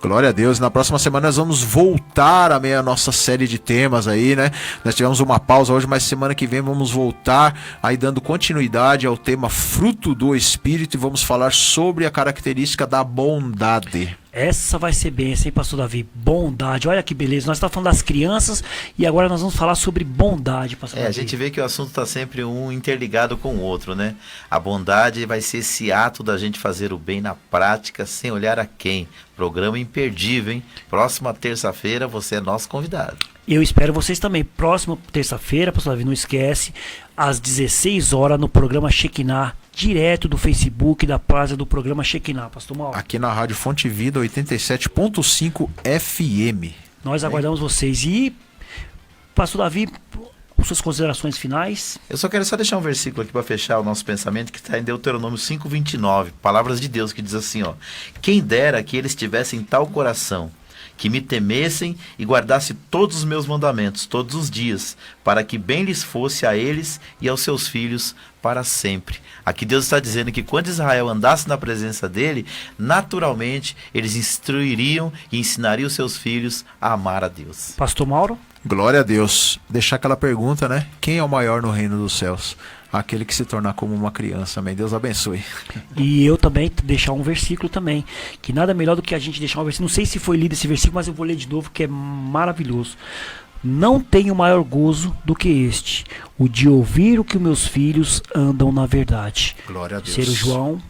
Glória a Deus. Na próxima semana nós vamos voltar a meia nossa série de temas aí, né? Nós tivemos uma pausa hoje, mas semana que vem vamos voltar aí dando continuidade ao tema fruto do Espírito e vamos falar sobre a característica da bondade. Essa vai ser bênção, hein, pastor Davi? Bondade, olha que beleza. Nós estamos falando das crianças e agora nós vamos falar sobre bondade, pastor Davi. A gente vê que o assunto está sempre um interligado com o outro, né? A bondade vai ser esse ato da gente fazer o bem na prática, sem olhar a quem. Programa imperdível, hein? Próxima terça-feira você é nosso convidado. Eu espero vocês também. Próxima terça-feira, pastor Davi, não esquece, às 16 horas no programa Shekinah, direto do Facebook da página do programa Shekinah, pastor Mauro. Aqui na Rádio Fonte Vida 87.5 FM. Nós aguardamos vocês. E, pastor Davi, suas considerações finais? Eu só quero deixar um versículo aqui para fechar o nosso pensamento, que está em Deuteronômio 5:29, palavras de Deus, que diz assim, ó: quem dera que eles tivessem tal coração, que me temessem e guardasse todos os meus mandamentos todos os dias, para que bem lhes fosse a eles e aos seus filhos para sempre. Aqui Deus está dizendo que quando Israel andasse na presença dele, naturalmente eles instruiriam e ensinariam seus filhos a amar a Deus. Pastor Mauro? Glória a Deus. Deixar aquela pergunta, né? Quem é o maior no reino dos céus? Aquele que se tornar como uma criança. Amém. Deus abençoe. E eu também deixar um versículo também, que nada melhor do que a gente deixar um versículo. Não sei se foi lido esse versículo, mas eu vou ler de novo, que é maravilhoso. Não tenho maior gozo do que este, o de ouvir o que meus filhos andam na verdade. Glória a Deus. Ser o João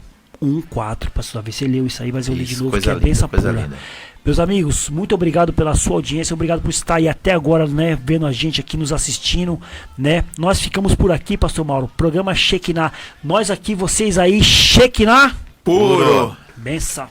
1:4. Pastor Davi, você leu isso aí, mas eu li de novo, coisa que é linda, bênção coisa pura. linda. Meus amigos, muito obrigado pela sua audiência, obrigado por estar aí até agora, né, vendo a gente aqui, nos assistindo, né. Nós ficamos por aqui, pastor Mauro, programa Shekinah. Nós aqui, vocês aí, Shekinah puro. Benção.